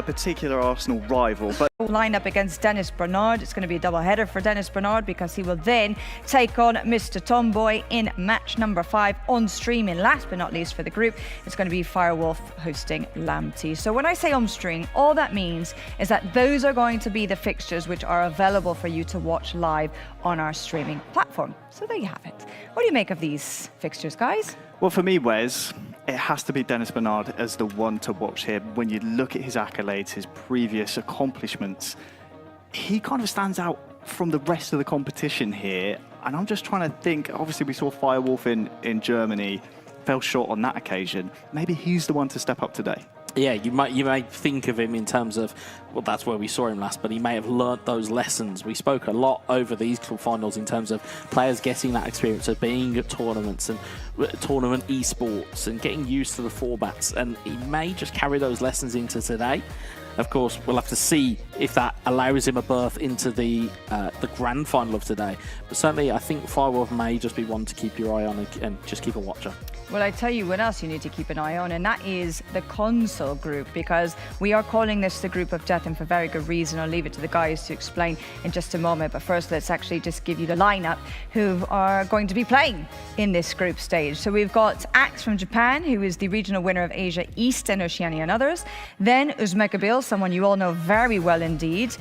Particular Arsenal rival, but line up against Dennis Bernard. It's going to be a double header for Dennis Bernard because he will then take on Mr. Tomboy in match number 5 on stream. And last but not least for the group, it's going to be Firewolf hosting Lamptey. So when I say on stream, all that means is that those are going to be the fixtures which are available for you to watch live on our streaming platform. So there you have it. What do you make of these fixtures, guys? well, for me, Wes, it has to be Dennis Bernard as the one to watch here. When you look at his accolades, his previous accomplishments, he kind of stands out from the rest of the competition here. And I'm just trying to think, obviously we saw Firewolf in Germany, fell short on that occasion. Maybe he's the one to step up today. Yeah, you may think of him in terms of, well, that's where we saw him last, but he may have learnt those lessons. We spoke a lot over these club finals in terms of players getting that experience of being at tournaments and tournament esports and getting used to the formats, and he may just carry those lessons into today. Of course, we'll have to see if that allows him a berth into the grand final of today. But certainly, I think Firewolf may just be one to keep your eye on and just keep a watcher. Well, I tell you what else you need to keep an eye on, and that is the console group, because we are calling this the group of death, and for very good reason. I'll leave it to the guys to explain in just a moment. But first, let's actually just give you the lineup who are going to be playing in this group stage. So we've got Axe from Japan, who is the regional winner of Asia East and Oceania and others. Then Uzmekabil, someone you all know very well indeed,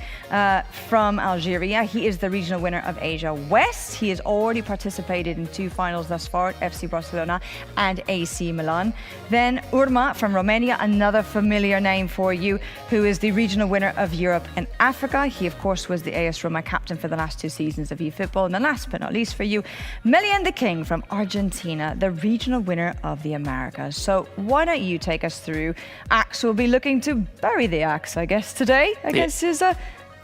from Algeria. He is the regional winner of Asia West. He has already participated in 2 finals thus far, FC Barcelona and AC Milan. Then Urma from Romania, another familiar name for you, who is the regional winner of Europe and Africa. He, of course, was the AS Roma captain for the last 2 seasons of eFootball. And then last but not least for you, Melian the King from Argentina, the regional winner of the Americas. So why don't you take us through? Axe will be looking to bury the axe, I guess, today against his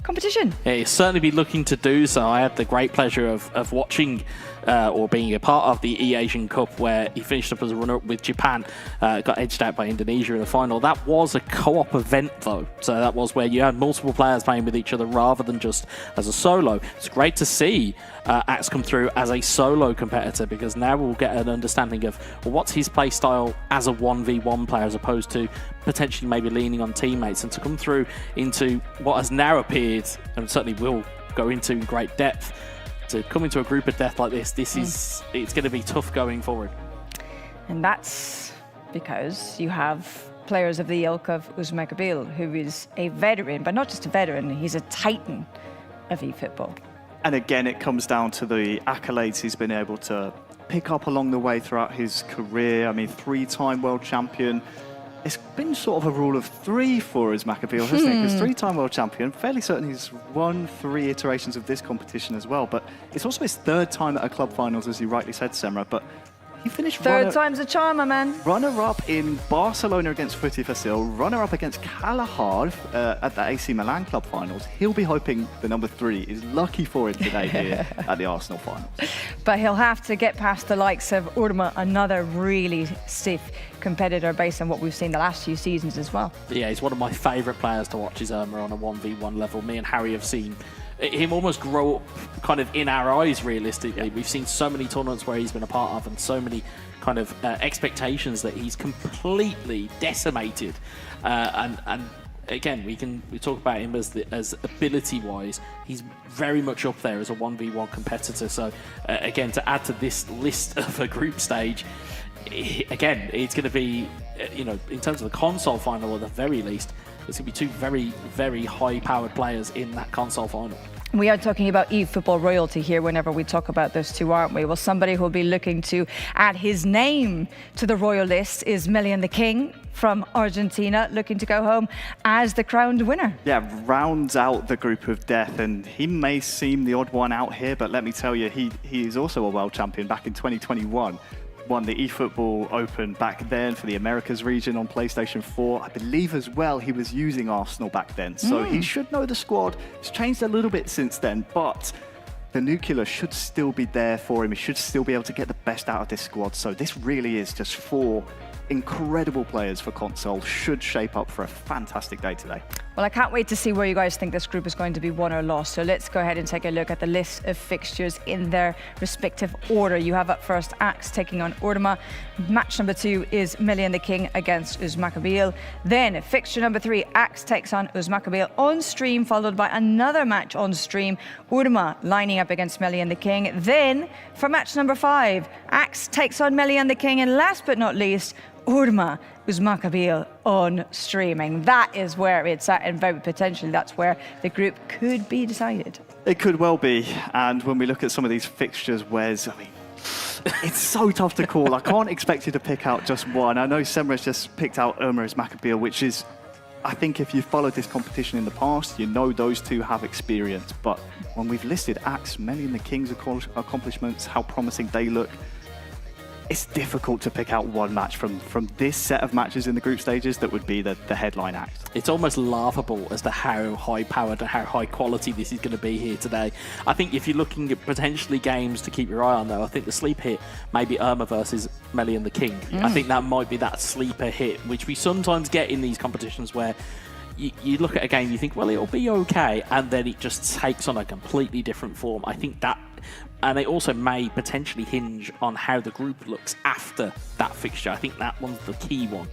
competition. Yeah, he'll certainly be looking to do so. I had the great pleasure of watching or being a part of the E-Asian Cup, where he finished up as a runner-up with Japan, got edged out by Indonesia in the final. That was a co-op event, though, so that was where you had multiple players playing with each other rather than just as a solo. It's great to see Axe come through as a solo competitor, because now we'll get an understanding of, well, what's his play style as a 1v1 player, as opposed to potentially maybe leaning on teammates, and to come through into what has now appeared, and certainly will go into in great depth, to come into a group of death like this. It's going to be tough going forward. And that's because you have players of the ilk of Uzmekabil, who is a veteran, but not just a veteran, he's a titan of eFootball. And again, it comes down to the accolades he's been able to pick up along the way throughout his career. I mean, 3-time world champion. It's been sort of a rule of 3 for Uzmekabil, hasn't it? Because 3-time world champion, fairly certain he's won 3 iterations of this competition as well. But it's also his 3rd time at a club finals, as you rightly said, Semra. But he finished 3rd time's a charm, my man. Runner-up in Barcelona against Footy Fasil, runner-up against Kalahar at the AC Milan club finals. He'll be hoping the number 3 is lucky for him today here at the Arsenal finals. But he'll have to get past the likes of Urma, another really stiff competitor based on what we've seen the last few seasons as well. Yeah, he's one of my favourite players to watch, is Urma on a 1v1 level. Me and Harry have seen him almost grow up kind of in our eyes, realistically. Yeah. We've seen so many tournaments where he's been a part of, and so many kind of expectations that he's completely decimated. And again, we talk about him as ability-wise. He's very much up there as a 1v1 competitor. So again, to add to this list of a group stage, again, it's going to be, in terms of the console final at the very least, it's going to be 2 very, very high-powered players in that console final. We are talking about eFootball royalty here whenever we talk about those two, aren't we? Well, somebody who'll be looking to add his name to the royal list is Million the King from Argentina, looking to go home as the crowned winner. Yeah, rounds out the group of death, and he may seem the odd one out here, but let me tell you, he is also a world champion back in 2021. Won the eFootball Open back then for the Americas region on PlayStation 4. I believe as well he was using Arsenal back then, so he should know the squad. It's changed a little bit since then, but the nuclear should still be there for him. He should still be able to get the best out of this squad. So this really is just 4 incredible players for console. Should shape up for a fantastic day today. Well, I can't wait to see where you guys think this group is going to be won or lost. So let's go ahead and take a look at the list of fixtures in their respective order. You have up first Axe taking on Urma. Match number 2 is Million the King against Uzmakabil. Then fixture number 3, Axe takes on Uzmakabil on stream, followed by another match on stream, Urma lining up against Million the King. Then for match number 5, Axe takes on Million the King, and last but not least, Urma Uzmakabil on streaming. That is where it's at, and very potentially that's where the group could be decided. It could well be, and when we look at some of these fixtures, Wes, I mean, it's so tough to call. I can't expect you to pick out just one. I know Semra's just picked out Urma Uzmakabil, which is, I think if you've followed this competition in the past, you know those two have experience. But when we've listed Axe, Million the King's accomplishments, how promising they look, it's difficult to pick out one match from this set of matches in the group stages that would be the headline act. It's almost laughable as to how high-powered and how high-quality this is going to be here today. I think if you're looking at potentially games to keep your eye on, though, I think the sleep hit may be Urma versus Million the King. I think that might be that sleeper hit, which we sometimes get in these competitions where you look at a game, you think, well, it'll be okay, and then it just takes on a completely different form. I think that, and it also may potentially hinge on how the group looks after that fixture. I think that one's the key one.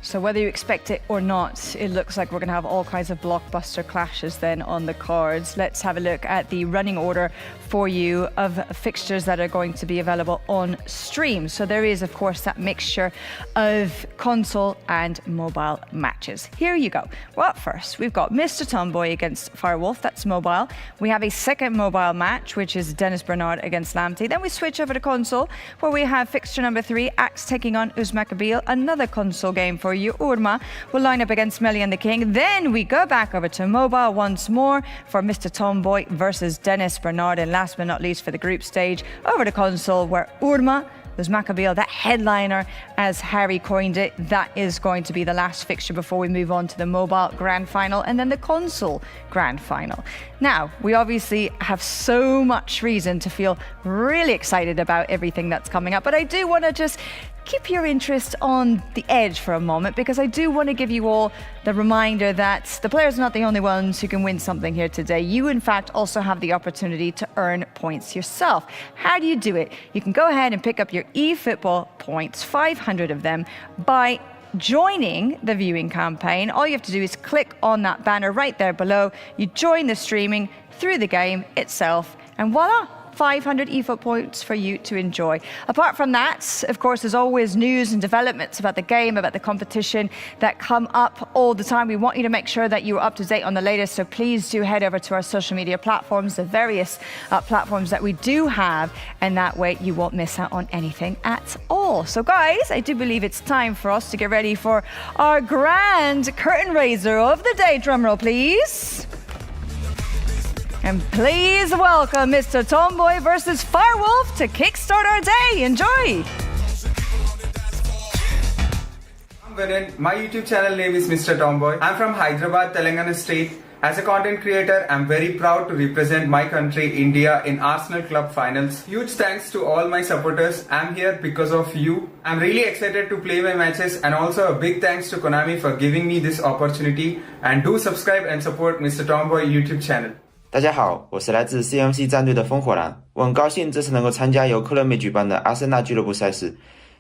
So whether you expect it or not, it looks like we're going to have all kinds of blockbuster clashes then on the cards. Let's have a look at the running order for you of fixtures that are going to be available on stream. So there is, of course, that mixture of console and mobile matches. Here you go. Well, up first, we've got Mr. Tomboy against Firewolf. That's mobile. We have a second mobile match, which is Dennis Bernard against Lamty. Then we switch over to console, where we have fixture number 3, Axe taking on Uzmakabil. Another console game for you. Urma will line up against Million the King. Then we go back over to mobile once more for Mr. Tomboy versus Dennis Bernard. And last but not least, for the group stage, over to console, where Urma Uzmakabil, that headliner, as Harry coined it, that is going to be the last fixture before we move on to the mobile grand final and then the console grand final. Now, we obviously have so much reason to feel really excited about everything that's coming up, but I do want to just keep your interest on the edge for a moment, because I do want to give you all the reminder that the players are not the only ones who can win something here today. You, in fact, also have the opportunity to earn points yourself. How do you do it? You can go ahead and pick up your eFootball points, 500 of them, by joining the viewing campaign. All you have to do is click on that banner right there below. You join the streaming through the game itself, and voila! 500 eFootball points for you to enjoy. Apart from that, of course, there's always news and developments about the game, about the competition that come up all the time. We want you to make sure that you're up to date on the latest, so please do head over to our social media platforms, the various platforms that we do have, and that way you won't miss out on anything at all. So guys, I do believe it's time for us to get ready for our grand curtain raiser of the day. Drumroll, please. And please welcome Mr. Tomboy versus Firewolf to kickstart our day. Enjoy! I'm Viren. My YouTube channel name is Mr. Tomboy. I'm from Hyderabad, Telangana state. As a content creator, I'm very proud to represent my country, India, in Arsenal Club finals. Huge thanks to all my supporters. I'm here because of you. I'm really excited to play my matches, and also a big thanks to Konami for giving me this opportunity. And do subscribe and support Mr. Tomboy YouTube channel. 大家好，我是来自 CMC 战队的烽火蓝，我很高兴这次能够参加由克乐美举办的阿森纳俱乐部赛事。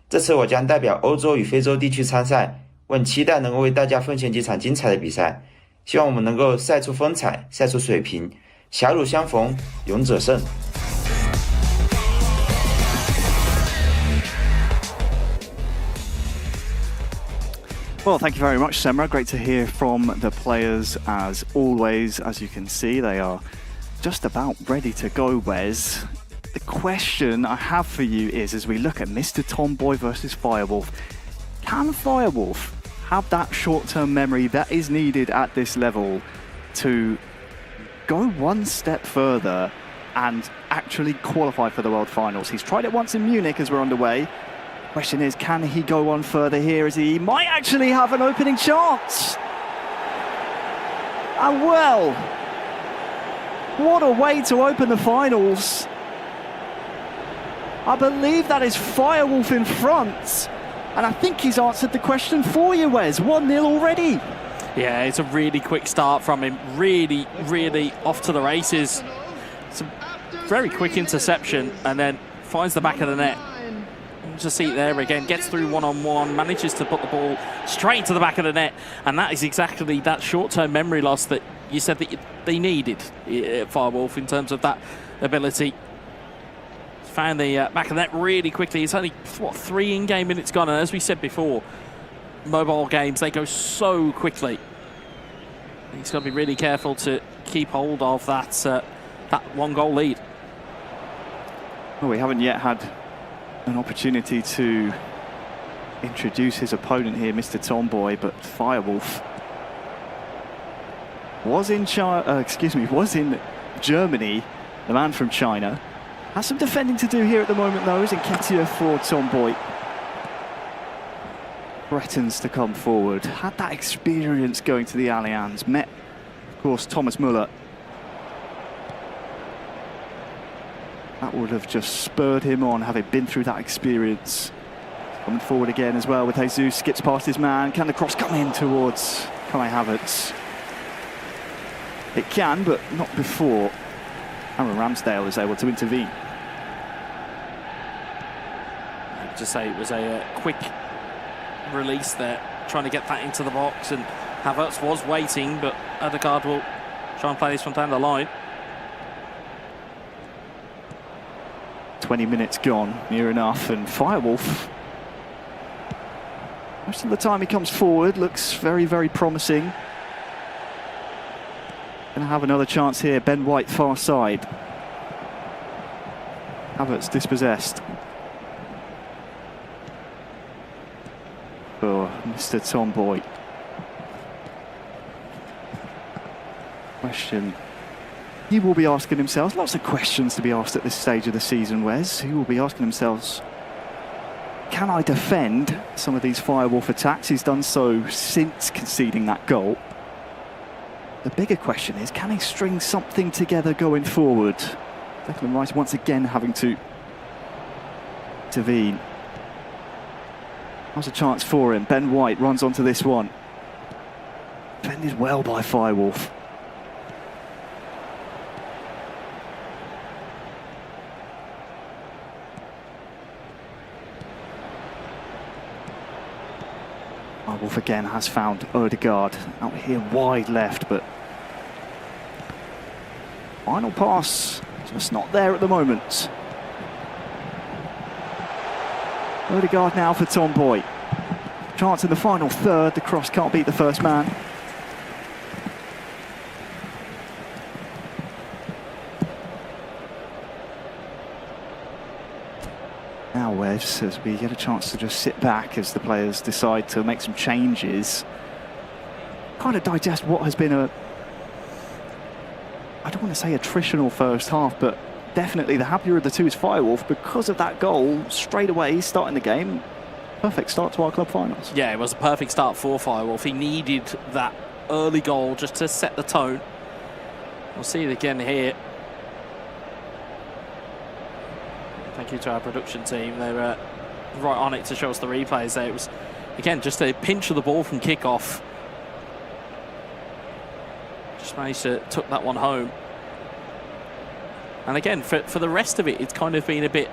这次我将代表欧洲与非洲地区参赛，我很期待能够为大家奉献几场精彩的比赛。希望我们能够赛出风采，赛出水平，狭路相逢勇者胜。Well, thank you very much, Semra. Great to hear from the players as always. As you can see, they are just about ready to go, Wes. The question I have for you is, as we look at Mr. Tomboy versus Firewolf, can Firewolf have that short-term memory that is needed at this level to go one step further and actually qualify for the World Finals? He's tried it once in Munich as we're underway. Question is, can he go on further here as he might actually have an opening chance? And well, what a way to open the finals. I believe that is Firewolf in front. And I think he's answered the question for you, Wes. 1-0 already. Yeah, it's a really quick start from him. Really, really off to the races. It's a very quick interception and then finds the back of the net. Just see it there again, gets through one-on-one, manages to put the ball straight to the back of the net. And that is exactly that short-term memory loss that you said that they needed, Firewolf, in terms of that ability. Found the back of the net really quickly. It's only, what, 3 in-game minutes gone. And as we said before, mobile games, they go so quickly. He's got to be really careful to keep hold of that, that 1-goal lead. Well, we haven't yet had an opportunity to introduce his opponent here, Mr. Tomboy, but Firewolf was in Germany, the man from China. Has some defending to do here at the moment, though, as Nketiah for Tomboy threatens to come forward. Had that experience going to the Allianz. Met, of course, Thomas Müller. That would have just spurred him on, having been through that experience. Coming forward again as well with Jesus. Skips past his man. Can the cross come in towards Kai Havertz? It can, but not before Aaron Ramsdale is able to intervene. Just say it was a quick release there, trying to get that into the box, and Havertz was waiting, but Ødegaard will try and play this one down the line. 20 minutes gone, near enough, and Firewolf, most of the time he comes forward, looks very, very promising. Gonna have another chance here. Ben White far side. Havertz dispossessed. For Mr. Tomboy. Question he will be asking himself. Lots of questions to be asked at this stage of the season, Wes. He will be asking himself, can I defend some of these Firewolf attacks? He's done so since conceding that goal. The bigger question is, can he string something together going forward? Declan Rice once again having to intervene. There's a chance for him. Ben White runs onto this one. Defended well by Firewolf. Firewolf again has found Ødegaard out here wide left, but final pass just not there at the moment. Ødegaard now for Tomboy. Chance in the final third. The cross can't beat the first man. Now Wes, as we get a chance to just sit back as the players decide to make some changes, kind of digest what has been a, I don't want to say attritional first half, but definitely the happier of the two is Firewolf because of that goal straight away starting the game. Perfect start to our club finals. Yeah, it was a perfect start for Firewolf. He needed that early goal just to set the tone. We'll see it again here. Thank you to our production team. They were right on it to show us the replays there. It was, again, just a pinch of the ball from kickoff. Just managed to tuck that one home. And again, for the rest of it, it's kind of been a bit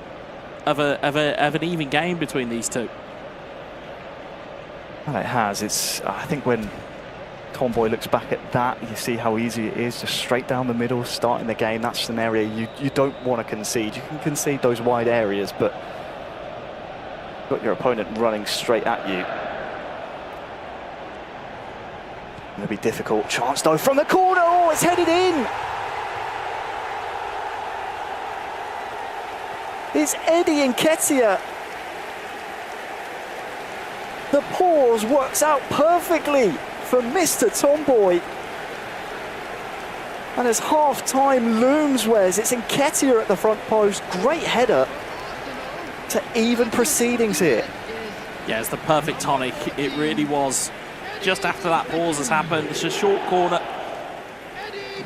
of an even game between these two. Well, it has. It's, I think when Tomboy looks back at that, you see how easy it is, just straight down the middle, starting the game. That's an area you don't want to concede. You can concede those wide areas, but you've got your opponent running straight at you. It'll be difficult. Chance though from the corner. Oh, it's headed in. is Eddie Nketiah. The pause works out perfectly for Mr. Tomboy. And as half-time looms, Wes, it's Nketiah at the front post. Great header to even proceedings here. Yeah, it's the perfect tonic. It really was. Just after that pause has happened, it's a short corner.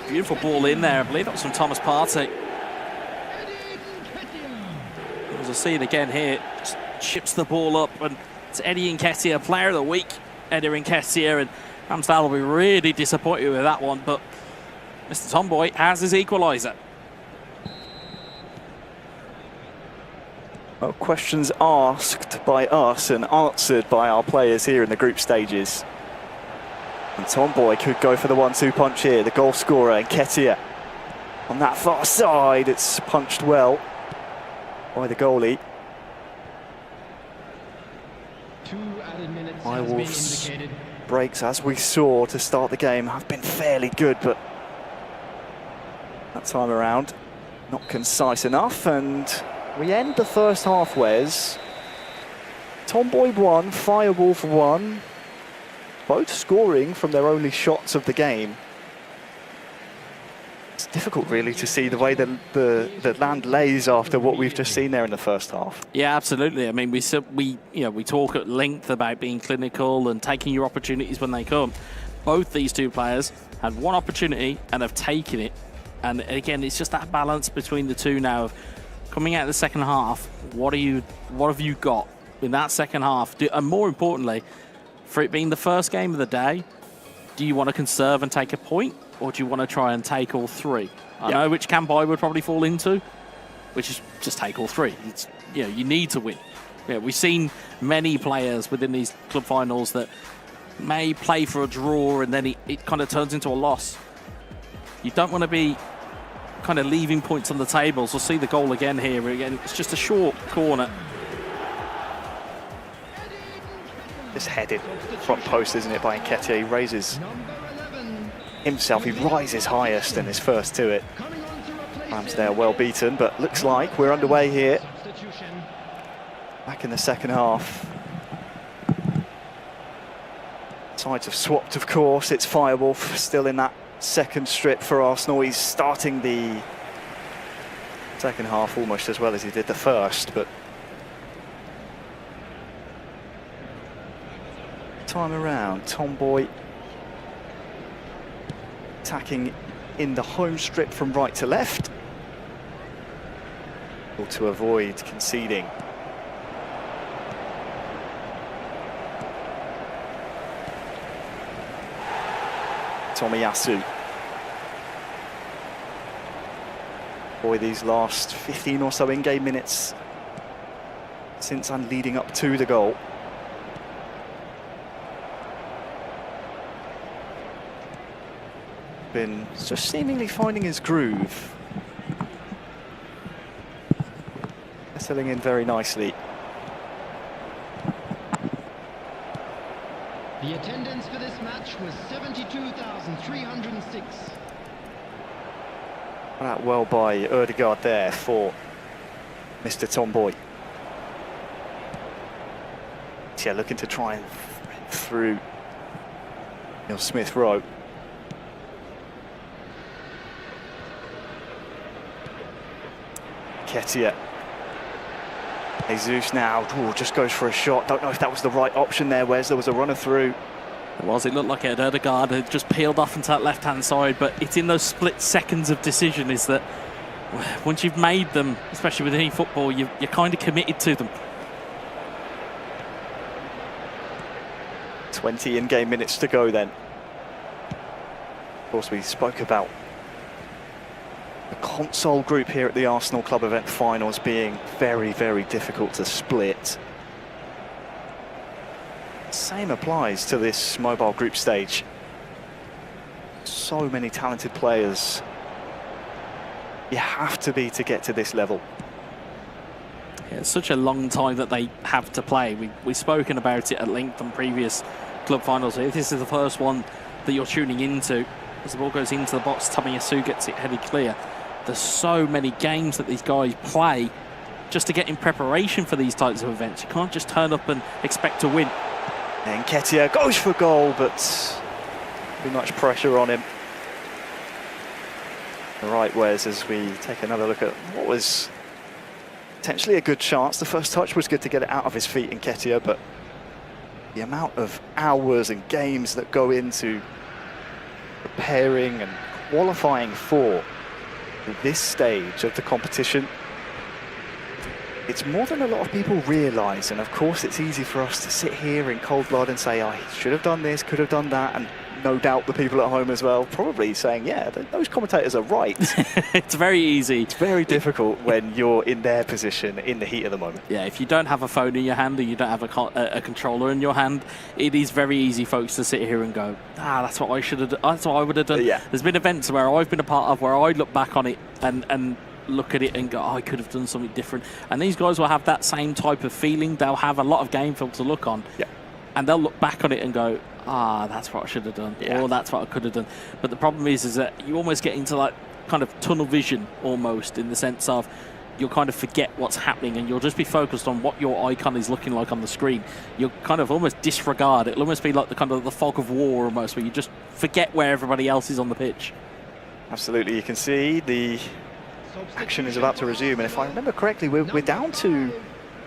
Beautiful ball in there. I believe that was from Thomas Partey. As I see it again here, just chips the ball up, and it's Eddie Nketiah, player of the week. Eddie Nketiah, and Ramsdale will be really disappointed with that one, but Mr. Tomboy has his equaliser. Well, questions asked by us and answered by our players here in the group stages. And Tomboy could go for the 1-2 punch here. The goal scorer, Nketiah, on that far side. It's punched well by the goalie. Wolves' breaks, as we saw to start the game, have been fairly good, but that time around, not concise enough. And we end the first half, Wes. Tomboy 1, Firewolf 1. Both scoring from their only shots of the game. It's difficult, really, to see the way the land lays after what we've just seen there in the first half. Yeah, absolutely. I mean, we talk at length about being clinical and taking your opportunities when they come. Both these two players had one opportunity and have taken it. And again, it's just that balance between the two now of coming out of the second half. What have you got in that second half? And more importantly, for it being the first game of the day, do you want to conserve and take a point, or do you want to try and take all three? I know which camp I would probably fall into, which is just take all three. It's, you need to win. Yeah, we've seen many players within these club finals that may play for a draw and then it kind of turns into a loss. You don't want to be kind of leaving points on the table. So we'll see the goal again here. Again, it's just a short corner. This headed front post, isn't it, by Nketiah? He raises himself. He rises highest in his first to it. Ramsdale well beaten, but looks like we're underway here. Back in the second half. Sides have swapped, of course. It's Firewolf still in that second strip for Arsenal. He's starting the second half almost as well as he did the first, but time around, Tomboy attacking in the home strip from right to left, or to avoid conceding. Tomiyasu. Boy, these last 15 or so in-game minutes since and leading up to the goal. Been just seemingly finding his groove. Settling in very nicely. The attendance for this match was 72,306. That well by Ødegaard there for Mr. Tomboy. Yeah, looking to try and through Neil Smith-Rowe. Nketiah. Jesus now just goes for a shot. Don't know if that was the right option there, Wes. There was a runner through. It was. It looked like Ødegaard had just peeled off into that left-hand side, but it's in those split seconds of decision is that once you've made them, especially with eFootball, you're kind of committed to them. 20 in-game minutes to go then. Of course, we spoke about the console group here at the Arsenal Club Event Finals being very, very difficult to split. Same applies to this mobile group stage. So many talented players. You have to be to get to this level. Yeah, it's such a long time that they have to play. We've spoken about it at length on previous club finals. If this is the first one that you're tuning into, as the ball goes into the box, Tomiyasu gets it headed clear. There's so many games that these guys play just to get in preparation for these types of events. You can't just turn up and expect to win. And Nketiah goes for goal, but too much pressure on him. Right, Wes, as we take another look at what was potentially a good chance. The first touch was good to get it out of his feet, Nketiah, but the amount of hours and games that go into preparing and qualifying for this stage of the competition, it's more than a lot of people realise. And of course it's easy for us to sit here in cold blood and say, I should have done this, could have done that, and no doubt the people at home as well probably saying, yeah, those commentators are right. It's very easy. It's very difficult when you're in their position in the heat of the moment. Yeah, if you don't have a phone in your hand or you don't have a controller in your hand, it is very easy, folks, to sit here and go, that's what I should have done. That's what I would have done. Yeah. There's been events where I've been a part of where I look back on it and look at it and go, I could have done something different. And these guys will have that same type of feeling. They'll have a lot of game film to look on. Yeah. And they'll look back on it and go, that's what I should have done, or that's what I could have done. But the problem is that you almost get into like kind of tunnel vision almost, in the sense of you'll kind of forget what's happening and you'll just be focused on what your icon is looking like on the screen. You'll kind of almost disregard. It'll almost be like the kind of the fog of war almost, where you just forget where everybody else is on the pitch. Absolutely, you can see the action is about to resume, and if I remember correctly, we're down to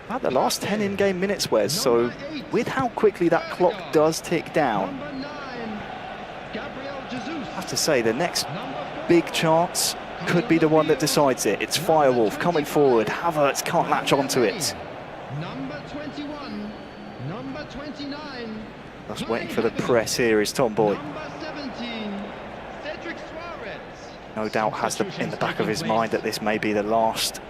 about the last 10 in-game minutes, Wes. So with how quickly that clock does tick down, I have to say the next big chance could be the one that decides it. It's Firewolf coming forward. Havertz can't latch onto it. Number 21, number 29. Just waiting for the press here is Tomboy. Number 17, Cedric Suarez. No doubt has in the back of his mind that this may be the last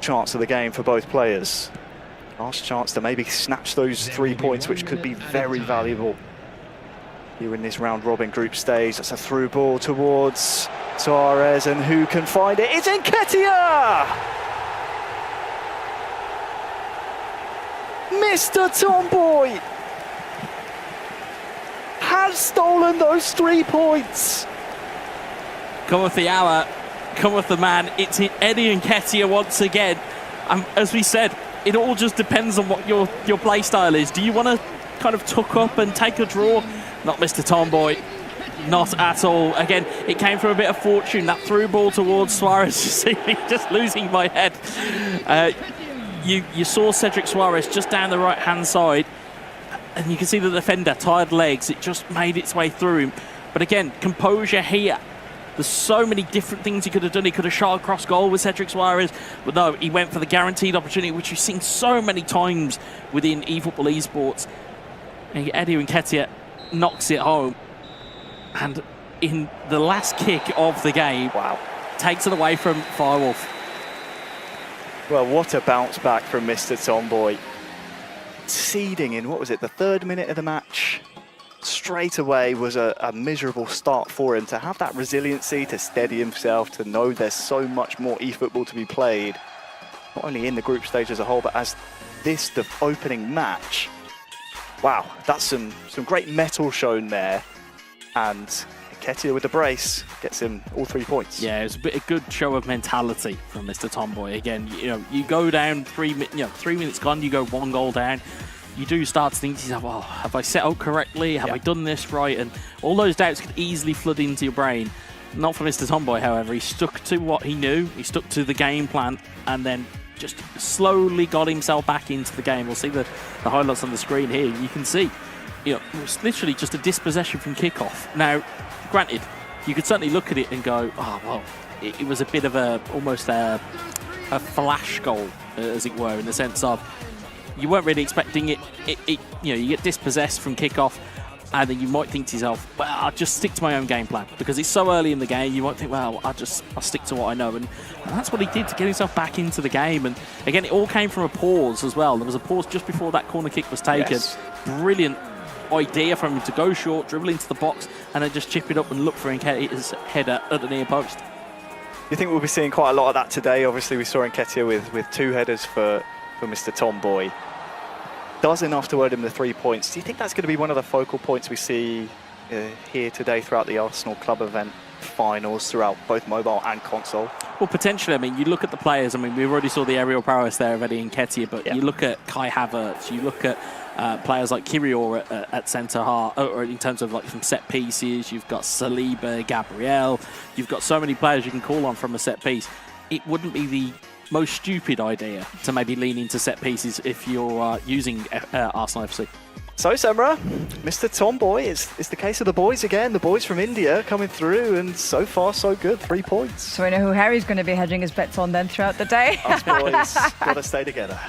chance of the game for both players. Last chance to maybe snatch those 3 points, which could be very valuable here in this round robin group stage. That's a through ball towards Suarez, and who can find it? It's Nketiah! Mr. Tomboy has stolen those 3 points. Come with the hour, come with the man. It's Eddie Nketiah once again. As we said, it all just depends on what your play style is. Do you want to kind of tuck up and take a draw? Not Mr. Tomboy. Not at all. Again, it came from a bit of fortune. That through ball towards Suarez. You see me just losing my head. You saw Cedric Suarez just down the right-hand side, and you can see the defender, tired legs. It just made its way through him. But again, composure here. There's so many different things he could have done. He could have shot across goal with Cedric Suarez, but no, he went for the guaranteed opportunity, which you've seen so many times within eFootball esports. And Eddie Nketiah knocks it home. And in the last kick of the game, takes it away from Firewolf. Well, what a bounce back from Mr. Tomboy. Seeding in, what was it, the 3rd minute of the match? Straight away was a miserable start for him. To have that resiliency, to steady himself, to know there's so much more eFootball to be played, not only in the group stage as a whole, but as this, the opening match. Wow, that's some great mettle shown there. And Nketiah with the brace gets him all 3 points. Yeah, it was a good show of mentality from Mr. Tomboy. Again, you go down 3 minutes gone, you go 1 goal down. You do start to think to yourself, oh, have I set out correctly? Have I done this right? And all those doubts could easily flood into your brain. Not for Mr. Tomboy, however. He stuck to what he knew. He stuck to the game plan, and then just slowly got himself back into the game. We'll see the highlights on the screen here. You can see, it was literally just a dispossession from kickoff. Now, granted, you could certainly look at it and go, oh, well, it was a bit of almost a flash goal, as it were, in the sense of, you weren't really expecting it. You get dispossessed from kickoff, and then you might think to yourself, well, I'll just stick to my own game plan. Because it's so early in the game, you might think, well, I'll stick to what I know. And that's what he did to get himself back into the game. And again, it all came from a pause as well. There was a pause just before that corner kick was taken. Yes. Brilliant idea from him to go short, dribble into the box, and then just chip it up and look for his header at the near post. You think we'll be seeing quite a lot of that today? Obviously, we saw Nketiah with 2 headers for Mr. Tomboy. Does enough to earn him the 3 points. Do you think that's going to be one of the focal points we see here today throughout the Arsenal club event? finals throughout both mobile and console. Well, potentially. I mean, you look at the players. I mean, we already saw the aerial prowess there of Eddie Nketiah, but you look at Kai Havertz, you look at players like Kirior at centre half, or in terms of like some set pieces. You've got Saliba, Gabriel. You've got so many players you can call on from a set piece. It wouldn't be the most stupid idea to maybe lean into set pieces if you're using Arsenal FC. So, Semra, Mr. Tomboy, it's the case of the boys again. The boys from India coming through, and so far, so good. 3 points. So we know who Harry's going to be hedging his bets on then throughout the day. Us boys got to stay together.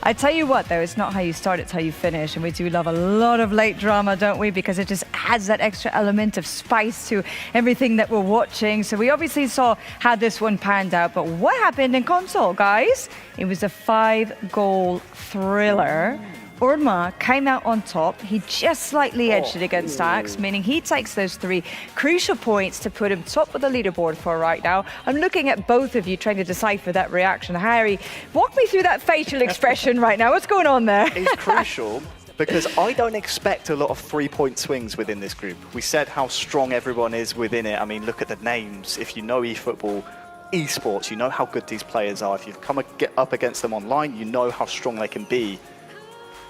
I tell you what, though, it's not how you start, it's how you finish. And we do love a lot of late drama, don't we? Because it just adds that extra element of spice to everything that we're watching. So we obviously saw how this one panned out. But what happened in console, guys? It was a 5-goal thriller. Urma came out on top. He just slightly edged it against Axe, meaning he takes those 3 crucial points to put him top of the leaderboard for right now. I'm looking at both of you trying to decipher that reaction. Harry, walk me through that facial expression right now. What's going on there? It's crucial because I don't expect a lot of 3-point swings within this group. We said how strong everyone is within it. I mean, look at the names. If you know eFootball, esports, you know how good these players are. If you've come up against them online, you know how strong they can be.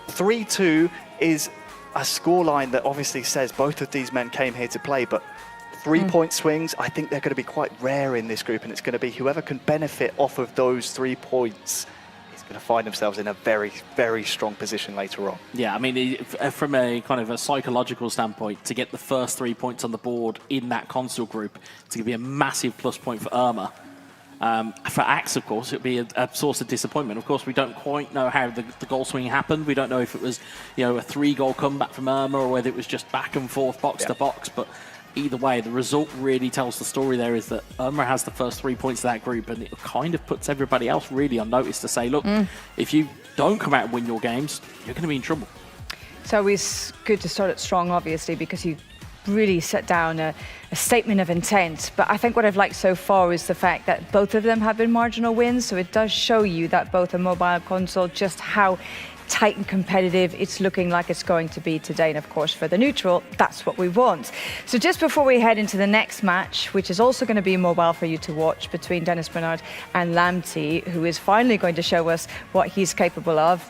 3-2 is a scoreline that obviously says both of these men came here to play, but 3-point swings, I think they're going to be quite rare in this group, and it's going to be whoever can benefit off of those 3 points is going to find themselves in a very, very strong position later on. Yeah, I mean, from a kind of a psychological standpoint, to get the first 3 points on the board in that console group, it's going to be a massive plus point for Urma. For Axe, of course, it would be a source of disappointment. Of course, we don't quite know how the goal swing happened. We don't know if it was, a 3-goal comeback from Urma or whether it was just back and forth, box to box. But either way, the result really tells the story there is that Urma has the first 3 points of that group, and it kind of puts everybody else really on notice to say, look, if you don't come out and win your games, you're going to be in trouble. So it's good to start it strong, obviously, because you really set down a statement of intent. But I think what I've liked so far is the fact that both of them have been marginal wins. So it does show you that both a mobile and console, just how tight and competitive it's looking like it's going to be today. And of course, for the neutral, that's what we want. So just before we head into the next match, which is also going to be mobile for you to watch, between Dennis Bernard and Lamptey, who is finally going to show us what he's capable of,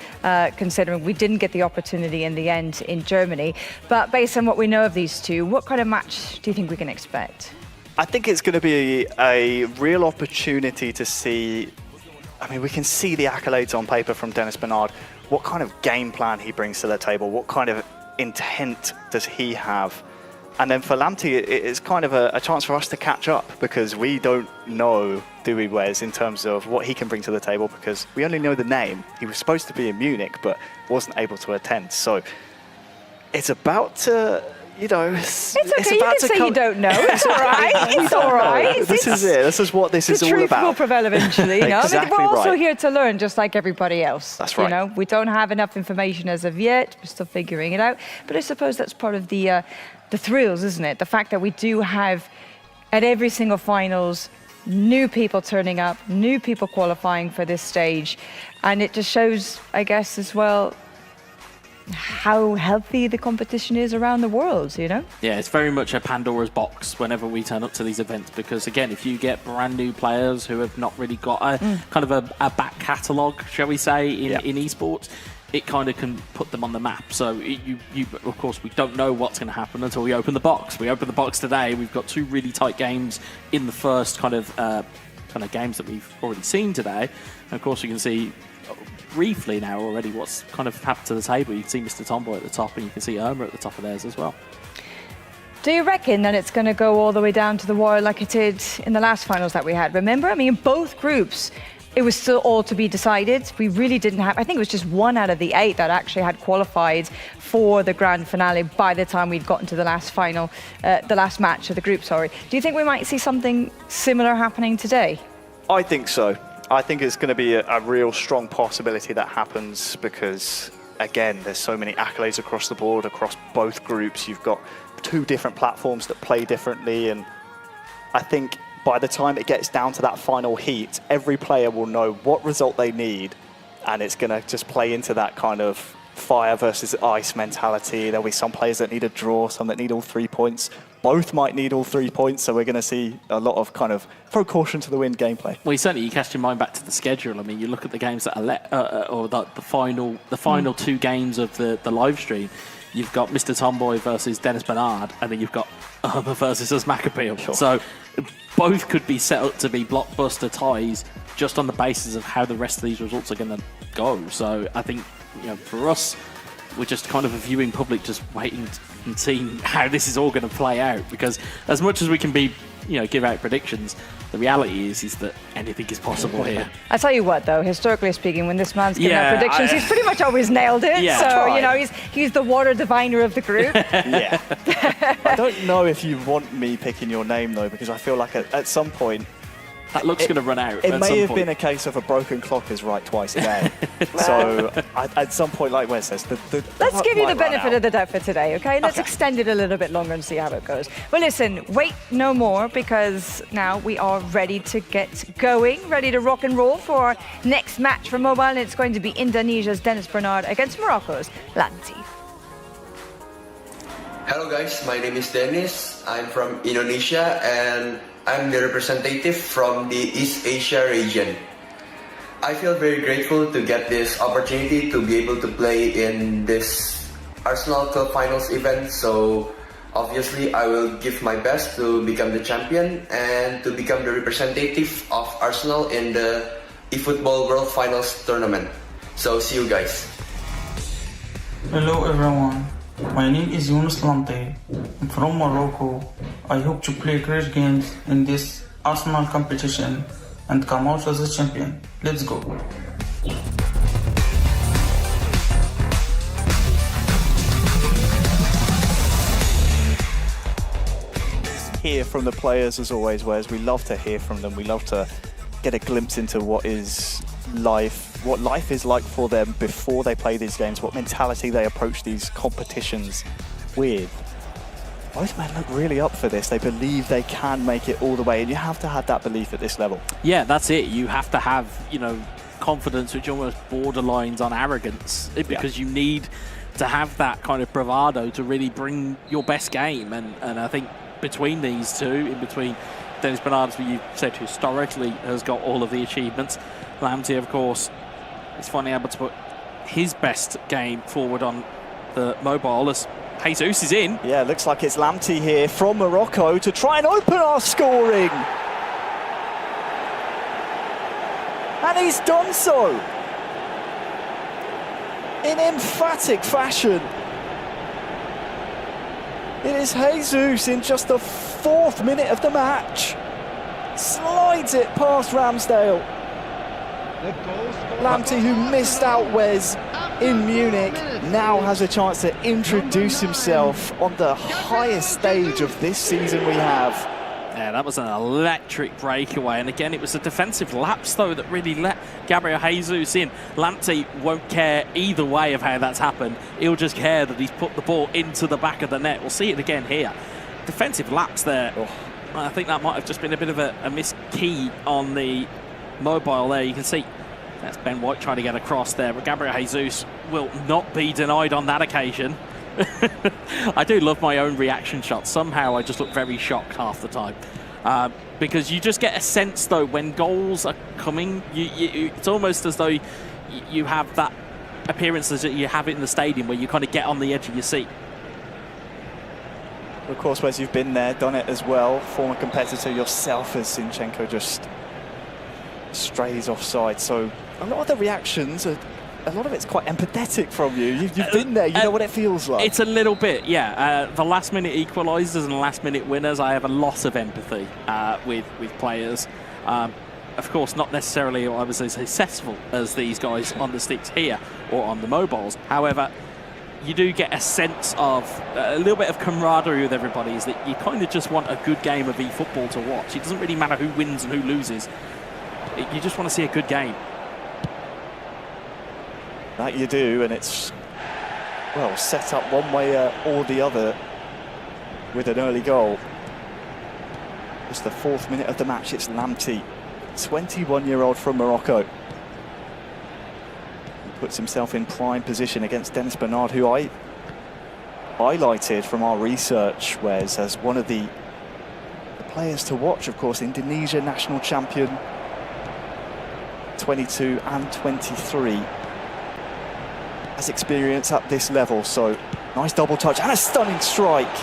considering we didn't get the opportunity in the end in Germany. But based on what we know of these two, what kind of match do you think we can expect? I think it's going to be a real opportunity to see. I mean, we can see the accolades on paper from Dennis Bernard. What kind of game plan he brings to the table? What kind of intent does he have? And then for Lamptey, it's kind of a chance for us to catch up, because we don't know, do we, Wes, in terms of what he can bring to the table, because we only know the name. He was supposed to be in Munich, but wasn't able to attend. So it's about to... it's okay. You can say you don't know. It's all right. It's all right. This is it. This is what this is all about. The truth will prevail eventually. Exactly we're also right. here to learn, just like everybody else. That's right. We don't have enough information as of yet. We're still figuring it out. But I suppose that's part of the thrills, isn't it? The fact that we do have, at every single finals, new people turning up, new people qualifying for this stage, and it just shows, I guess, as well, how healthy the competition is around the world, Yeah, it's very much a Pandora's box whenever we turn up to these events, because again, if you get brand new players who have not really got a kind of a back catalogue, shall we say, in esports, it kind of can put them on the map. So you of course, we don't know what's going to happen until we open the box. We open the box today. We've got 2 really tight games in the first kind of games that we've already seen today. And of course, you can see briefly now already what's kind of happened to the table. You can see Mr. Tomboy at the top, and you can see Urma at the top of theirs as well. Do you reckon that it's going to go all the way down to the wire like it did in the last finals that we had? Remember, I mean, both groups, it was still all to be decided. We really didn't have, I think it was just 1 out of the 8 that actually had qualified for the grand finale by the time we'd gotten to the last final, the last match of the group, sorry. Do you think we might see something similar happening today? I think so. I think it's going to be a real strong possibility that happens, because, again, there's so many accolades across the board, across both groups. You've got 2 different platforms that play differently, and I think by the time it gets down to that final heat, every player will know what result they need, and it's going to just play into that kind of fire versus ice mentality. There'll be some players that need a draw, some that need all 3 points. Both might need all 3 points, so we're going to see a lot of kind of throw caution to the wind gameplay. Well, you cast your mind back to the schedule. I mean, you look at the games that are or the final 2 games of the live stream. You've got Mr. Tomboy versus Dennis Bernard, and then you've got Irma versus Us McApeel. Sure. So both could be set up to be blockbuster ties just on the basis of how the rest of these results are going to go. So I think, for us, we're just kind of a viewing public, just waiting and seeing how this is all going to play out. Because as much as we can be, give out predictions, the reality is that anything is possible here. I tell you what, though, historically speaking, when this man's giving out predictions, he's pretty much always nailed it. Yeah, so he's the water diviner of the group. Yeah. I don't know if you want me picking your name though, because I feel like at some point that luck's going to run out. It may have been a case of a broken clock is right twice a day. So at some point, like Wes says, let's give you the benefit of the doubt for today, okay? Let's extend it a little bit longer and see how it goes. Well, listen, wait no more, because now we are ready to get going, ready to rock and roll for our next match for mobile. And it's going to be Indonesia's Dennis Bernard against Morocco's Lanti. Hello guys, my name is Dennis. I'm from Indonesia and I'm the representative from the East Asia region. I feel very grateful to get this opportunity to be able to play in this Arsenal Cup Finals event. So obviously I will give my best to become the champion and to become the representative of Arsenal in the eFootball World Finals tournament. So see you guys. Hello everyone, my name is Yunus Lante. I'm from Morocco. I hope to play great games in this Arsenal competition and come out as a champion. Let's go. Hear from the players as always, Wes. We love to hear from them. We love to get a glimpse into what life is like for them before they play these games, what mentality they approach these competitions with. Both men look really up for this. They believe they can make it all the way, and you have to have that belief at this level. Yeah, that's it. You have to have, confidence which almost borderlines on arrogance, because you need to have that kind of bravado to really bring your best game. And I think between these two, in between Dennis Bernard, who you said historically has got all of the achievements, Lamptey, of course, is finally able to put his best game forward on the mobile as Jesus is in. Yeah, looks like it's Lamptey here from Morocco to try and open our scoring. And he's done so in emphatic fashion. It is Jesus in just the 4th minute of the match. Slides it past Ramsdale. Lamptey, who missed out Wes in Munich, now has a chance to introduce himself on the highest stage of this season we have. Yeah, that was an electric breakaway. And again, it was a defensive lapse, though, that really let Gabriel Jesus in. Lamptey won't care either way of how that's happened. He'll just care that he's put the ball into the back of the net. We'll see it again here. Defensive lapse there. Oh. I think that might have just been a bit of a missed key on the mobile there. You can see that's Ben White trying to get across there, but Gabriel Jesus will not be denied on that occasion. I do love my own reaction shots. Somehow I just look very shocked half the time. Because you just get a sense, though, when goals are coming, it's almost as though you have that appearance that you have it in the stadium where you kind of get on the edge of your seat. Of course, Wes, you've been there, done it as well. Former competitor yourself as Zinchenko just strays offside. So a lot of the reactions, a lot of it's quite empathetic from you. You've been there, you know what it feels like. It's a little bit, yeah. The last minute equalisers and last minute winners, I have a lot of empathy with players. Of course, not necessarily I was as successful as these guys on the sticks here or on the mobiles. However, you do get a sense of a little bit of camaraderie with everybody, is that you kind of just want a good game of eFootball to watch. It doesn't really matter who wins and who loses. You just want to see a good game. That you do, and it's, well, set up one way or the other with an early goal. It's the 4th minute of the match. It's Lamptey, 21-year-old from Morocco. puts himself in prime position against Dennis Bernard, who I highlighted from our research, Wes, as one of the players to watch. Of course, Indonesia national champion, 22 and 23. Has experience at this level, so nice double touch and a stunning strike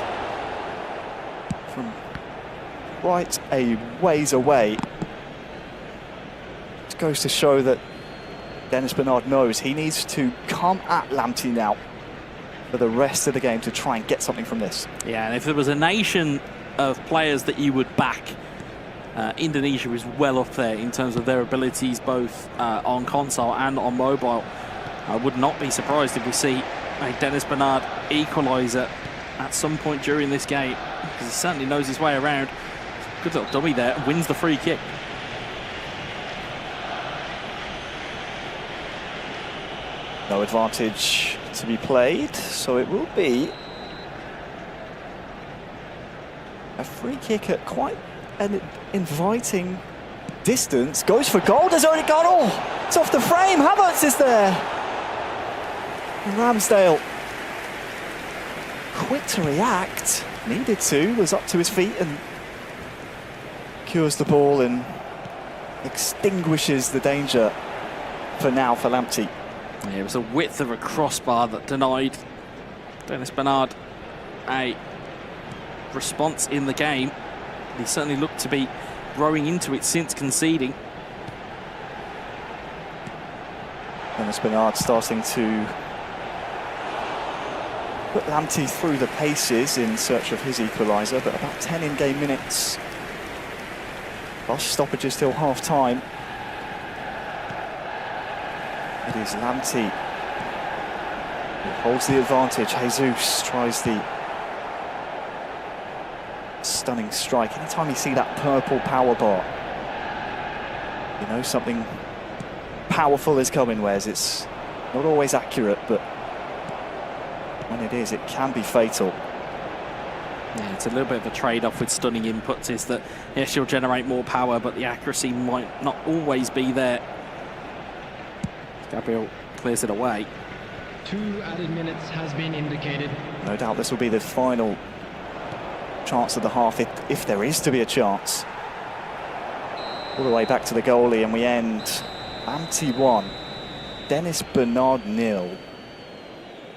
from quite a ways away. It goes to show that Dennis Bernard knows he needs to come at Lamptey now for the rest of the game to try and get something from this. Yeah, and if there was a nation of players that you would back, Indonesia is well up there in terms of their abilities, both on console and on mobile. I would not be surprised if we see a Dennis Bernard equaliser at some point during this game, because he certainly knows his way around. Good little dummy there, wins the free kick. No advantage to be played, so it will be a free kick at quite an inviting distance. Goes for goal, there's already got all. It's off the frame, Havertz is there. And Ramsdale, quick to react, needed to, was up to his feet and cures the ball and extinguishes the danger for now for Lamptey. Yeah, it was the width of a crossbar that denied Dennis Bernard a response in the game. He certainly looked to be growing into it since conceding. Dennis Bernard starting to put Lamptey through the paces in search of his equaliser, but about 10 in-game minutes. Last stoppages till half-time. It is Lamptey who holds the advantage. Jesus tries the stunning strike. Anytime you see that purple power bar, you know something powerful is coming, Wes. It's not always accurate, but when it is, it can be fatal. Yeah, it's a little bit of a trade-off with stunning inputs, is that yes, you'll generate more power, but the accuracy might not always be there. Gabriel clears it away. 2 added minutes has been indicated. No doubt this will be the final chance of the half, if there is to be a chance. All the way back to the goalie, and we end Lamptey 1, Dennis Bernard 0.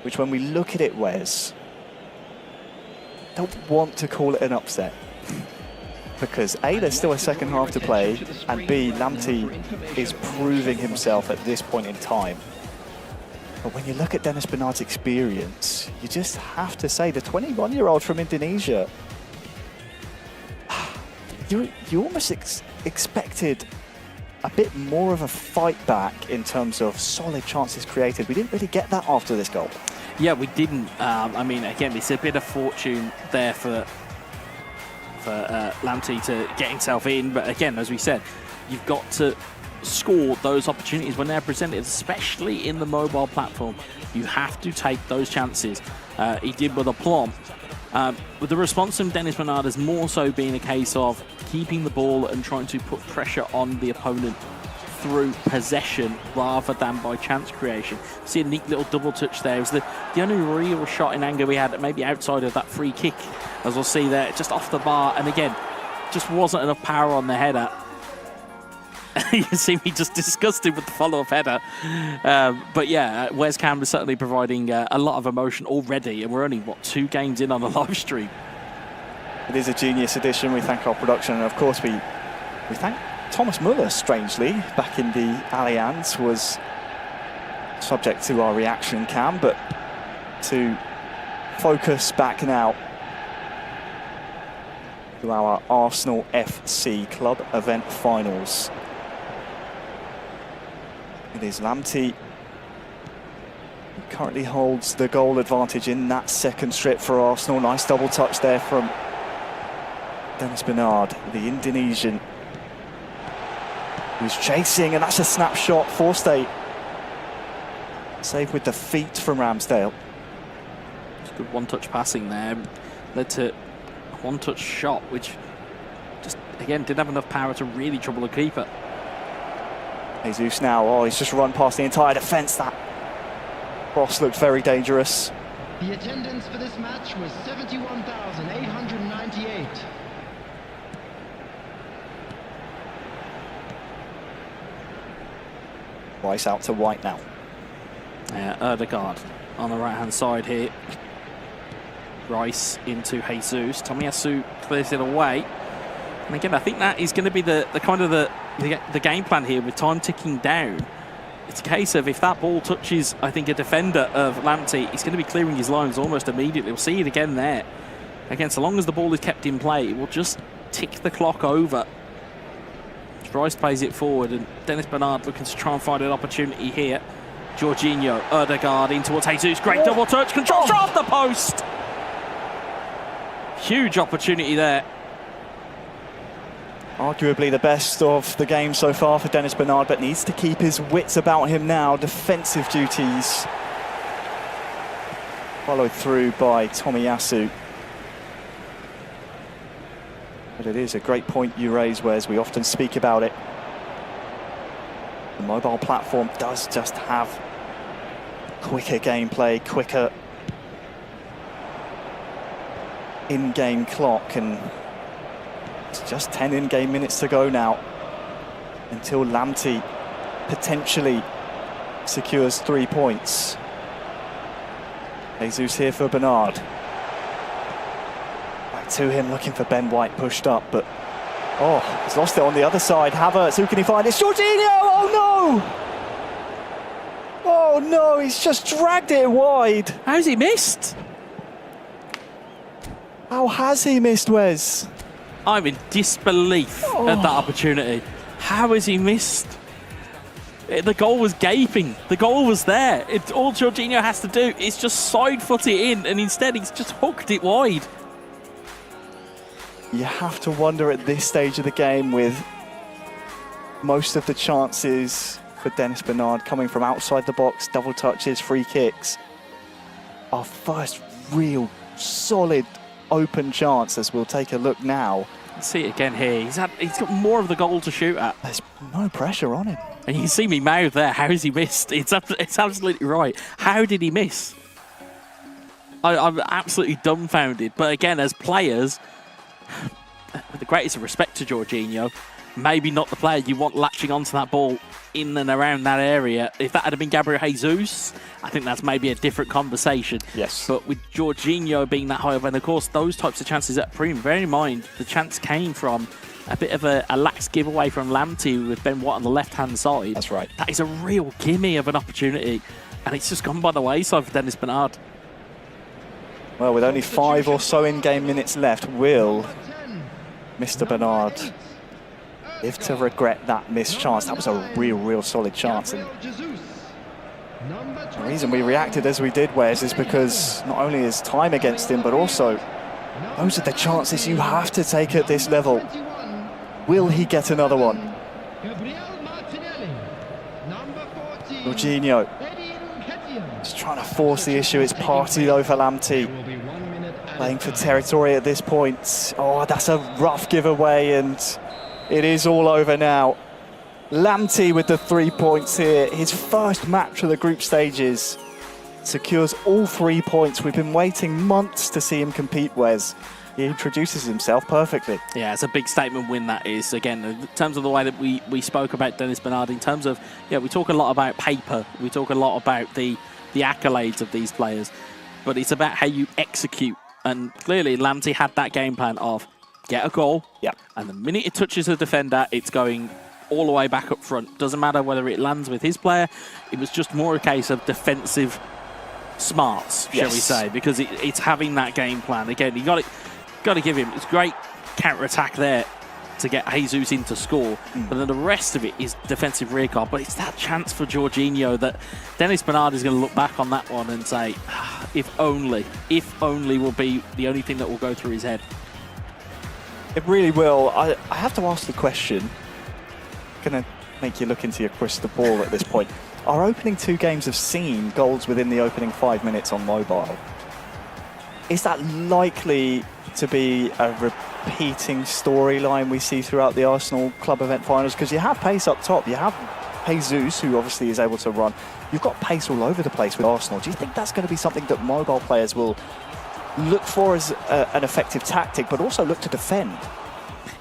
Which, when we look at it, Wes, don't want to call it an upset. Because A, there's still a second half to play, and B, Lamptey is proving himself at this point in time. But when you look at Dennis Bernard's experience, you just have to say the 21-year-old from Indonesia, you almost expected a bit more of a fight back in terms of solid chances created. We didn't really get that after this goal. Yeah, we didn't. I mean, again, it's a bit of fortune there for Lamptey to get himself in, but again, as we said, you've got to score those opportunities when they're presented, especially in the mobile platform. You have to take those chances. He did with aplomb. With the response from Dennis Bernard has more so been a case of keeping the ball and trying to put pressure on the opponent through possession rather than by chance creation. See a neat little double touch there. It was the only real shot in anger we had, maybe outside of that free kick, as we'll see there, just off the bar, and again, just wasn't enough power on the header. You can see me just disgusted with the follow-up header. But yeah, Wes Cam is certainly providing a lot of emotion already, and we're only, what, 2 games in on the live stream. It is a genius edition. We thank our production, and of course we thank Thomas Muller, strangely, back in the Allianz, was subject to our reaction cam, but to focus back now to our Arsenal FC Club event finals. It is Lamptey who currently holds the goal advantage in that second strip for Arsenal. Nice double touch there from Dennis Bernard, the Indonesian, who's chasing, and that's a snapshot. Forced a save with the feet from Ramsdale. It's good one-touch passing there. Led to a one-touch shot, which just, again, didn't have enough power to really trouble the keeper. Jesus now, oh, he's just run past the entire defence. That Cross looked very dangerous. The attendance for this match was 71,898. Rice out to White now. Yeah, Erdegaard on the right-hand side here. Rice into Jesus. Tomiyasu clears it away. And again, I think that is going to be the kind of the game plan here with time ticking down. It's a case of if that ball touches, I think, a defender of Lamptey, he's going to be clearing his lines almost immediately. We'll see it again there. Again, so long as the ball is kept in play, it will just tick the clock over. Rice plays it forward, and Dennis Bernard looking to try and find an opportunity here. Jorginho, Erdegaard in towards Jesus. Great double touch, control off the post. Huge opportunity there. Arguably the best of the game so far for Dennis Bernard, but needs to keep his wits about him now. Defensive duties followed through by Tomiyasu. But it is a great point you raise, Wes. We often speak about it. The mobile platform does just have quicker gameplay, quicker in-game clock, and it's just 10 in-game minutes to go now until Lamptey potentially secures 3 points. Jesus here for Bernard. Back to him, looking for Ben White pushed up, but oh, he's lost it on the other side. Havertz, who can he find? It's Jorginho! Oh no! Oh no, he's just dragged it wide. How's he missed? How has he missed, Wes? I'm in disbelief at that opportunity. How has he missed? The goal was gaping. The goal was there. All Jorginho has to do is just side foot it in, and instead he's just hooked it wide. You have to wonder at this stage of the game, with most of the chances for Dennis Bernard coming from outside the box, double touches, free kicks. Our first real solid open chance, as we'll take a look now. See it again here. He's got more of the goal to shoot at. There's no pressure on him. And you can see me mouth there. How has he missed? It's absolutely right. How did he miss? I'm absolutely dumbfounded. But again, as players, with the greatest of respect to Jorginho, maybe not the player you want latching onto that ball in and around that area. If that had been Gabriel Jesus, I think that's maybe a different conversation. Yes. But with Jorginho being that high up, and of course those types of chances at Prem, bear in mind the chance came from a bit of a lax giveaway from Lamptey with Ben White on the left-hand side. That's right. That is a real gimme of an opportunity, and it's just gone by the wayside for Dennis Bernard. Well, with only 5 or so in-game minutes left, will Mr. Bernard live to regret that missed chance? That was a real solid chance. And the reason we reacted as we did, Wes, is because not only is time against him, but also those are the chances you have to take at this level. Will he get another one? Jorginho just trying to force the issue. It's party though for Lamptey, playing for territory at this point. Oh, that's a rough giveaway, and it is all over now. Lamptey with the 3 points here. His first match of the group stages secures all 3 points. We've been waiting months to see him compete, Wes. He introduces himself perfectly. Yeah, it's a big statement win, that is. Again, in terms of the way that we spoke about Dennis Bernard, in terms of, we talk a lot about paper. We talk a lot about the accolades of these players. But it's about how you execute. And clearly, Lamptey had that game plan of get a goal. Yeah. And the minute it touches a defender, it's going all the way back up front. Doesn't matter whether it lands with his player. It was just more a case of defensive smarts, shall we say, because it's having that game plan. Again, you got to give him, it's great counter-attack there to get Jesus in to score, but then the rest of it is defensive rear guard. But it's that chance for Jorginho that Dennis Bernard is going to look back on that one and say, if only will be the only thing that will go through his head. It really will. I have to ask the question, going to make you look into your crystal ball at this point. Our opening 2 games have seen goals within the opening 5 minutes on mobile. Is that likely to be a repeating storyline we see throughout the Arsenal club event finals? Because you have pace up top, you have Jesus, who obviously is able to run. You've got pace all over the place with Arsenal. Do you think that's going to be something that mobile players will look for as an effective tactic, but also look to defend?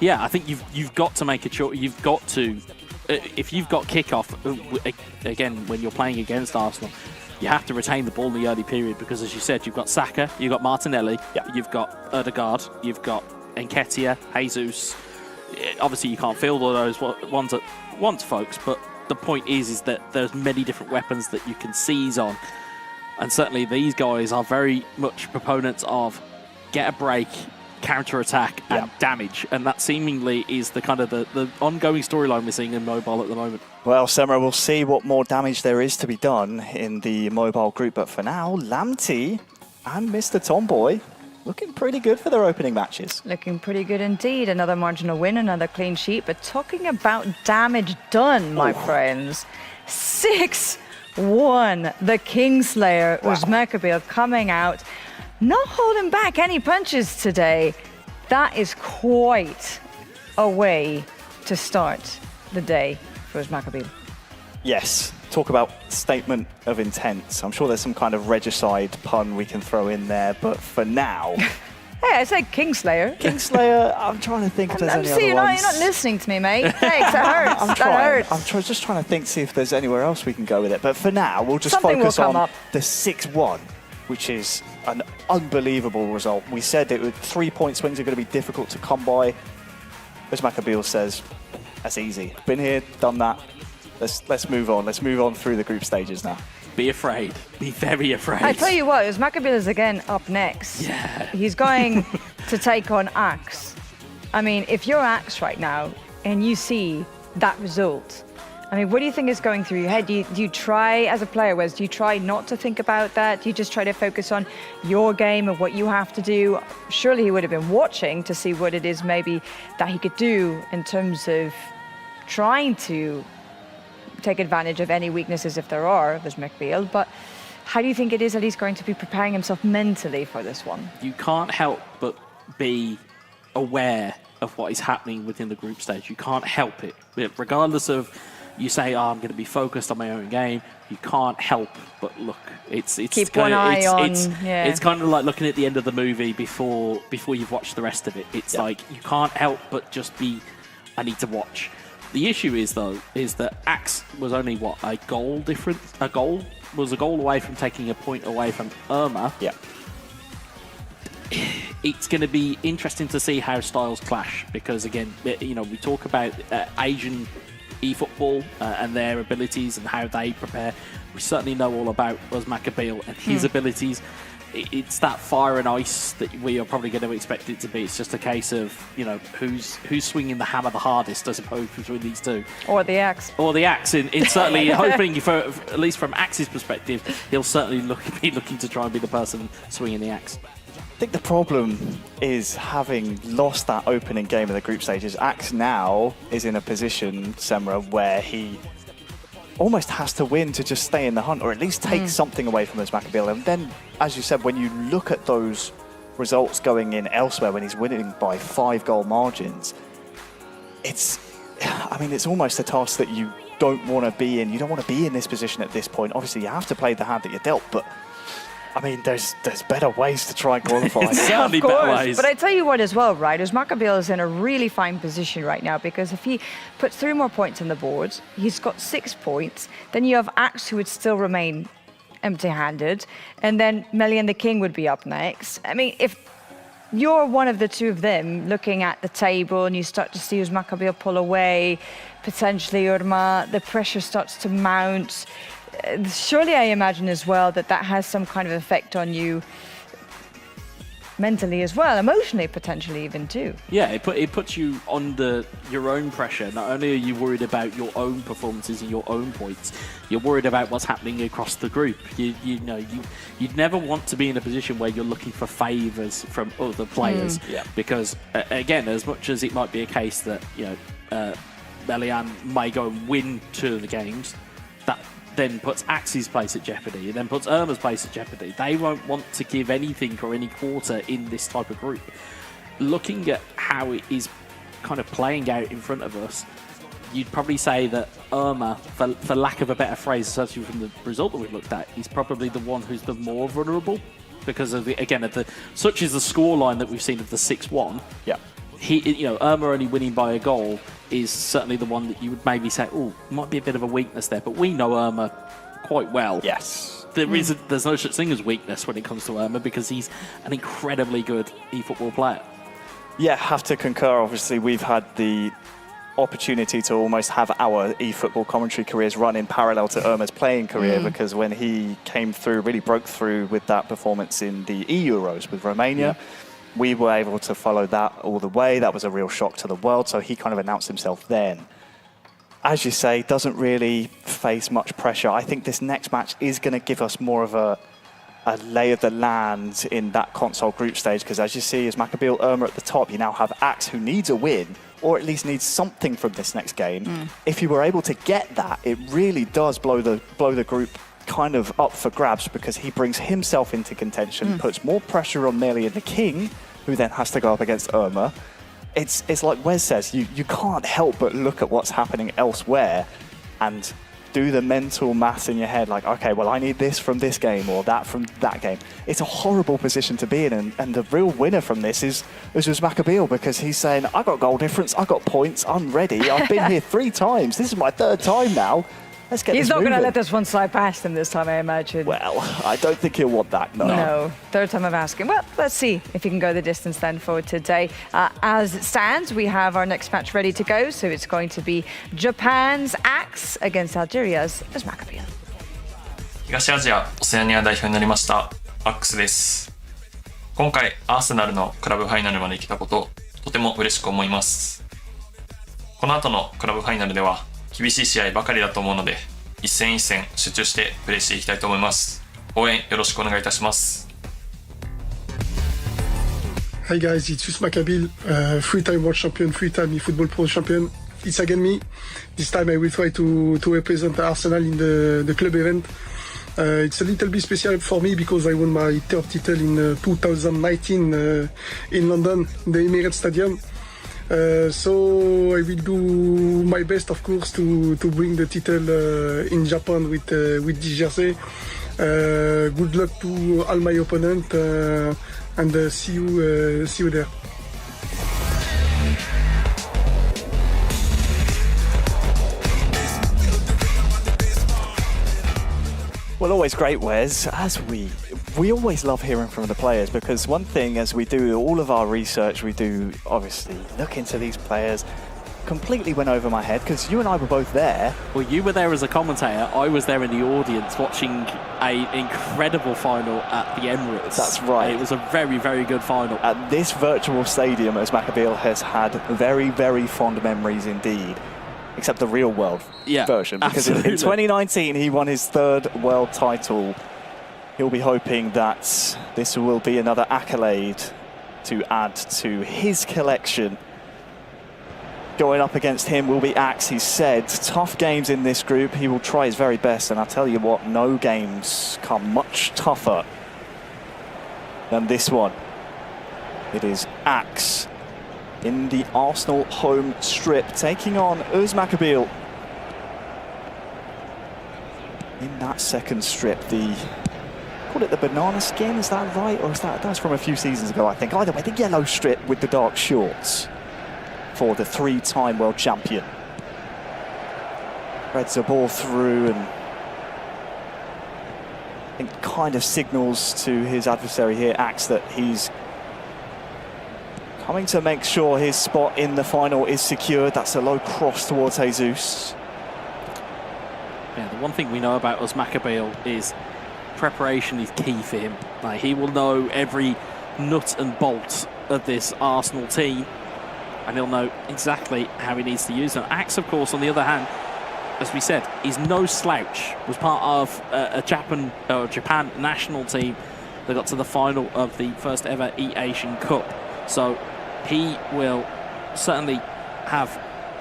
Yeah, I think you've got to make a choice. You've got to, if you've got kickoff, again, when you're playing against Arsenal, you have to retain the ball in the early period because, as you said, you've got Saka, you've got Martinelli, you've got Odegaard, you've got Nketiah, Jesus. Obviously, you can't field all those ones at once, folks, but the point is that there's many different weapons that you can seize on. And certainly these guys are very much proponents of get a break, counter-attack, and damage. And that seemingly is the kind of the ongoing storyline we're seeing in mobile at the moment. Well, Semra, we'll see what more damage there is to be done in the mobile group. But for now, Lamptey and Mr. Tomboy looking pretty good for their opening matches. Looking pretty good indeed. Another marginal win, another clean sheet. But talking about damage done, my friends, 6-1. The Kingslayer, Uzmekabeel, coming out, not holding back any punches today. That is quite a way to start the day for Uzmekabeel. Yes, talk about statement of intent. I'm sure there's some kind of regicide pun we can throw in there, but for now... Hey, I said Kingslayer. Kingslayer, I'm trying to think if there's any other you're ones. not listening to me, mate. Thanks, that hurts. That hurts. I'm just trying to think, see if there's anywhere else we can go with it. But for now, we'll just Something focus will come on up. the 6-1, which is an unbelievable result. We said that 3-point swings are going to be difficult to come by. Uzmekabeel says, that's easy. Been here, done that. Let's move on. Let's move on through the group stages now. Be afraid. Be very afraid. I tell you what, Uzmekabeel is again up next. Yeah. He's going to take on Axe. I mean, if you're Axe right now and you see that result, I mean, what do you think is going through your head? Do you try, as a player, Wes, do you try not to think about that? Do you just try to focus on your game and what you have to do? Surely he would have been watching to see what it is maybe that he could do in terms of trying to take advantage of any weaknesses if there are of Uzmekabeel. But how do you think it is that he's going to be preparing himself mentally for this one? You can't help but be aware of what is happening within the group stage. You can't help it. Regardless of you say, oh, I'm going to be focused on my own game, you can't help but look. It's Keep kind one of, eye on. It's kind of like looking at the end of the movie before you've watched the rest of it. It's like you can't help but just be, I need to watch. The issue is, though, is that Axe was only, what, a goal difference? A goal away from taking a point away from Irma. Yeah. It's going to be interesting to see how styles clash because, again, you know, we talk about Asian eFootball and their abilities and how they prepare. We certainly know all about Uzmekabeel and his abilities. It's that fire and ice that we are probably going to expect it to be. It's just a case of, you know, who's swinging the hammer the hardest, I suppose, between these two. Or the Axe. Or the Axe. It's certainly hoping, for at least from Axe's perspective, he'll certainly be looking to try and be the person swinging the Axe. I think the problem is having lost that opening game of the group stages. Axe now is in a position, Semra, where he almost has to win to just stay in the hunt, or at least take something away from Uzmekabeel. And then, as you said, when you look at those results going in elsewhere, when he's winning by 5-goal margins, it's almost a task that you don't want to be in. You don't want to be in this position at this point. Obviously, you have to play the hand that you're dealt, but I mean, there's better ways to try and qualify. Certainly better ways. But I tell you what as well, right? Uzmekabeel is in a really fine position right now because if he puts 3 more points on the board, he's got 6 points. Then you have Axe, who would still remain empty-handed, and then Melly and the King would be up next. I mean, if you're one of the two of them looking at the table and you start to see Uzmekabeel pull away, potentially Irma, the pressure starts to mount. Surely I imagine as well that has some kind of effect on you mentally as well, emotionally potentially even too. Yeah, it puts you under your own pressure. Not only are you worried about your own performances and your own points, you're worried about what's happening across the group. You'd never want to be in a position where you're looking for favours from other players, because again, as much as it might be a case that Melian may go and win 2 of the games, that then puts Axe's place at jeopardy, and then puts Irma's place at jeopardy. They won't want to give anything or any quarter in this type of group. Looking at how it is kind of playing out in front of us, you'd probably say that Irma, for lack of a better phrase, especially from the result that we've looked at, is probably the one who's the more vulnerable because of such is the scoreline that we've seen of the 6-1. Yeah. Irma only winning by a goal is certainly the one that you would maybe say, oh, might be a bit of a weakness there. But we know Irma quite well. Yes. There's no such thing as weakness when it comes to Irma because he's an incredibly good eFootball player. Yeah, have to concur. Obviously, we've had the opportunity to almost have our eFootball commentary careers run in parallel to Irma's playing career because when he came through, really broke through with that performance in the Euros with Romania, we were able to follow that all the way. That was a real shock to the world, so he kind of announced himself then. As you say, doesn't really face much pressure. I think this next match is going to give us more of a lay of the land in that console group stage, because as you see, as Maccabiel Irma at the top, you now have Axe, who needs a win, or at least needs something from this next game. If you were able to get that, it really does blow the group kind of up for grabs, because he brings himself into contention, puts more pressure on Nelly and the King, who then has to go up against Irma. It's like Wes says, you can't help but look at what's happening elsewhere and do the mental maths in your head, like, okay, well, I need this from this game or that from that game. It's a horrible position to be in, and the real winner from this is Maccabiel, because he's saying, I got goal difference, I got points, I'm ready, I've been here 3 times, this is my 3rd time now. Let's get He's this not going to moving. let this one slide past him this time, I imagine. Well, I don't think he'll want that, no. No, 3rd time of asking. Well, let's see if he can go the distance then for today. As it stands, we have our next match ready to go. So it's going to be Japan's Axe against Algeria's Maccabiel. 東アジア・オセアニア代表になりましたアックスです。今回アーセナルのクラブファイナルまで来たこと、とても嬉しく思います。この後のクラブファイナルでは厳しい試合ばかりだと思うので、一戦一戦集中してプレーしていきたいと思います。応援よろしくお願いいたします。 Hi guys, it's Yus Maccabiel, 3-time world champion, 3-time eFootball pro champion. It's again me. This time I will try to represent Arsenal in the club event. It's a little bit special for me because I won my 3rd title in 2019 in London, the Emirates Stadium. So I will do my best, of course, to bring the title in Japan with this jersey. Good luck to all my opponents, and see you there. Well, always great, Wes. As we always love hearing from the players, because one thing, as we do all of our research, we do obviously look into these players. Completely went over my head, because you and I were both there. Well, you were there as a commentator. I was there in the audience watching an incredible final at the Emirates. That's right. It was a very, very good final. At this virtual stadium, as Maccabiel has had very, very fond memories indeed. Except the real world version. Because in 2019, he won his 3rd world title. He'll be hoping that this will be another accolade to add to his collection. Going up against him will be Axe. He said tough games in this group. He will try his very best. And I'll tell you what, no games come much tougher than this one. It is Axe in the Arsenal home strip, taking on Maccabiel in that 2nd strip. Call it the banana skin, is that right? Or is that's from a few seasons ago, I think. Either way, the yellow strip with the dark shorts for the 3-time world champion. Threads the ball through and I think kind of signals to his adversary here, Axe, that he's coming to make sure his spot in the final is secured. That's a low cross towards Jesus. Yeah, the one thing we know about Maccabiel is preparation is key for him. Like, he will know every nut and bolt of this Arsenal team, and he'll know exactly how he needs to use them. Axe, of course, on the other hand, as we said, is no slouch. Was part of a Japan national team that got to the final of the 1st ever E-Asian Cup. So he will certainly have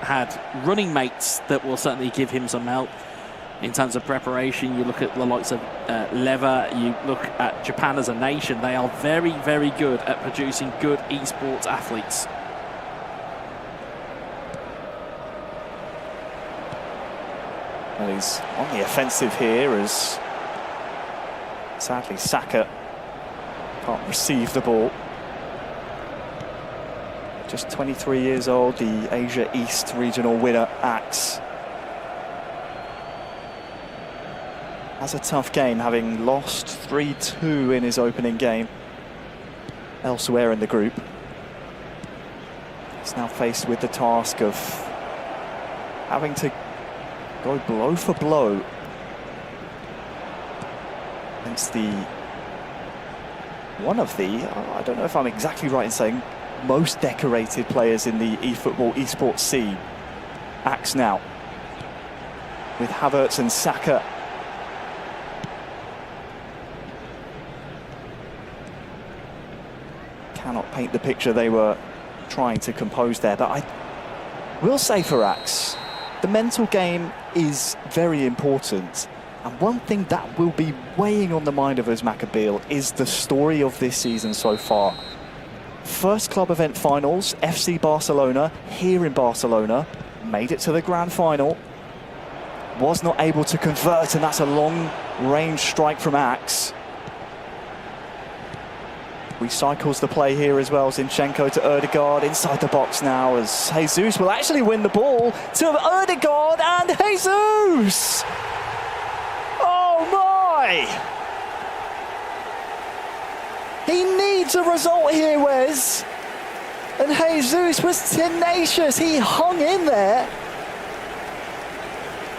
had running mates that will certainly give him some help in terms of preparation. You look at the likes of Lever, you look at Japan as a nation. They are very, very good at producing good esports athletes. Well, he's on the offensive here as sadly Saka can't receive the ball. Just 23 years old, the Asia East regional winner, Axe. Has a tough game, having lost 3-2 in his opening game elsewhere in the group. He's now faced with the task of having to go blow for blow against one of the, I don't know if I'm exactly right in saying, most decorated players in the eFootball esports scene. Axe now with Havertz and Saka. Cannot paint the picture they were trying to compose there, but I will say for Axe, the mental game is very important. And one thing that will be weighing on the mind of Uzmakabeel is the story of this season so far. First club event finals, FC Barcelona, here in Barcelona, made it to the grand final. Was not able to convert, and that's a long-range strike from Axe. Recycles the play here as well. Zinchenko to Ødegaard inside the box now as Jesus will actually win the ball to Ødegaard, and Jesus! Oh my! He needs a result here, Wes. And Jesus was tenacious. He hung in there.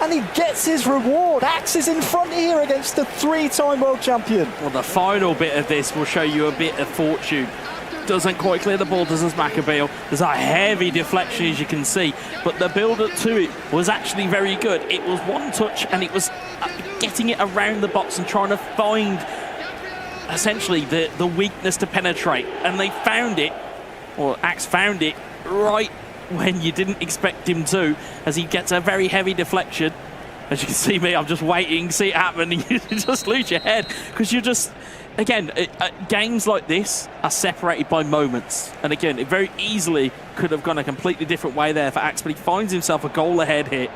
And he gets his reward. Axe is in front here against the three-time world champion. Well, the final bit of this will show you a bit of fortune. Doesn't quite clear the ball, does Uzmakabeel. There's a heavy deflection, as you can see. But the build-up to it was actually very good. It was one touch, and it was getting it around the box and trying to find, essentially, the weakness to penetrate. And they found it, or Axe found it, right when you didn't expect him to, as he gets a very heavy deflection. As you can see me, I'm just waiting, see it happen, and you just lose your head, because you're just, again, games like this are separated by moments. And again, it very easily could have gone a completely different way there for Axe, but he finds himself a goal ahead here.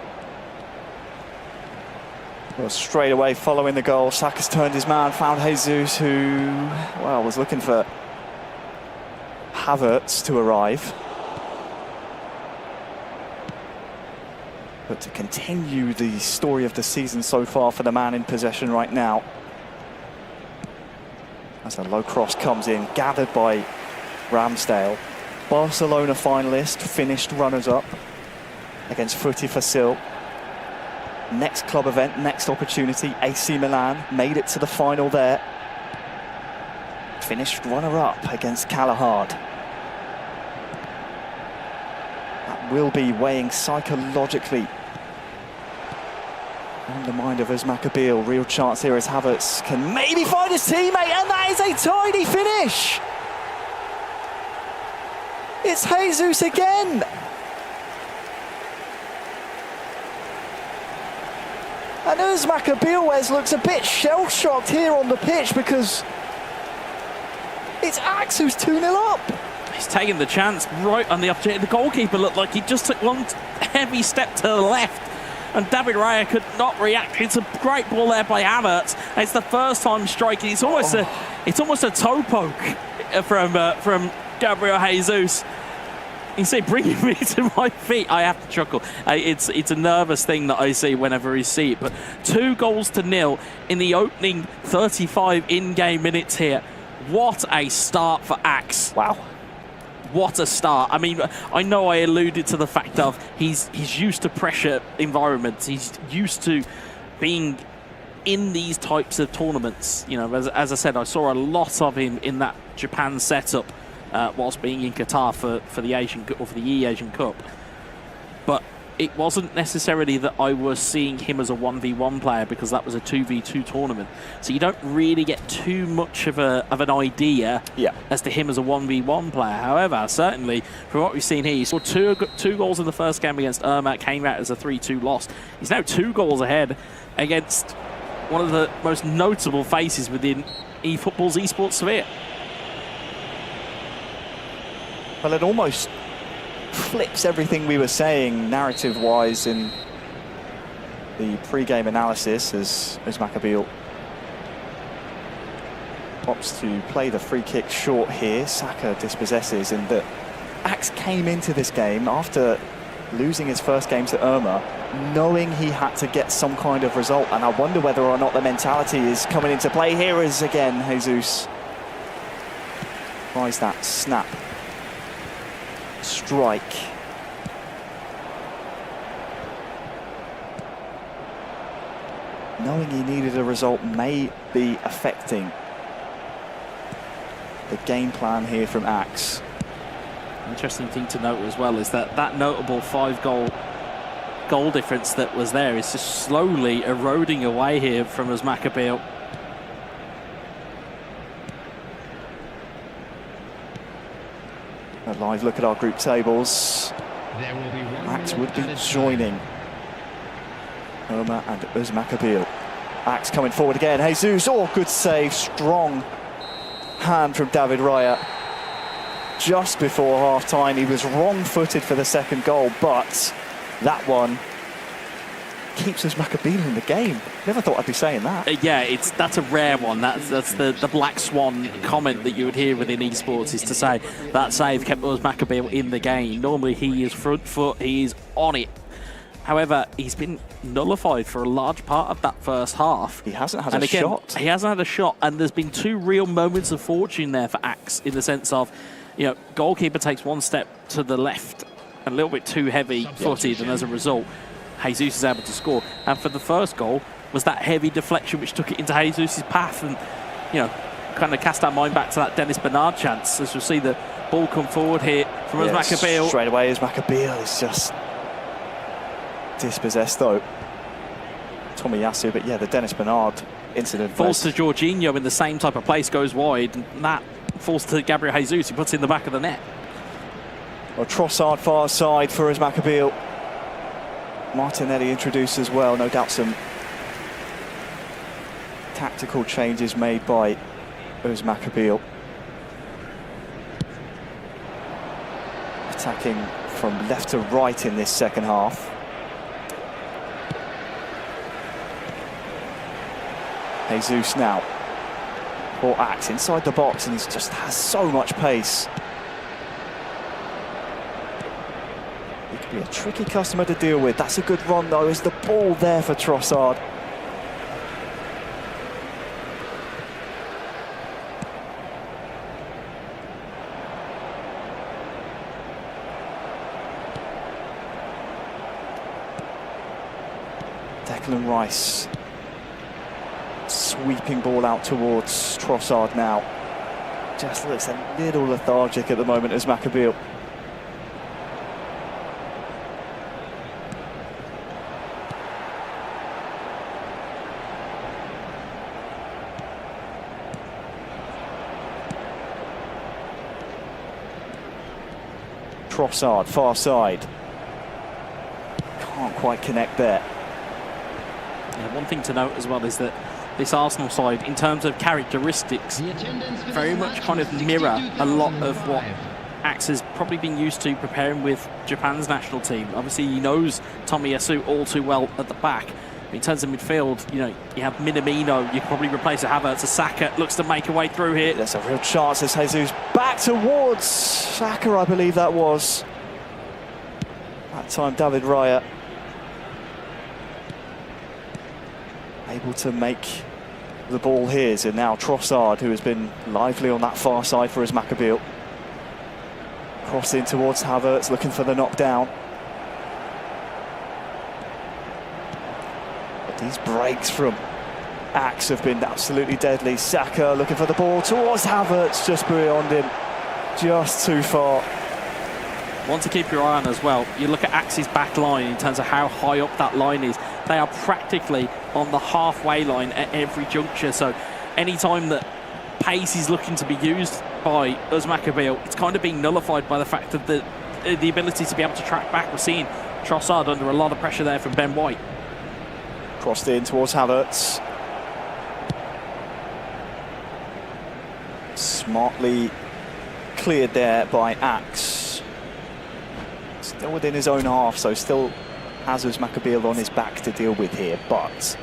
Well, straight away following the goal, Saka's turned his man, found Jesus, who, well, was looking for Havertz to arrive. But to continue the story of the season so far for the man in possession right now. As a low cross comes in, gathered by Ramsdale. Barcelona finalist, finished runners-up against Footy Fasil. Next club event, next opportunity, AC Milan made it to the final there. Finished runner-up against Kalahard. That will be weighing psychologically on the mind of Uzmakabeel. Real chance here as Havertz can maybe find his teammate, and that is a tidy finish. It's Jesus again. And Uzmakabeel looks a bit shell-shocked here on the pitch, because it's Axe who's 2-0 up. He's taking the chance right on the opportunity. The goalkeeper looked like he just took one heavy step to the left, and David Raya could not react. It's a great ball there by Havertz. It's the first time striking. It's almost a toe poke from Gabriel Jesus. You see, bringing me to my feet, I have to chuckle. It's a nervous thing that I see whenever I see it. But 2-0 in the opening 35 in-game minutes here. What a start for Axe. Wow. What a start. I mean, I know I alluded to the fact of he's used to pressure environments. He's used to being in these types of tournaments. You know, as I said, I saw a lot of him in that Japan setup whilst being in Qatar for the Asian or for the E-Asian Cup. But it wasn't necessarily that I was seeing him as a 1v1 player, because that was a 2v2 tournament. So you don't really get too much of an idea as to him as a 1v1 player. However, certainly from what we've seen here, he scored two goals in the first game against Irmak, came out as a 3-2 loss. He's now 2 goals ahead against one of the most notable faces within eFootball's esports sphere. Well, it almost flips everything we were saying narrative-wise in the pre-game analysis as Maccabeal opts to play the free kick short here. Saka dispossesses, and that Axe came into this game after losing his first game to Irma, knowing he had to get some kind of result, and I wonder whether or not the mentality is coming into play here as again Jesus tries that snap strike. Knowing he needed a result may be affecting the game plan here from Axe. Interesting thing to note as well is that notable 5-goal difference that was there is just slowly eroding away here from us Maccabeal. A live look at our group tables. Axe would be joining Irma and us Maccabeal. Axe coming forward again. Jesus, oh, good save, strong hand from David Raya. Just before half-time, he was wrong-footed for the second goal, but that one keeps us Maccabeal in the game. Never thought I'd be saying that. Yeah, that's a rare one. That's the black swan comment that you would hear within esports, is to say that save kept us Maccabeal in the game. Normally he is front foot, he is on it. However, he's been nullified for a large part of that first half. He hasn't had a shot. He hasn't had a shot, and there's been two real moments of fortune there for Axe, in the sense of, you know, goalkeeper takes one step to the left, a little bit too heavy-footed, and as a result, Jesus is able to score. And for the first goal was that heavy deflection which took it into Jesus' path, and, you know, kind of cast our mind back to that Dennis Bernard chance, as we'll see the ball come forward here from us Maccabeal. Straight away as Maccabeal is just dispossessed though. Tomiyasu, but yeah, the Dennis Bernard incident. Falls to Jorginho in the same type of place, goes wide, and that falls to Gabriel Jesus, who puts it in the back of the net. Well, Trossard far side for us Maccabeal. Martinelli introduced as well, no doubt some tactical changes made by us Maccabeal. Attacking from left to right in this second half. Jesus now, or Axe inside the box, and he just has so much pace. He could be a tricky customer to deal with. That's a good run though. Is the ball there for Trossard? Declan Rice. Sweeping ball out towards Trossard now. Just looks a little lethargic at the moment as Maccabeal. Trossard, far side. Can't quite connect there. Yeah, one thing to note as well is that this Arsenal side, in terms of characteristics, very much kind of mirror a lot of what Axe has probably been used to preparing with Japan's national team. Obviously, he knows Tomiyasu all too well at the back. In terms of midfield, you know, you have Minamino, you can probably replace a Havertz. Saka looks to make a way through here. There's a real chance as Jesus back towards Saka, I believe that was. That time, David Raya able to make the ball his, and now Trossard, who has been lively on that far side for his Maccabeal. Crossing towards Havertz, looking for the knockdown. But these breaks from Axe have been absolutely deadly. Saka looking for the ball towards Havertz, just beyond him, just too far. One to keep your eye on as well, you look at Axe's back line in terms of how high up that line is. They are practically on the halfway line at every juncture, so any time that pace is looking to be used by us Maccabeal, it's kind of being nullified by the fact of the ability to be able to track back. We're seeing Trossard under a lot of pressure there from Ben White. Crossed in towards Havertz. Smartly cleared there by Axe. Still within his own half, so still has Uzmakabeel on his back to deal with here, but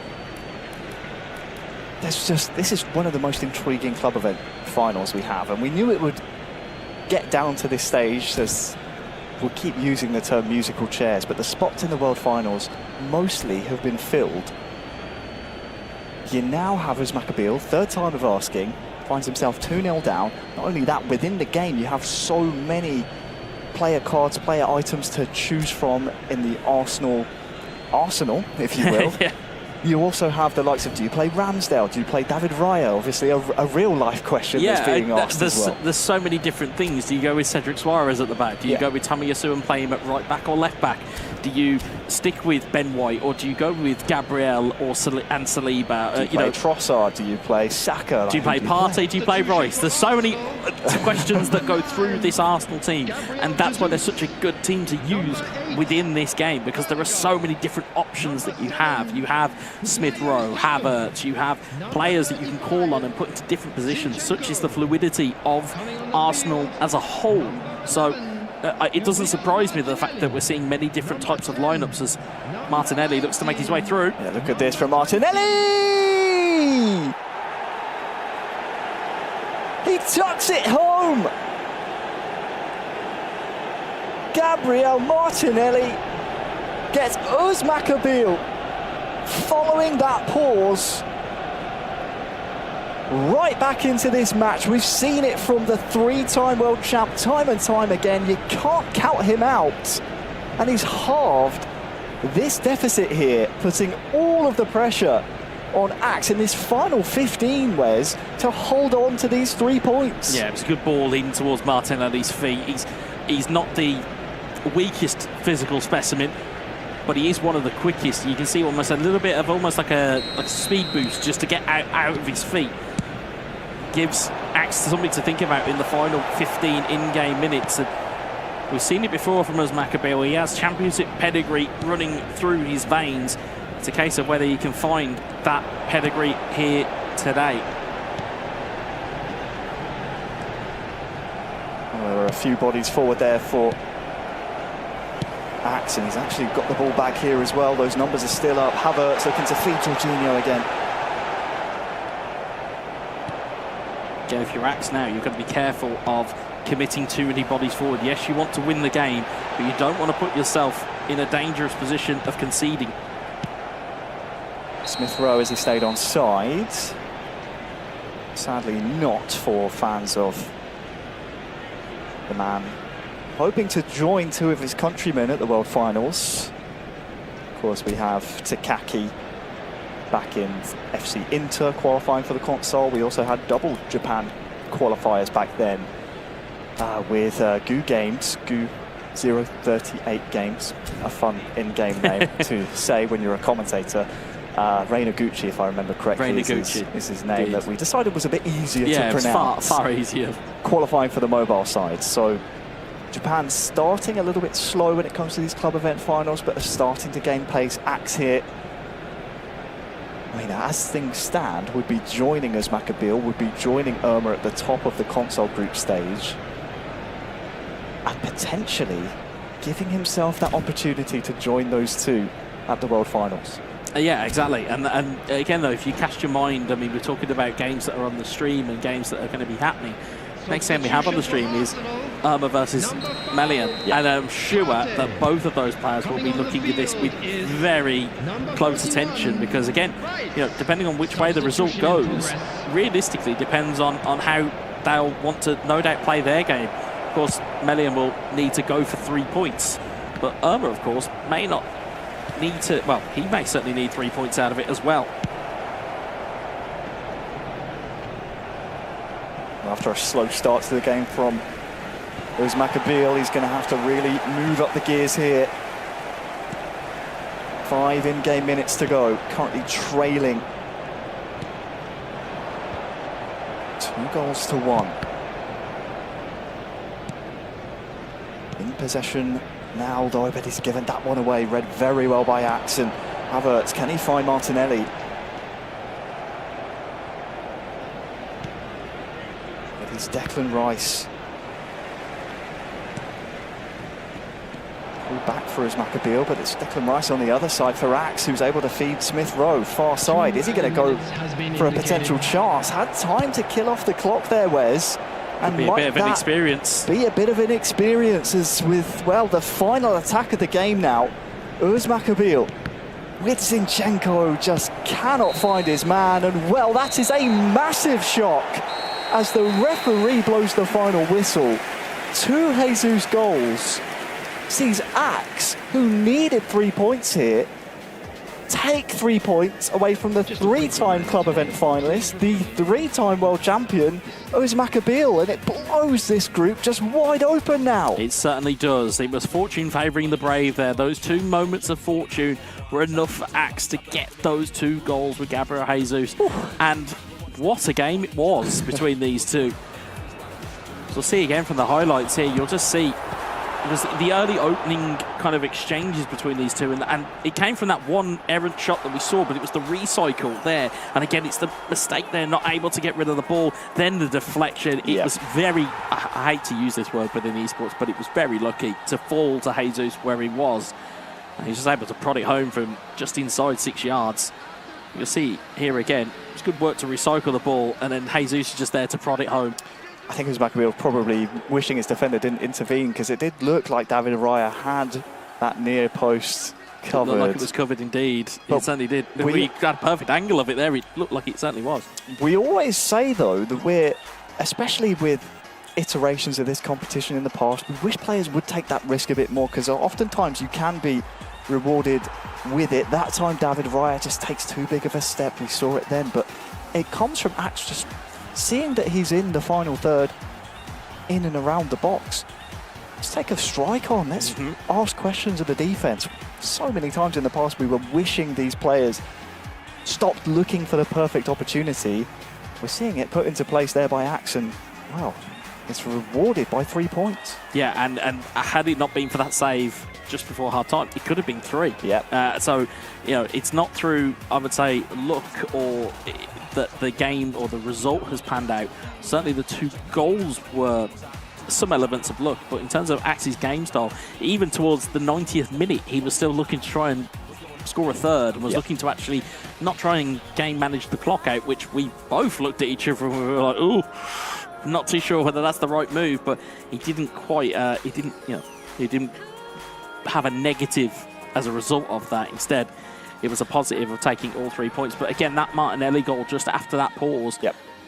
this is one of the most intriguing club event finals we have, and we knew it would get down to this stage. We'll keep using the term musical chairs, but the spots in the World Finals mostly have been filled. You now have Uzmakabeel, third time of asking, finds himself 2-0 down. Not only that, within the game you have so many player cards, player items to choose from in the arsenal, if you will. Yeah. You also have the likes of, do you play Ramsdale? Do you play David Raya? Obviously a real life question that's being asked as well. There's so many different things. Do you go with Cedric Suarez at the back? Do you go with Tomiyasu and play him at right back or left back? Do you stick with Ben White, or do you go with Gabriel or and Saliba? Do you play Trossard? Do you play Saka? Do you play Partey? Do you play Royce? There's so many questions that go through this Arsenal team, and that's why they're such a good team to use within this game, because there are so many different options that you have. You have Smith Rowe, Havertz, you have players that you can call on and put into different positions. Such is the fluidity of Arsenal as a whole. So it doesn't surprise me the fact that we're seeing many different types of lineups as Martinelli looks to make his way through. Yeah, look at this from Martinelli! He tucks it home! Gabriel Martinelli gets Uzmakabeel following that pause right back into this match. We've seen it from the three-time world champ time and time again. You can't count him out, and he's halved this deficit here, putting all of the pressure on Axe in this final 15, Wes, to hold on to these 3 points. Yeah, it was a good ball in towards Martinelli's feet. He's not the weakest physical specimen, but he is one of the quickest. You can see almost a little bit of almost like a speed boost just to get out of his feet. Gives Axe something to think about in the final 15 in-game minutes. And we've seen it before from Uzmakabeel. He has championship pedigree running through his veins. It's a case of whether he can find that pedigree here today. Well, there are a few bodies forward there for Axe, and he's actually got the ball back here as well. Those numbers are still up. Havertz looking to feed Jorginho again. Yeah, if you're Axe now, you've got to be careful of committing too many bodies forward. Yes, you want to win the game, but you don't want to put yourself in a dangerous position of conceding. Smith Rowe, as he stayed on side. Sadly not for fans of the man hoping to join 2 of his countrymen at the World Finals. Of course, we have Takaki back in FC Inter qualifying for the console. We also had double Japan qualifiers back then with Goo Games, Goo 038 Games, a fun in-game name to say when you're a commentator. Reinaguchi, if I remember correctly, is his name. Indeed. That we decided was a bit easier to pronounce. Far easier. Qualifying for the mobile side. So Japan starting a little bit slow when it comes to these club event finals, but are starting to gain pace. Axe here, I mean, as things stand, would be joining Uzmakabeel, would be joining Irma at the top of the console group stage, and potentially giving himself that opportunity to join those 2 at the World Finals. Yeah, exactly. And again, though, if you cast your mind, I mean, we're talking about games that are on the stream and games that are going to be happening. Next game we have on the stream is Irma versus Melian. And I'm sure that both of those players will be looking at this with very close attention, because, again, you know, depending on which way the result goes, realistically depends on how they'll want to, no doubt, play their game. Of course, Melian will need to go for 3 points, but Irma, of course, may not need to, well, he may certainly need 3 points out of it as well. After a slow start to the game from Uzmakabeel, he's going to have to really move up the gears here. 5 in-game minutes to go, currently trailing 2-1. In possession now, though, but he's given that one away. Read very well by Axe. And Havertz, can he find Martinelli? It is Declan Rice. pull back for his Maccabeal, but it's Declan Rice on the other side for Axe, who's able to feed Smith Rowe far side. Is he going to go for a potential chance? Had time to kill off the clock there, Wes. And be a bit of an experience. Be a bit of an experience as with, well, the final attack of the game now. Uz Maccabeal with Zinchenko just cannot find his man. And, well, that is a massive shock as the referee blows the final whistle. 2 Jesus goals sees Axe, who needed 3 points here, take 3 points away from the 3-time club event finalist, the 3-time world champion, Uz Maccabeal, and it blows this group just wide open now. It certainly does. It was fortune favouring the brave there. Those 2 moments of fortune were enough for Axe to get those 2 goals with Gabriel Jesus. And what a game it was between these two. So we'll see again from the highlights here. You'll just see it was the early opening kind of exchanges between these two, and it came from that one errant shot that we saw, but it was the recycle there. And again, it's the mistake there, not able to get rid of the ball, then the deflection. It was very, I hate to use this word within esports, but it was very lucky to fall to Jesus where he was. And he was just able to prod it home from just inside 6 yards. You'll see here again, it's good work to recycle the ball, and then Jesus is just there to prod it home. I think Uz Maccabeal probably wishing his defender didn't intervene, because it did look like David Araya had that near post covered. It looked like it was covered indeed. It certainly did. We got a perfect angle of it there. It looked like it certainly was. We always say, though, that we're, especially with iterations of this competition in the past, we wish players would take that risk a bit more, because oftentimes you can be rewarded with it. That time David Raya just takes too big of a step. We saw it then, but it comes from Axe just seeing that he's in the final third, in and around the box. Let's take a strike on. Let's ask questions of the defense. So many times in the past we were wishing these players stopped looking for the perfect opportunity. We're seeing it put into place there by Axe, and well, it's rewarded by 3 points. Yeah, and had it not been for that save just before half time, it could have been 3. Yeah. So, you know, it's not through, I would say, luck or that the game or the result has panned out. Certainly the 2 goals were some elements of luck, but in terms of Axe's game style, even towards the 90th minute, he was still looking to try and score a third, and was looking to actually not try and game manage the clock out, which we both looked at each other and we were like, ooh, not too sure whether that's the right move, but he didn't quite, he didn't have a negative as a result of that. Instead, it was a positive of taking all 3 points. But again, that Martinelli goal just after that pause,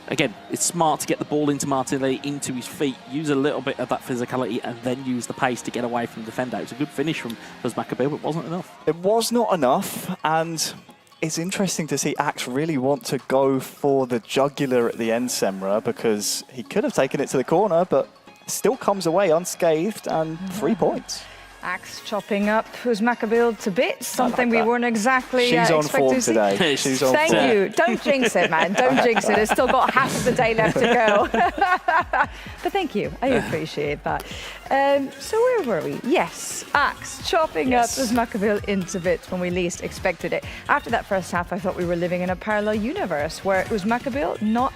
again, it's smart to get the ball into Martinelli, into his feet, use a little bit of that physicality, and then use the pace to get away from the defender. It was a good finish from Uz Maccabeal, but it wasn't enough. It was not enough, and it's interesting to see Axe really want to go for the jugular at the end, Semra, because he could have taken it to the corner, but still comes away unscathed, and 3 points. Axe chopping up Uz Maccabeal to bits, something like we weren't exactly She's on expecting form to see. today. She's on Thank form. you. Don't jinx it, man. Don't jinx it. It's still got half of the day left to go. But thank you. I appreciate that. So where were we? Yes, Axe chopping up Uz Maccabeal into bits when we least expected it. After that first half, I thought we were living in a parallel universe where Uz Maccabeal not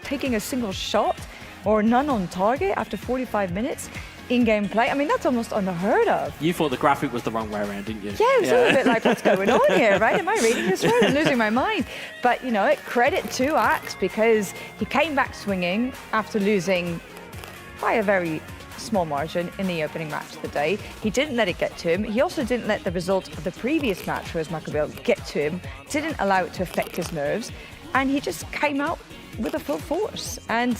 taking a single shot or none on target after 45 minutes. In-game play. I mean, that's almost unheard of. You thought the graphic was the wrong way around, didn't you? Yeah, it was a little bit like, what's going on here, right? Am I reading this right? I'm losing my mind. But, you know, credit to Axe, because he came back swinging after losing by a very small margin in the opening match of the day. He didn't let it get to him. He also didn't let the result of the previous match for Uz Maccabeal get to him, didn't allow it to affect his nerves, and he just came out with a full force. And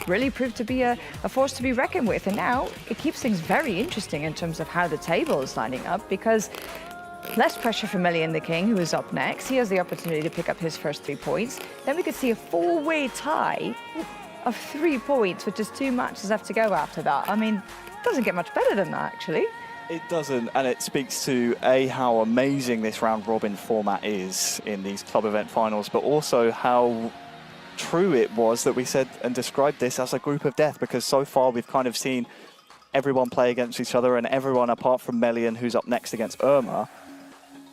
really proved to be a force to be reckoned with. And now it keeps things very interesting in terms of how the table is lining up, because less pressure for Melian the King, who is up next. He has the opportunity to pick up his first 3 points. Then we could see a 4-way tie of 3 points with just 2 matches left to go after that. I mean, it doesn't get much better than that, actually. It doesn't, and it speaks to how amazing this round robin format is in these club event finals, but also how true it was that we said and described this as a group of death, because so far we've kind of seen everyone play against each other, and everyone apart from Melian, who's up next against Irma,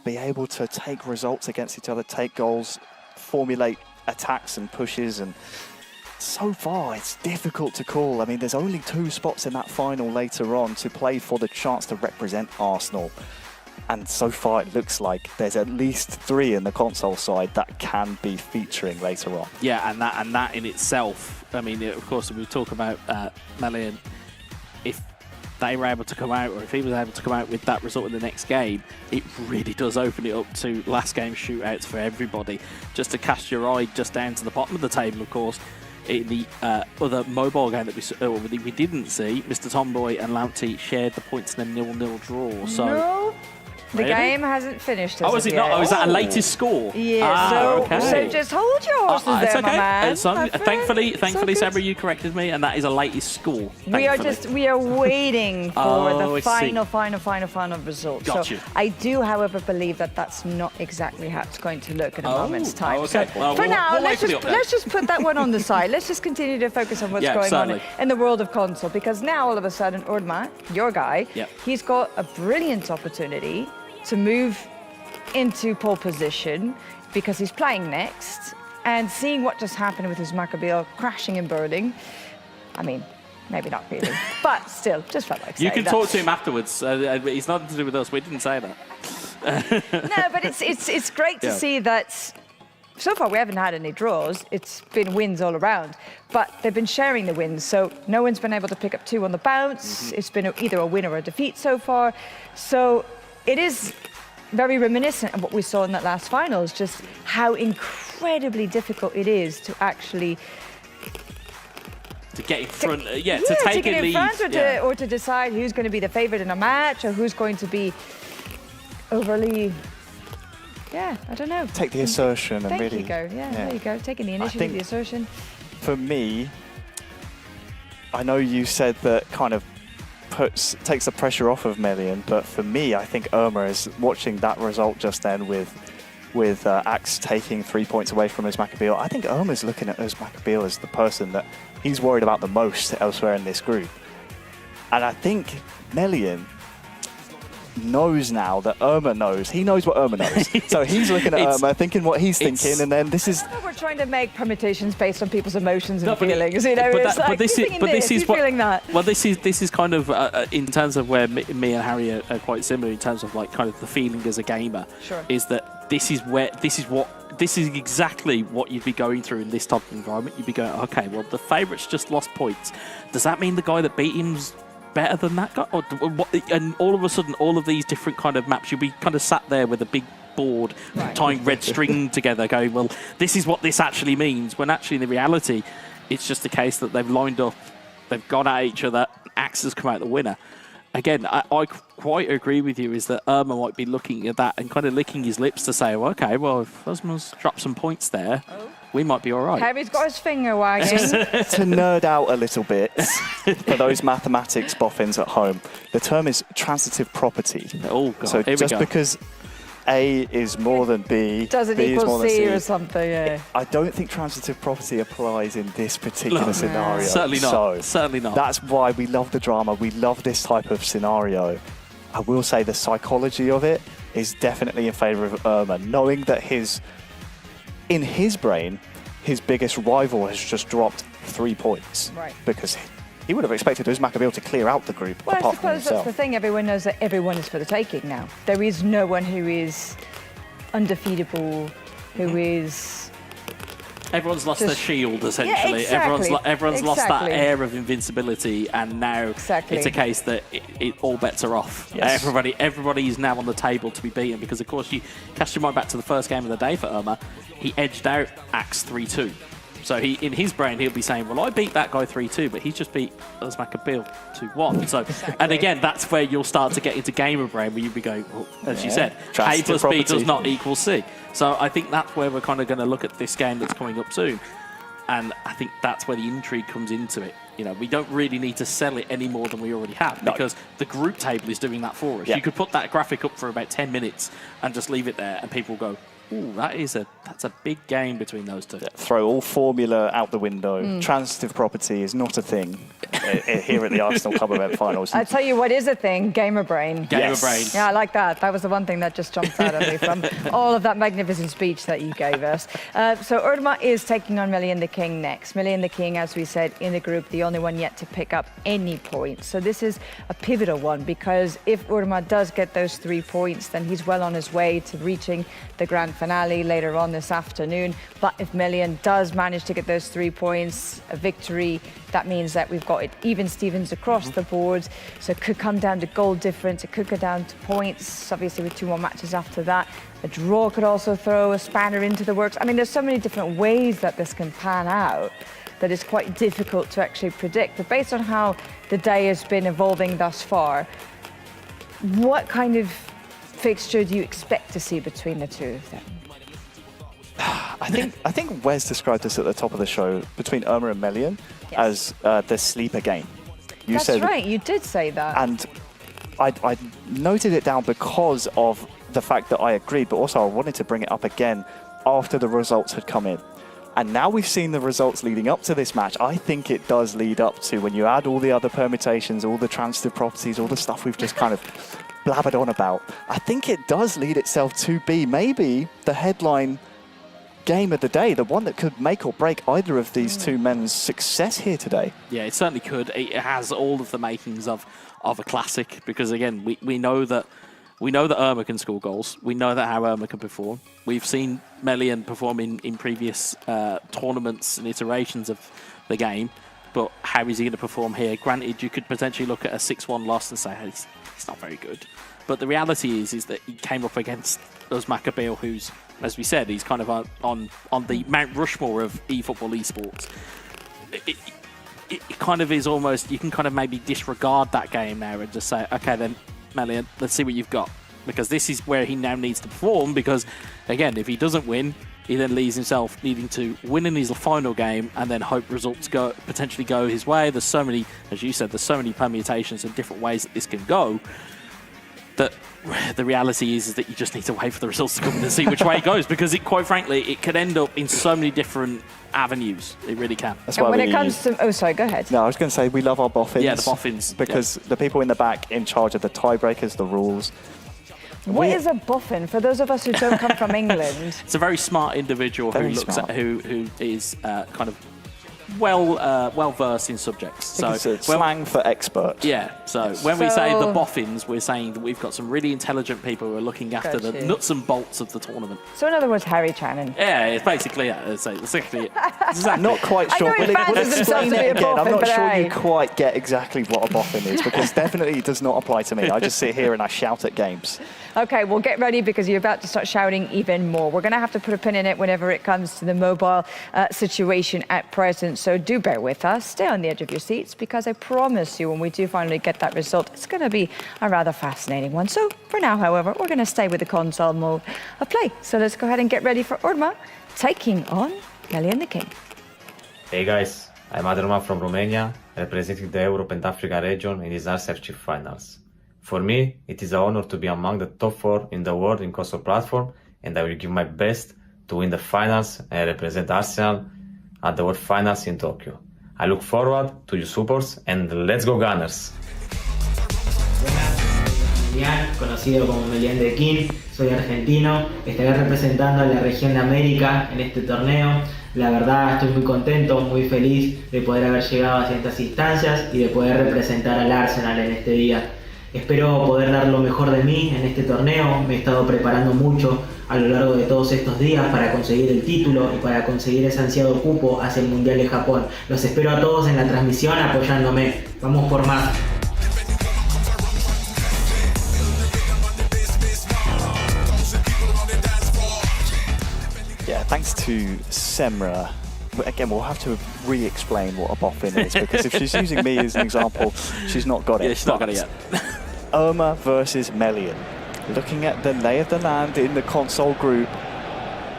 be able to take results against each other, take goals, formulate attacks and pushes, and so far, it's difficult to call. I mean, there's only 2 spots in that final later on to play for the chance to represent Arsenal. And so far, it looks like there's at least 3 in the console side that can be featuring later on. Yeah, and that in itself, I mean, of course, we talk about Melian. If they were able to come out, or if he was able to come out with that result in the next game, it really does open it up to last game shootouts for everybody. Just to cast your eye just down to the bottom of the table, of course, in the other mobile game that we didn't see, Mr. Tomboy and Lamptey shared the points in a 0-0 draw. So. No. The Really? game hasn't finished. Oh, is it not? Oh, is that a latest score? Yeah. So just hold your horses there, it's okay. my man. Thankfully, Sabra, you corrected me, and that is a latest score. We are waiting for the final result. Got so you. I do, however, believe that that's not exactly how it's going to look in a moment's time. Okay. So well, for now, we'll let's just put that one on the side. Let's just continue to focus on what's going on in the world of console, because now all of a sudden, Urdma, your guy, he's got a brilliant opportunity to move into pole position because he's playing next, and seeing what just happened with his Maccabeal crashing and burning. I mean, maybe not really, but still, just felt like saying You can that. talk to him afterwards. He's nothing to do with us. We didn't say that. No, but it's great to see that. So far, we haven't had any draws. It's been wins all around, but they've been sharing the wins. So no one's been able to pick up 2 on the bounce. It's been either a win or a defeat so far. So it is very reminiscent of what we saw in that last finals, just how incredibly difficult it is to actually to get in front, to to take get a in lead, front, or to decide who's going to be the favourite in a match, or who's going to be overly, I don't know. Take the assertion and really. There you go. Taking the initiative, the assertion. For me, I know you said that kind of takes the pressure off of Melian, but for me, I think Irma is watching that result just then with Axe taking 3 points away from Uzmakabil. I think Irma's looking at Uzmakabil as the person that he's worried about the most elsewhere in this group. And I think Melian knows now that Irma knows. He knows what Irma knows. So he's looking at Irma, thinking what he's thinking, and then this is... We're trying to make permutations based on people's emotions and feelings. You know, this is feeling that. Well, this is kind of in terms of where me and Harry are quite similar in terms of like kind of the feeling as a gamer. Sure. Is that this is exactly what you'd be going through in this type of environment. You'd be going, okay, well, the favourite's just lost points. Does that mean the guy that beat him's better than that guy? Or what, and all of a sudden, all of these different kind of maps, you'll be kind of sat there with a big board, tying red string together, going, well, this is what this actually means, when actually in the reality, it's just a case that they've lined up, they've gone at each other, Axe has come out the winner. Again, I quite agree with you, is that Irma might be looking at that and kind of licking his lips to say, well, okay, well, if Osmo's dropped some points there, we might be all right. Harry's got his finger wagging. To nerd out a little bit, for those mathematics boffins at home, the term is transitive property. Oh, God. So just because A is more than B, does it B is equal more than C C or something? Yeah. I don't think transitive property applies in this particular scenario. Certainly not. So Certainly not. That's why we love the drama. We love this type of scenario. I will say the psychology of it is definitely in favour of Irma, knowing that in his brain, his biggest rival has just dropped 3 points. Right. Because he would have expected Uzmakabil to clear out the group, Well, I apart from suppose himself. that's the thing. Everyone knows that everyone is for the taking now. There is no one who is undefeatable, who is... Everyone's lost their shield, essentially. Yeah, exactly. Everyone's lost that air of invincibility, and now it's a case that all bets are off. Yes. Everybody is now on the table to be beaten, because, of course, you cast your mind back to the first game of the day for Irma. He edged out Axe 3-2. So in his brain, he'll be saying, well, I beat that guy 3-2, but he's just beat Uzmakabil 2-1. So, and again, that's where you'll start to get into gamer brain, where you'll be going, well, as you said, A plus B does not equal C. So I think that's where we're kind of going to look at this game that's coming up soon. And I think that's where the intrigue comes into it. You know, we don't really need to sell it any more than we already have, because the group table is doing that for us. Yeah. You could put that graphic up for about 10 minutes and just leave it there, and people go, ooh, that's a big game between those two. Throw all formula out the window. Transitive property is not a thing here at the Arsenal Club event finals. I tell you what is a thing, gamer brain. Gamer brain. Yeah, I like that. That was the one thing that just jumped out at me from all of that magnificent speech that you gave us. So Urma is taking on Million the King next. Million the King, as we said, in the group, the only one yet to pick up any points. So this is a pivotal one, because if Urma does get those 3 points, then he's well on his way to reaching the grand finale later on this afternoon. But if Million does manage to get those 3 points, a victory, that means that we've got it even Stevens across the board. So it could come down to goal difference, it could go down to points, obviously with 2 more matches after that. A draw could also throw a spanner into the works. I mean, there's so many different ways that this can pan out that it's quite difficult to actually predict. But based on how the day has been evolving thus far, what kind of fixture do you expect to see between the two of them? I think Wes described this at the top of the show between Irma and Million as the sleeper game. That's right, you did say that. And I noted it down because of the fact that I agreed, but also I wanted to bring it up again after the results had come in. And now we've seen the results leading up to this match. I think it does lead up to, when you add all the other permutations, all the transitive properties, all the stuff we've just kind of blabbered on about, I think it does lead itself to be maybe the headline game of the day, the one that could make or break either of these two men's success here today. Yeah, it certainly could. It has all of the makings of a classic, because again, we know that Irma can score goals. We know that how Irma can perform. We've seen Million perform in previous tournaments and iterations of the game, but how is he going to perform here? Granted, you could potentially look at a 6-1 loss and say, hey, he's not very good. But the reality is that he came up against Uzmakabil, who's, as we said, he's kind of on the Mount Rushmore of eFootball esports. It kind of is almost, you can kind of maybe disregard that game now and just say, okay then, Million, let's see what you've got. Because this is where he now needs to perform, because again, if he doesn't win, he then leaves himself needing to win in his final game and then hope results potentially go his way. There's so many, as you said, there's so many permutations and different ways that this can go, that the reality is that you just need to wait for the results to come in and see which way it goes, because it, quite frankly, it could end up in so many different avenues. It really can. That's and why when it comes to... Oh, sorry, go ahead. No, I was going to say we love our boffins. Yeah, the boffins. Because the people in the back in charge of the tiebreakers, the rules. What is a boffin, for those of us who don't come from England? It's a very smart individual who is kind of well versed in subjects. So it's slang for experts. Yeah. So when we say the boffins, we're saying that we've got some really intelligent people who are looking after the nuts and bolts of the tournament. So in other words, Harry Channon. Yeah, it's basically It's exactly it. Exactly. Not quite sure. I know We'll explain it again. I'm not sure you quite get exactly what a boffin is, because definitely it does not apply to me. I just sit here and I shout at games. Okay, well, get ready, because you're about to start shouting even more. We're going to have to put a pin in it whenever it comes to the mobile situation at present. So do bear with us. Stay on the edge of your seats, because I promise you, when we do finally get that result, it's going to be a rather fascinating one. So for now, however, we're going to stay with the console mode of play. So let's go ahead and get ready for Urma taking on Million the King. Hey guys, I'm Aderma from Romania, representing the Europe and Africa region in these RCF finals. For me, it is an honor to be among the top 4 in the world in console platform, and I will give my best to win the finals and represent Arsenal at the World Finals in Tokyo. I look forward to your supports, and let's go Gunners! Conocido como Million the King, soy argentino, estaré representando a la región de América en este torneo. La verdad estoy muy contento, muy feliz de poder haber llegado a estas instancias y de poder representar al Arsenal en este día. Espero poder dar lo mejor de mí en este torneo. Me he estado preparando mucho a lo largo de todos estos días para conseguir el título y para conseguir ese ansiado cupo hacia el Mundial de Japón. Los espero a todos en la transmisión apoyándome. Vamos por más. Yeah, thanks to Semra. But again, we'll have to re-explain what a boffin is, because if she's using me as an example, she's not got it. Yeah, she's not got it yet. Irma versus Million. Looking at the lay of the land in the console group,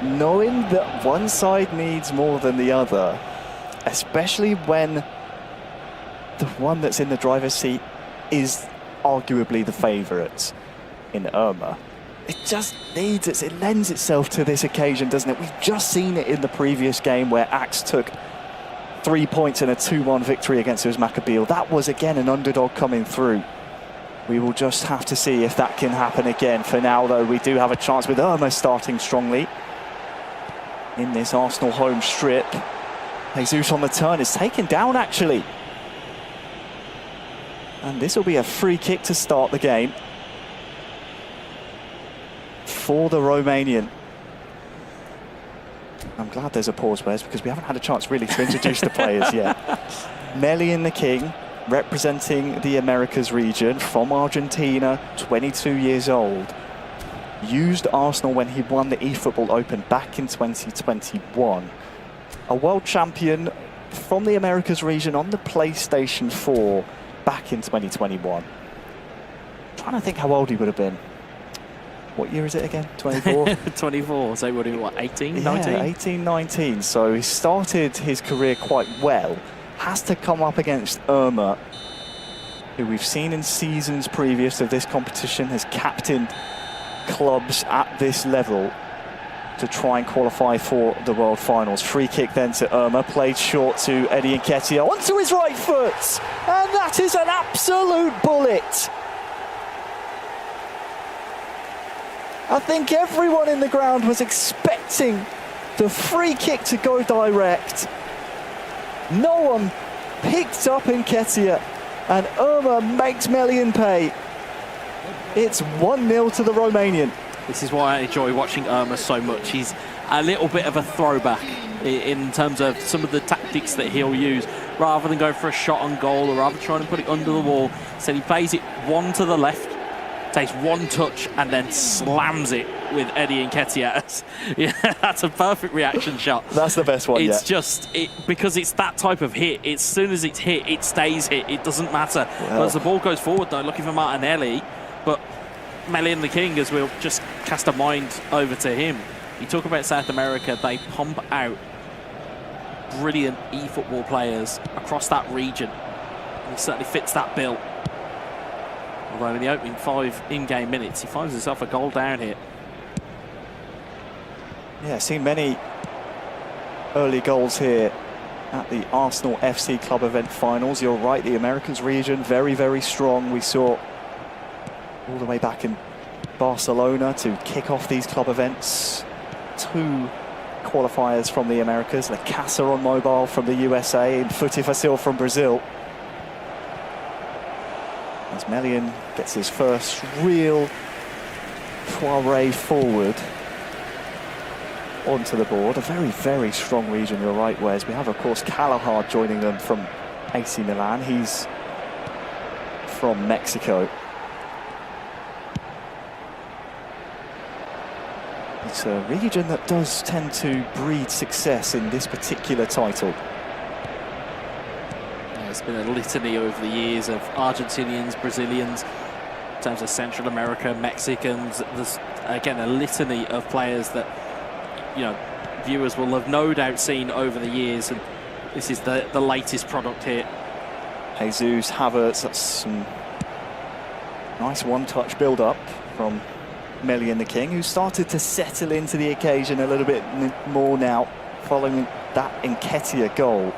knowing that one side needs more than the other, especially when the one that's in the driver's seat is arguably the favourite in Irma. It just needs it. It lends itself to this occasion, doesn't it? We've just seen it in the previous game where Axe took 3 points in a 2-1 victory against Uzbekistan. That was again an underdog coming through. We will just have to see if that can happen again. For now, though, we do have a chance with Irma starting strongly in this Arsenal home strip. Jesus on the turn is taken down, actually. And this will be a free kick to start the game for the Romanian. I'm glad there's a pause, Wes, because we haven't had a chance really to introduce the players yet. Melian the King, representing the Americas region, from Argentina, 22 years old. Used Arsenal when he won the eFootball Open back in 2021. A world champion from the Americas region on the PlayStation 4 back in 2021. Trying to think how old he would have been. What year is it again? 24? 24, so what, 18, 19? Yeah, 18, 19. So he started his career quite well. Has to come up against Irma, who we've seen in seasons previous of this competition, has captained clubs at this level to try and qualify for the World Finals. Free kick then to Irma, played short to Eddie Nketiah, onto his right foot, and that is an absolute bullet. I think everyone in the ground was expecting the free kick to go direct. No one picked up Nketiah, and Irma makes Melian pay. It's 1-0 to the Romanian. This is why I enjoy watching Irma so much. He's a little bit of a throwback in terms of some of the tactics that he'll use. Rather than go for a shot on goal or rather trying to put it under the wall, so he plays it one to the left, takes one touch and then slams it with Eddie Nketiah. Yeah, that's a perfect reaction shot. That's the best one It's yet. just, because it's that type of hit. As soon as it's hit, it stays hit. It doesn't matter. Well, as the ball goes forward, though, looking for Martinelli, but Melian the King, as we'll just cast a mind over to him. You talk about South America, they pump out brilliant eFootball players across that region. And he certainly fits that bill. Although in the opening 5 in-game minutes, he finds himself a goal down here. Yeah, seen many early goals here at the Arsenal FC Club Event Finals. You're right, the Americas region, very, very strong. We saw all the way back in Barcelona to kick off these club events. 2 qualifiers from the Americas, the Casa on mobile from the USA and Futi Facil from Brazil. As Melian gets his first real foray forward onto the board. A very, very strong region, you're right, Wes. We have, of course, Callahard joining them from AC Milan. He's from Mexico. It's a region that does tend to breed success in this particular title. There's been a litany over the years of Argentinians, Brazilians, in terms of Central America, Mexicans. There's, again, a litany of players that, you know, viewers will have no doubt seen over the years, and this is the latest product here. Jesus, Havertz, that's some nice one-touch build-up from Melian the King, who started to settle into the occasion a little bit more now, following that Nketiah goal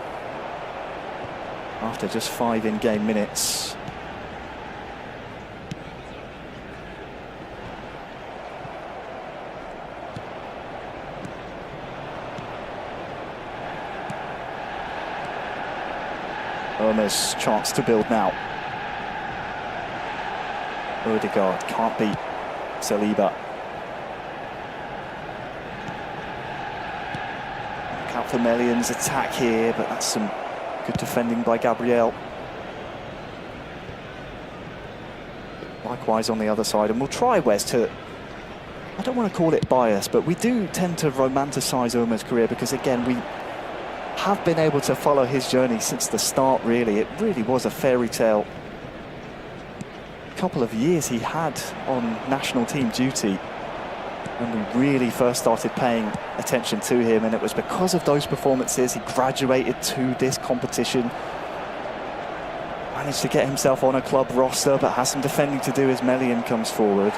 after just 5 in-game minutes. Irma's chance to build now. Odegaard can't beat Saliba. Look out for Melian's attack here, but that's some good defending by Gabriel. Likewise on the other side, and we'll try, Wes, to, I don't want to call it bias, but we do tend to romanticise Irma's career because, again, we have been able to follow his journey since the start, really. It really was a fairy tale couple of years he had on national team duty when we really first started paying attention to him, and it was because of those performances he graduated to this competition. Managed to get himself on a club roster, but has some defending to do as Melian comes forward.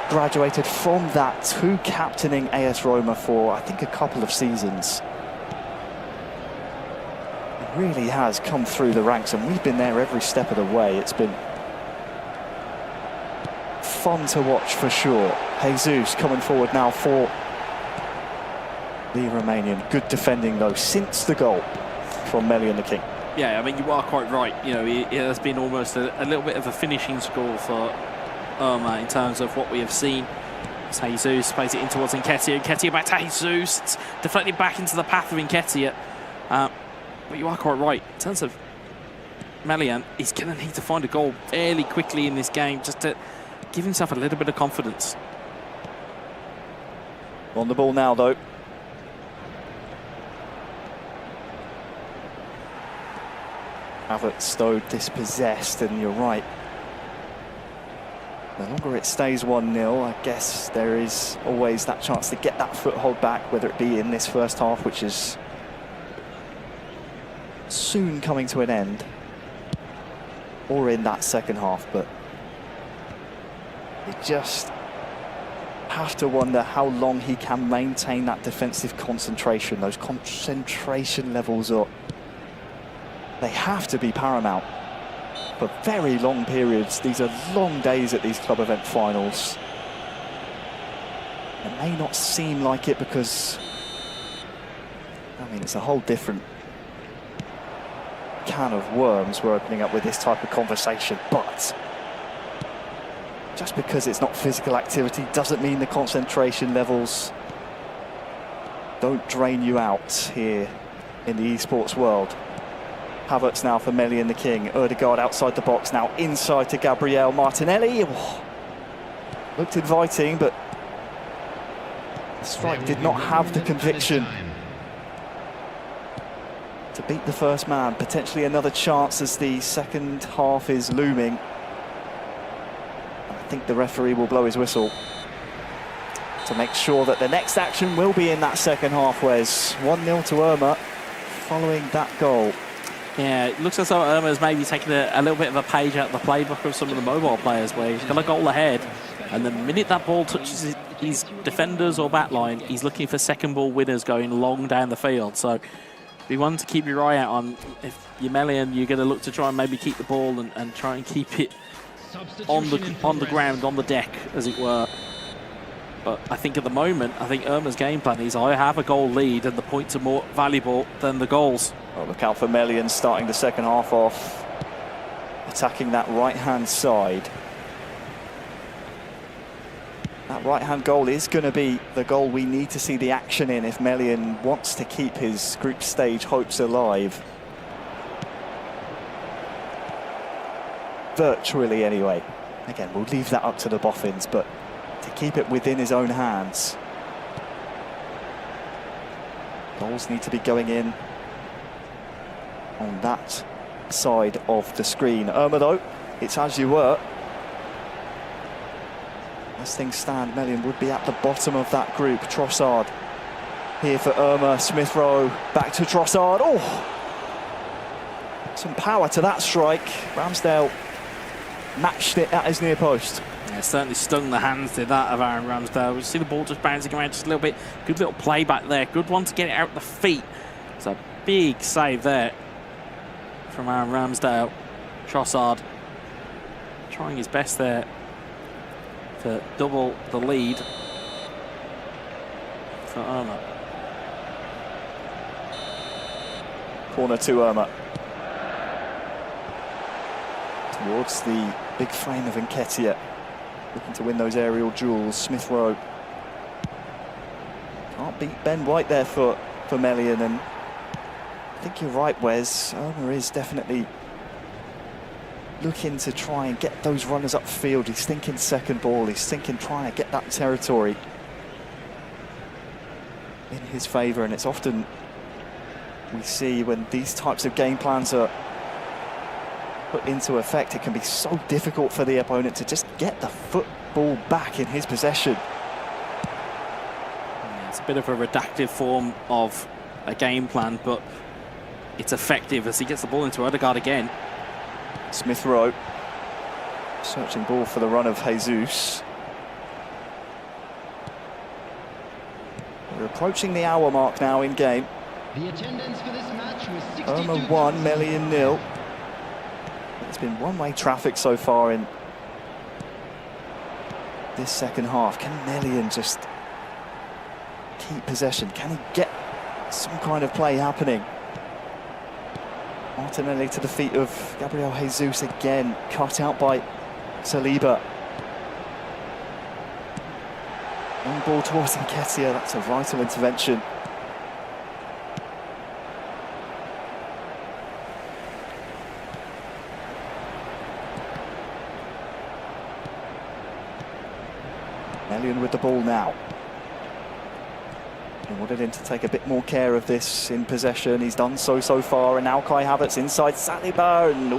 Graduated from that to captaining AS Roma for, I think, a couple of seasons. really has come through the ranks, and we've been there every step of the way. It's been fun to watch for sure. Jesus coming forward now for the Romanian. Good defending though since the goal from Melian the King. Yeah, I mean, you are quite right. You know, it has been almost a little bit of a finishing score for Irma in terms of what we have seen. As Jesus plays it in towards Nketiah. Nketiah back to Jesus. It's deflected back into the path of Nketiah. But you are quite right. In terms of Melian, he's going to need to find a goal fairly quickly in this game just to give himself a little bit of confidence. On the ball now, though. Havertz, though, dispossessed, and you're right. The longer it stays 1-0, I guess there is always that chance to get that foothold back, whether it be in this first half, which is soon coming to an end, or in that second half. But you just have to wonder how long he can maintain that defensive concentration. Those concentration levels are, they have to be paramount for very long periods. These are long days at these club event finals. It may not seem like it because, I mean, it's a whole different can of worms we're opening up with this type of conversation, but just because it's not physical activity doesn't mean the concentration levels don't drain you out here in the esports world. Havertz now for Melian the King. Ødegaard outside the box, now inside to Gabriel Martinelli. Oh, looked inviting, but the strike did not have the conviction to beat the first man. Potentially another chance as the second half is looming. I think the referee will blow his whistle to make sure that the next action will be in that second half. Wes 1-0 to Irma following that goal. Yeah, it looks as though Irma's maybe taking a little bit of a page out of the playbook of some of the mobile players, where he's got a goal ahead, and the minute that ball touches his defenders or back line, he's looking for second ball winners going long down the field. So be one to keep your eye out on. If you're Melian, you're going to look to try and maybe keep the ball and try and keep it on the ground, on the deck, as it were. But I think at the moment, I think Irma's game plan is I have a goal lead and the points are more valuable than the goals. Well, look out for Melian starting the second half off, attacking that right-hand side. That right-hand goal is going to be the goal we need to see the action in if Melian wants to keep his group stage hopes alive. Virtually, anyway. Again, we'll leave that up to the boffins, but to keep it within his own hands. Goals need to be going in on that side of the screen. Irma, though, it's as you were. As things stand, Melian would be at the bottom of that group. Trossard here for Irma. Smith Rowe back to Trossard. Oh! Some power to that strike. Ramsdale matched it at his near post. Yeah, certainly stung the hands, did that, of Aaron Ramsdale. We see the ball just bouncing around just a little bit. Good little play back there. Good one to get it out the feet. It's a big save there from Aaron Ramsdale. Trossard trying his best there to double the lead for Irma. Corner to Irma. Towards the big frame of Nketiah. Looking to win those aerial duels. Smith Rowe. Can't beat Ben White there for Melian, and I think you're right, Wes. Irma is definitely looking to try and get those runners upfield. He's thinking second ball. He's thinking trying to get that territory in his favour, and it's often we see when these types of game plans are put into effect, it can be so difficult for the opponent to just get the football back in his possession. Yeah, it's a bit of a reductive form of a game plan, but it's effective as he gets the ball into Ødegaard again. Smith Rowe searching ball for the run of Jesus. We're approaching the hour mark now in game. The attendance for this match was 62,000. Irma 1, Melian 0. It's been one-way traffic so far in this second half. Can Melian just keep possession? Can he get some kind of play happening? Martinelli to the feet of Gabriel Jesus again, cut out by Saliba. Long ball towards Nketiah, that's a vital intervention. Melian with the ball now. He wanted him to take a bit more care of this in possession. He's done so far, and now Kai Havertz inside Saliba, and it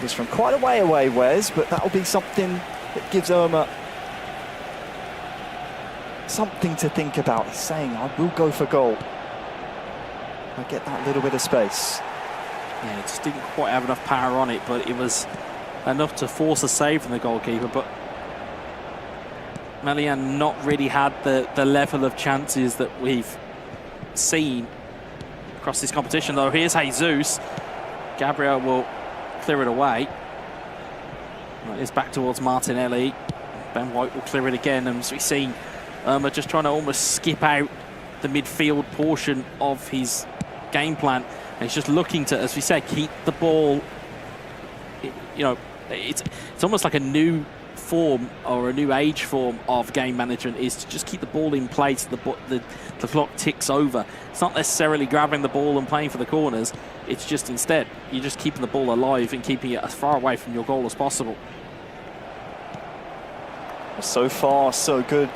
was from quite a way away, Wes, but that'll be something that gives Irma something to think about. He's saying, I will go for goal. I get that little bit of space. Yeah, it just didn't quite have enough power on it, but it was enough to force a save from the goalkeeper. But Melian not really had the level of chances that we've seen across this competition, though. Here's Jesus. Gabriel will clear it away. It's back towards Martinelli. Ben White will clear it again, and as we've seen, Irma just trying to almost skip out the midfield portion of his game plan. And he's just looking to, as we said, keep the ball. You know, it's almost like a new form or a new age form of game management, is to just keep the ball in place. The clock ticks over. It's not necessarily grabbing the ball and playing for the corners. It's just instead you're just keeping the ball alive and keeping it as far away from your goal as possible. So far, so good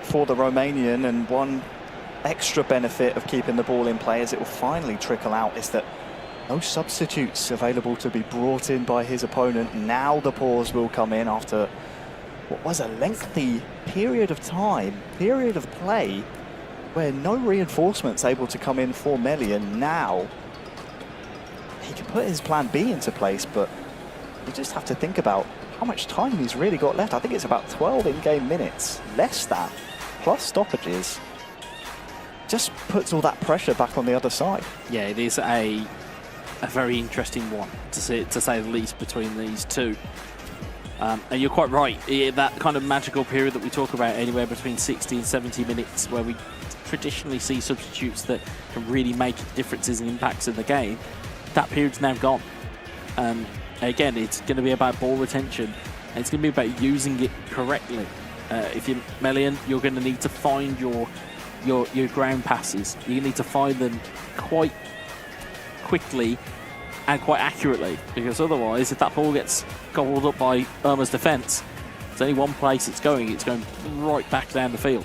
for the Romanian, and one extra benefit of keeping the ball in play, as it will finally trickle out, is that no substitutes available to be brought in by his opponent. Now the pause will come in after what was a lengthy period of time, period of play, where no reinforcements able to come in for Melian. Now he can put his plan B into place, but you just have to think about how much time he's really got left. I think it's about 12 in-game minutes, less that, plus stoppages. Just puts all that pressure back on the other side. Yeah, it is a very interesting one, to say the least, between these two. And you're quite right, that kind of magical period that we talk about, anywhere between 60 and 70 minutes, where we traditionally see substitutes that can really make differences and impacts in the game, that period's now gone. Again, it's going to be about ball retention, and it's going to be about using it correctly. If you're Melian, you're going to need to find your ground passes. You need to find them quite quickly and quite accurately, because otherwise, if that ball gets gobbled up by Irma's defence, there's only one place it's going right back down the field.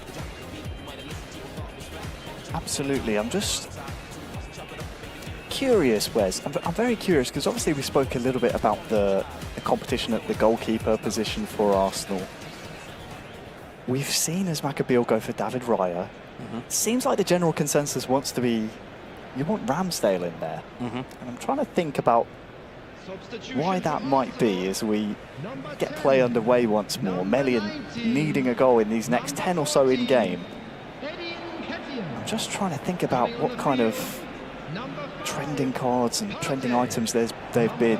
Absolutely. I'm just curious, Wes. I'm very curious, because obviously we spoke a little bit about the competition at the goalkeeper position for Arsenal. We've seen Asmakabil go for David Raya. Seems like the general consensus wants to be, you want Ramsdale in there. And I'm trying to think about why that might be as we get play underway once more. Melian needing a goal in these next 10 or so in game. I'm just trying to think about what kind of trending cards and trending items they've been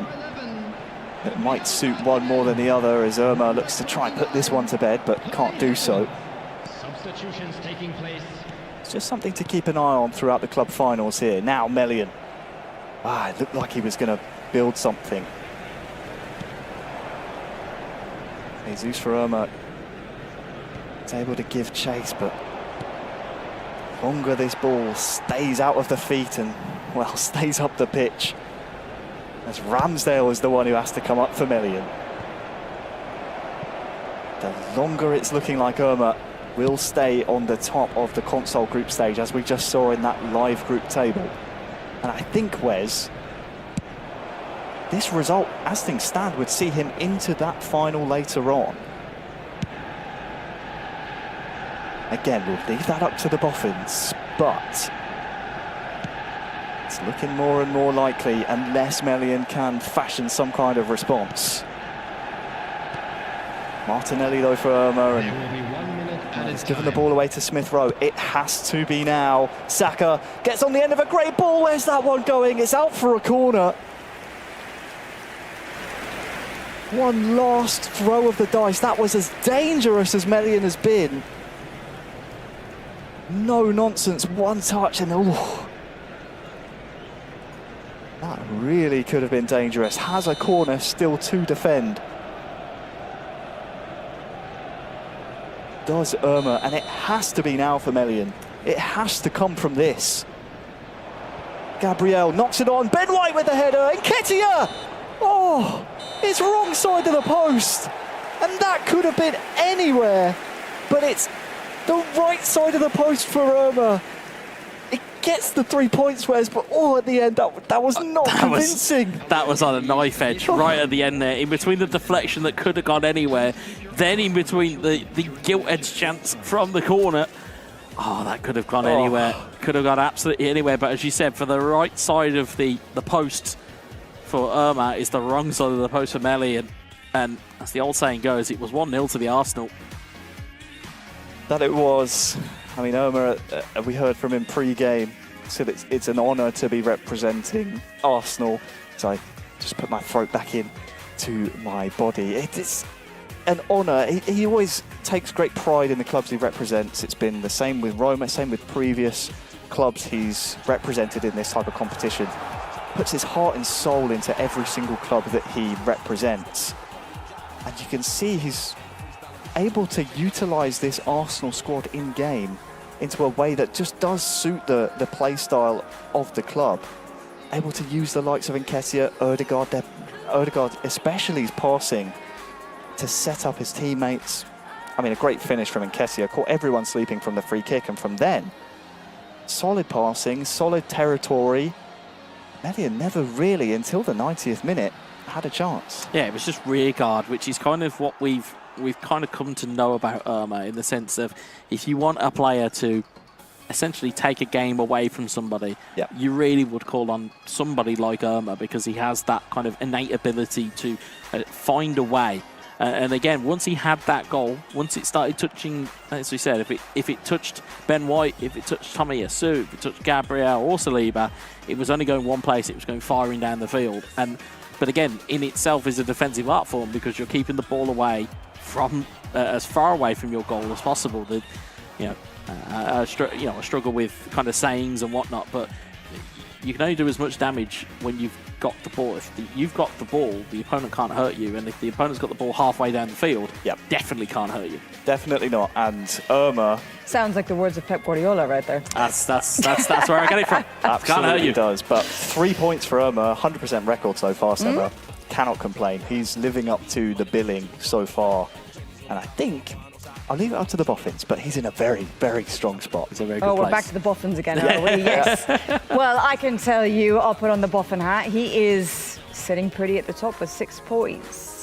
that might suit one more than the other, as Irma looks to try and put this one to bed but can't do so. Substitutions taking place. It's just something to keep an eye on throughout the club finals here. Now Melian. It looked like he was going to build something. Jesus for Irma. It's able to give chase, but longer this ball stays out of the feet and, well, stays up the pitch, as Ramsdale is the one who has to come up for Melian. The longer it's looking like Irma will stay on the top of the console group stage, as we just saw in that live group table. And I think, Wes, this result, as things stand, would see him into that final later on. Again, we'll leave that up to the Boffins, but it's looking more and more likely unless Melian can fashion some kind of response. Martinelli though for Irma, and He's given the ball away to Smith Rowe. It has to be now. Saka gets on the end of a great ball. Where's that one going? It's out for a corner. One last throw of the dice. That was as dangerous as Melian has been. No nonsense, one touch and that really could have been dangerous. Has a corner still to defend. Does Irma, and it has to be now for Melian. It has to come from this. Gabriel knocks it on. Ben White with the header. Nketiah! Oh, it's wrong side of the post. And that could have been anywhere. But it's the right side of the post for Irma. It gets the 3 points, Wes, but at the end, that was not convincing. That was on a knife edge right at the end there, in between the deflection that could have gone anywhere, then in between the gilt edge chance from the corner. Oh, that could have gone anywhere. Could have gone absolutely anywhere. But as you said, for the right side of the post for Irma is the wrong side of the post for Melian. And as the old saying goes, it was 1-0 to the Arsenal. That it was. I mean, Irma, we heard from him pre-game, said it's an honour to be representing Arsenal. So I just put my throat back in to my body. It's an honour. He always takes great pride in the clubs he represents. It's been the same with Roma, same with previous clubs he's represented in this type of competition. Puts his heart and soul into every single club that he represents. And you can see he's able to utilise this Arsenal squad in-game into a way that just does suit the play style of the club. Able to use the likes of Nketiah, Ødegaard, especially his passing, to set up his teammates. I mean, a great finish from Nketiah, caught everyone sleeping from the free kick, and from then, solid passing, solid territory. Melian never really, until the 90th minute, had a chance. Yeah, it was just rear guard, which is kind of what we've kind of come to know about Irma, in the sense of if you want a player to essentially take a game away from somebody, you really would call on somebody like Irma, because he has that kind of innate ability to find a way. And again, once he had that goal, once it started touching, as we said, if it touched Ben White, if it touched Tommy Yasu, if it touched Gabriel or Saliba, it was only going one place, it was going firing down the field. But again, in itself is a defensive art form, because you're keeping the ball away from as far away from your goal as possible. That a struggle with kind of sayings and whatnot, but you can only do as much damage when you've got the ball. If you've got the ball, the opponent can't hurt you, and if the opponent's got the ball halfway down the field, definitely can't hurt you. Definitely not. And Irma sounds like the words of Pep Guardiola right there. That's where I get it from. Can't hurt you. Does. But 3 points for Irma, 100% record so far, Seba. Cannot complain. He's living up to the billing so far, and I think I'll leave it up to the Boffins, but he's in a very, very strong spot. It's a very good place. We're back to the Boffins again, are we? Yes. Well, I can tell you, I'll put on the Boffin hat. He is sitting pretty at the top with 6 points.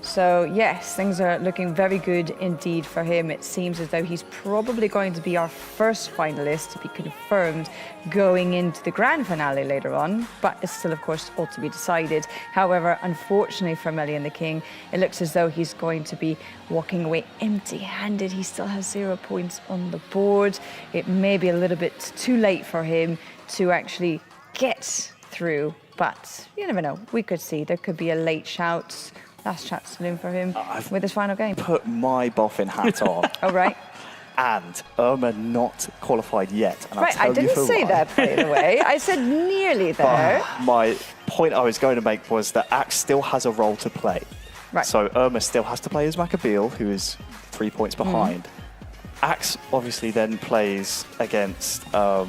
So, yes, things are looking very good indeed for him. It seems as though he's probably going to be our first finalist to be confirmed going into the grand finale later on. But it's still, of course, all to be decided. However, unfortunately for Melian the King, it looks as though he's going to be walking away empty-handed. He still has 0 points on the board. It may be a little bit too late for him to actually get through. But you never know. We could see. There could be a late shout. Last chat saloon for him with his final game. Put my Boffin hat on. Oh, right. And Irma not qualified yet. And right, I didn't say that, by the way. I said nearly there. My point I was going to make was that Axe still has a role to play. Right. So Irma still has to play as Maccabeal, who is 3 points behind. Axe obviously then plays against our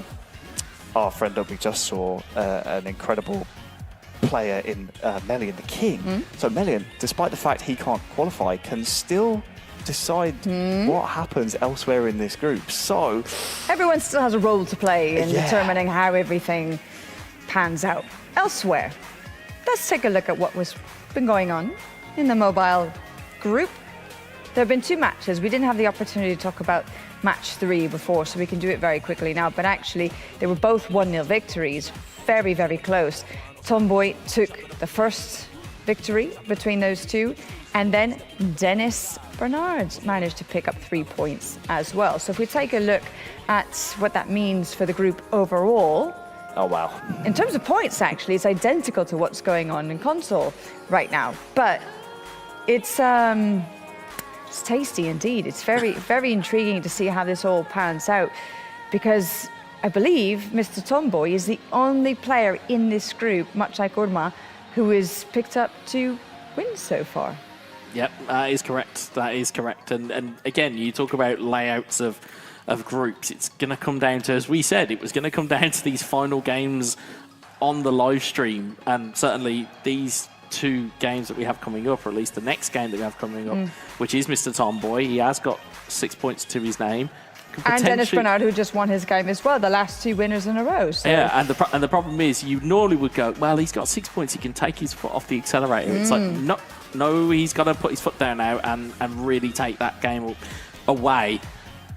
friend that we just saw, an incredible player in Melian the King. So Melian, despite the fact he can't qualify, can still decide what happens elsewhere in this group. So everyone still has a role to play in determining how everything pans out elsewhere. Let's take a look at what was been going on in the mobile group. There have been 2 matches. We didn't have the opportunity to talk about match 3 before, so we can do it very quickly now. But actually, they were both 1-0 victories, very, very close. Tomboy took the first victory between those two. And then Dennis Bernard managed to pick up 3 points as well. So if we take a look at what that means for the group overall, oh wow. in terms of points, actually, it's identical to what's going on in console right now. But it's tasty indeed. It's very, very intriguing to see how this all pans out, because I believe Mr. Tomboy is the only player in this group, much like Urma, who has picked up 2 wins so far. Yep, that is correct. That is correct. And again, you talk about layouts of groups. It's going to come down to, as we said, it was going to come down to these final games on the live stream. And certainly these 2 games that we have coming up, or at least the next game that we have coming up, which is Mr. Tomboy. He has got 6 points to his name. And Dennis Bernard, who just won his game as well, the last 2 winners in a row. So. Yeah, and the problem is, you normally would go, well, he's got 6 points, he can take his foot off the accelerator. It's like, no, he's got to put his foot down now and really take that game away.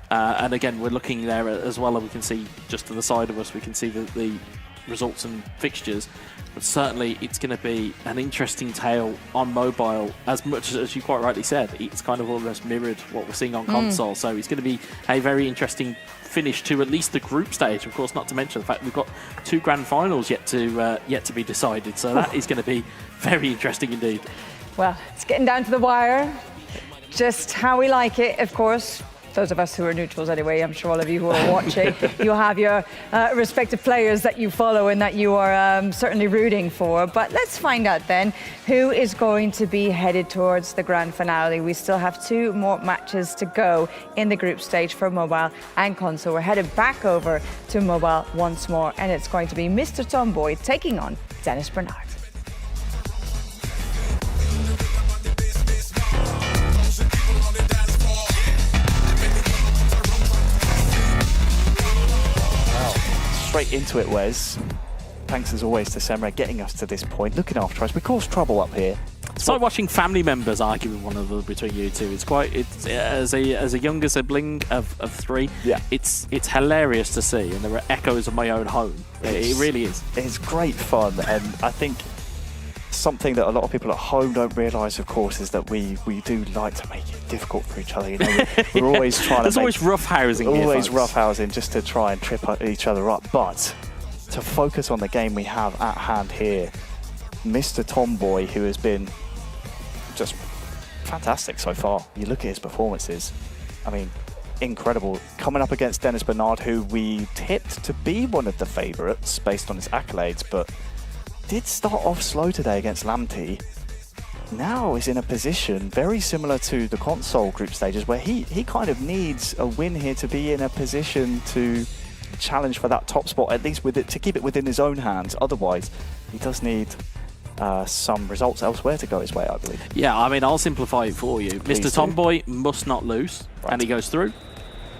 And again, we're looking there as well, and we can see just to the side of us, we can see the results and fixtures. But certainly, it's going to be an interesting tale on mobile. As much as you quite rightly said, it's kind of almost mirrored what we're seeing on console. So it's going to be a very interesting finish to at least the group stage. Of course, not to mention the fact we've got 2 grand finals yet to be decided. So that is going to be very interesting indeed. Well, it's getting down to the wire. Just how we like it, of course. Those of us who are neutrals anyway, I'm sure all of you who are watching, you'll have your respective players that you follow and that you are certainly rooting for. But let's find out then who is going to be headed towards the grand finale. We still have 2 more matches to go in the group stage for mobile and console. We're headed back over to mobile once more, and it's going to be Mr. Tomboy taking on Dennis Bernard. Straight into it, Wes. Thanks as always to Semra getting us to this point, looking after us. We cause trouble up here. It's like watching family members argue with one another between you two. It's as a younger sibling of 3. Yeah, it's hilarious to see, and there are echoes of my own home. It really is. It's great fun, and I think something that a lot of people at home don't realise, of course, is that we do like to make it difficult for each other. You know, we're always trying to. There's always roughhousing. Always roughhousing just to try and trip each other up. But to focus on the game we have at hand here, Mr. Tomboy, who has been just fantastic so far. You look at his performances. I mean, incredible. Coming up against Dennis Bernard, who we tipped to be one of the favourites based on his accolades, but did start off slow today against Lamty. Now is in a position very similar to the console group stages, where he kind of needs a win here to be in a position to challenge for that top spot, at least with it, to keep it within his own hands. Otherwise, he does need some results elsewhere to go his way, I believe. Yeah, I mean, I'll simplify it for you. Please Mr. Tomboy must not lose, and he goes through.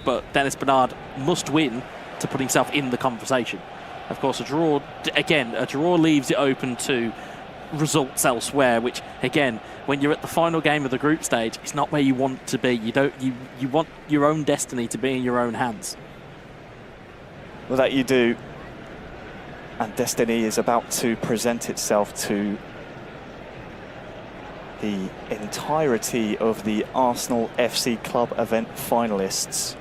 But Dennis Bernard must win to put himself in the conversation. Of course, a draw leaves it open to results elsewhere, which, again, when you're at the final game of the group stage, it's not where you want to be. You want your own destiny to be in your own hands. Well, that you do. And destiny is about to present itself to the entirety of the Arsenal FC Club event finalists,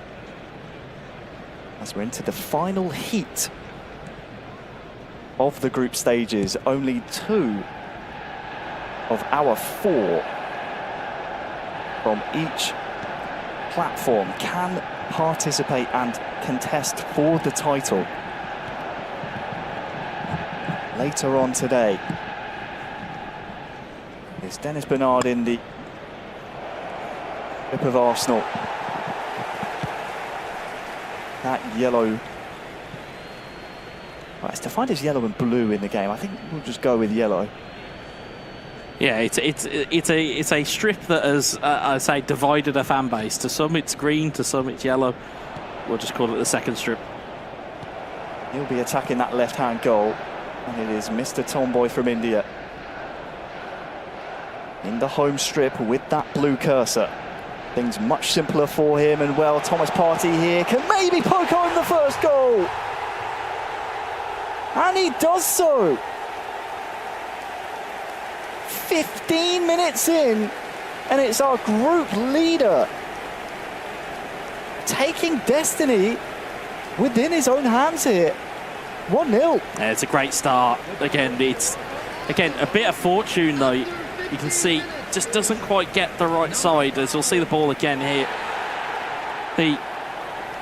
as we're into the final heat of the group stages. Only 2 of our 4 from each platform can participate and contest for the title. Later on today is Dennis Bernard in the grip of Arsenal. That yellow. Right, it's defined as yellow and blue in the game. I think we'll just go with yellow. Yeah, it's a strip that has, I say, divided a fan base. To some it's green, to some it's yellow. We'll just call it the second strip. He'll be attacking that left-hand goal, and it is Mr. Tomboy from India in the home strip with that blue cursor. Things much simpler for him, and well, Thomas Partey here can maybe poke home the first goal. And he does so. 15 minutes in, and it's our group leader taking destiny within his own hands here. 1-0. Yeah, it's a great start. Again, it's a bit of fortune though. You can see just doesn't quite get the right side. As you'll see the ball again here.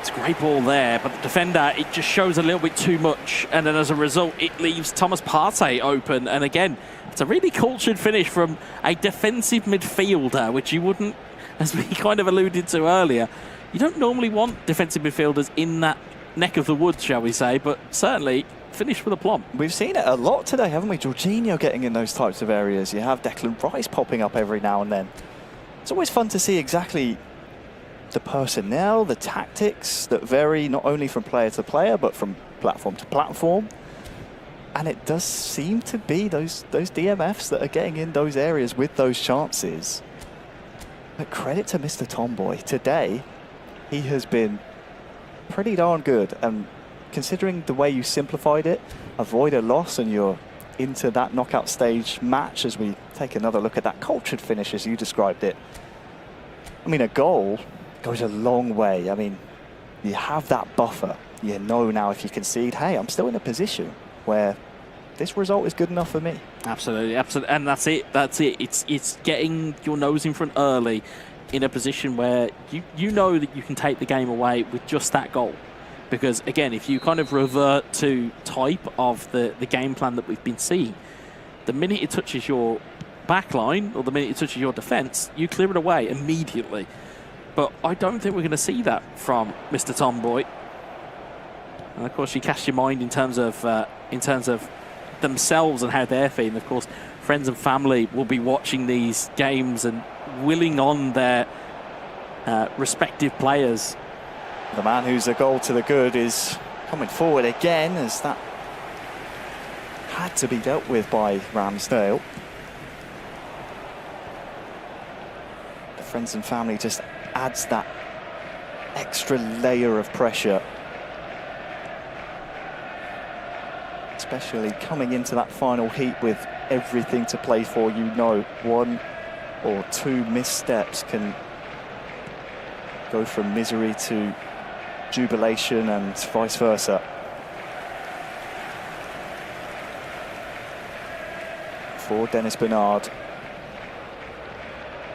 It's a great ball there, but the defender, it just shows a little bit too much, and then as a result, it leaves Thomas Partey open. And again, it's a really cultured finish from a defensive midfielder, which you wouldn't, as we kind of alluded to earlier, you don't normally want defensive midfielders in that neck of the woods, shall we say, but certainly finished with aplomb. We've seen it a lot today, haven't we? Jorginho getting in those types of areas. You have Declan Rice popping up every now and then. It's always fun to see exactly the personnel, the tactics that vary not only from player to player, but from platform to platform. And it does seem to be those DMFs that are getting in those areas with those chances. But credit to Mr. Tomboy. Today, he has been pretty darn good. And considering the way you simplified it, avoid a loss and you're into that knockout stage match as we take another look at that cultured finish as you described it. I mean, a goal goes a long way. I mean, you have that buffer. You know now if you concede, hey, I'm still in a position where this result is good enough for me. Absolutely, absolutely, and that's it. It's getting your nose in front early, in a position where you know that you can take the game away with just that goal. Because again, if you kind of revert to type of the game plan that we've been seeing, the minute it touches your back line or the minute it touches your defence, you clear it away immediately. But I don't think we're going to see that from Mr. Tomboy. And of course, you cast your mind in terms of themselves and how they're feeling. Of course, friends and family will be watching these games and willing on their respective players. The man who's a goal to the good is coming forward again, as that had to be dealt with by Ramsdale. The friends and family just adds that extra layer of pressure, especially coming into that final heat with everything to play for. You know, 1 or 2 missteps can go from misery to jubilation and vice versa. For Dennis Bernard,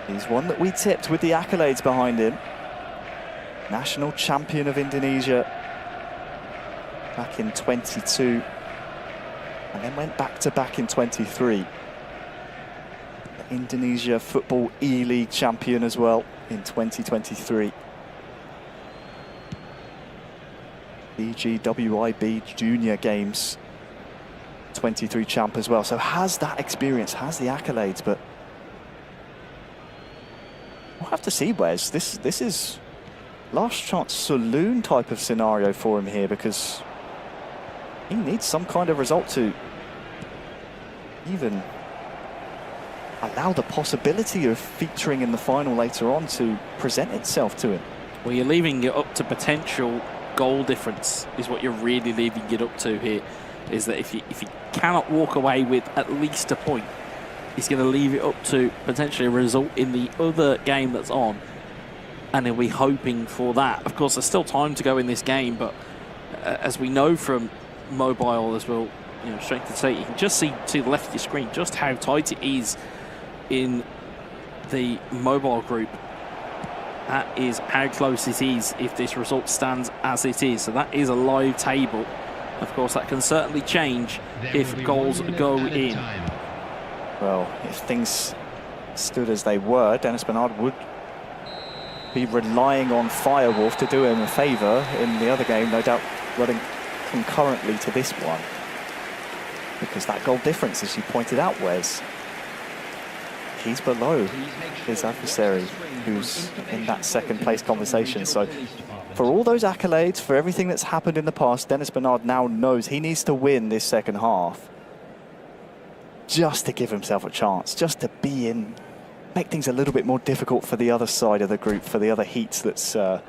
he's one that we tipped with the accolades behind him. National champion of Indonesia back in 22, and then went back-to-back in 23. The Indonesia Football E-League champion as well in 2023. BGWIB Junior Games 23 champ as well. So has that experience, has the accolades, but we'll have to see, Wes. This is last chance saloon type of scenario for him here, because he needs some kind of result to even allow the possibility of featuring in the final later on to present itself to him. Well, you're leaving it up to potential goal difference is what you're really leaving it up to here, is that if he cannot walk away with at least a point, he's going to leave it up to potentially a result in the other game that's on, and he'll be hoping for that. Of course, there's still time to go in this game, but as we know from mobile as well, you know, strength to say, you can just see to the left of your screen just how tight it is in the mobile group. That is how close it is if this result stands as it is. So that is a live table. Of course, that can certainly change if goals go in. Well, if things stood as they were, Dennis Bernard would be relying on Firewolf to do him a favour in the other game, no doubt running concurrently to this one. Because that goal difference, as you pointed out, Wes, he's below his adversary, who's in that second place conversation. So for all those accolades, for everything that's happened in the past, Dennis Bernard now knows he needs to win this second half just to give himself a chance, just to be in, make things a little bit more difficult for the other side of the group, for the other heats that's, or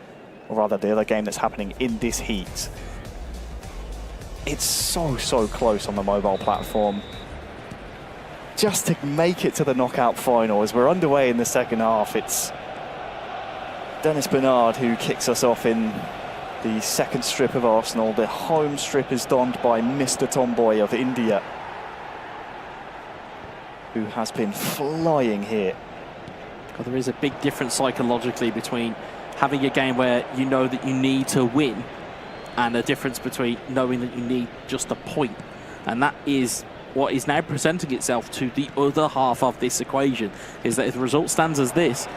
rather the other game that's happening in this heat. It's so close on the mobile platform. just to make it to the knockout final. As we're underway in the second half, it's Dennis Bernard who kicks us off in the second strip of Arsenal. The home strip is donned by Mr. Tomboy of India, who has been flying here. Well, there is a big difference psychologically between having a game where you know that you need to win and a difference between knowing that you need just a point. And that is what is now presenting itself to the other half of this equation, is that if the result stands as this,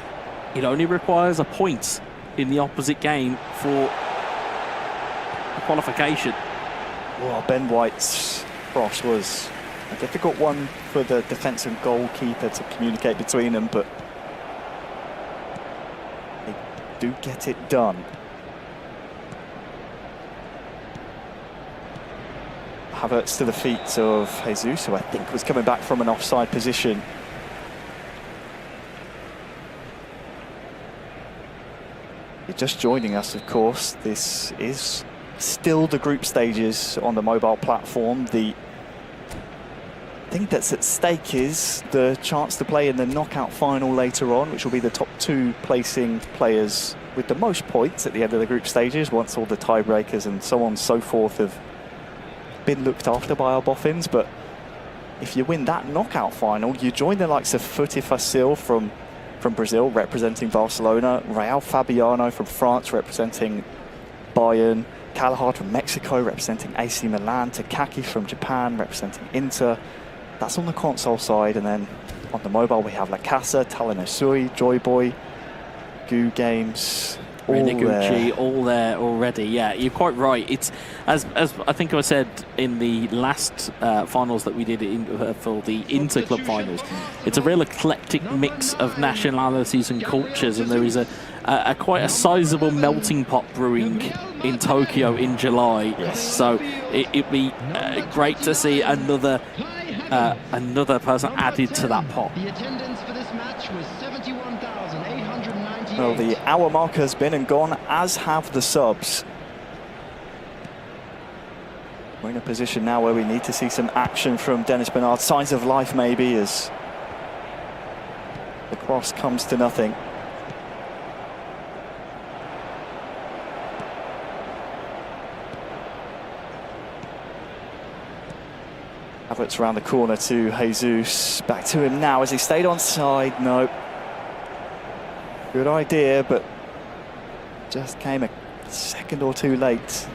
it only requires a point in the opposite game for qualification. Well, Ben White's cross was a difficult one for the defence and goalkeeper to communicate between them, but they do get it done. Havertz to the feet of Jesus, who I think was coming back from an offside position. You're just joining us, of course. This is still the group stages on the mobile platform. The thing that's at stake is the chance to play in the knockout final later on, which will be the top 2 placing players with the most points at the end of the group stages, once all the tiebreakers and so on and so forth have been looked after by our boffins. But if you win that knockout final, you join the likes of Futi Facil from Brazil, representing Barcelona, Raul Fabiano from France, representing Bayern, Calahard from Mexico, representing AC Milan, Takaki from Japan, representing Inter. That's on the console side, and then on the mobile we have La Casa, Talanosui, Joy Boy, Goo Games, all there already. Yeah, you're quite right. It's as I think I said in the last finals that we did for the Inter-Club finals. It's a real eclectic mix of nationalities and cultures, and there is a quite a sizable melting pot brewing in Tokyo in July. Yes. So it'd be great to see another person added to that pot. The attendance for this match was 71,898. Well, the hour marker has been and gone, as have the subs. We're in a position now where we need to see some action from Dennis Bernard. Signs of life, maybe, as the cross comes to nothing. Havertz around the corner to Jesus. Back to him now as he stayed onside. No. Good idea, but just came a second or two late.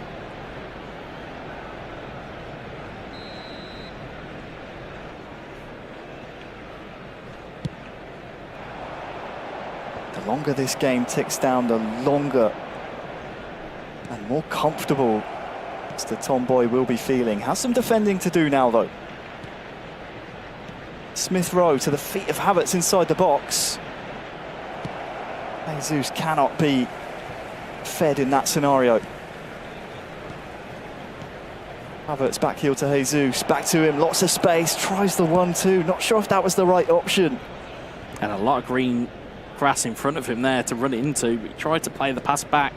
The longer this game ticks down, the longer and more comfortable Mr. Tomboy will be feeling. Has some defending to do now, though. Smith Rowe to the feet of Havertz inside the box. Jesus cannot be fed in that scenario. Havertz back heel to Jesus, back to him, lots of space, tries the 1-2, not sure if that was the right option. And a lot of green grass in front of him there to run into. He tried to play the pass back.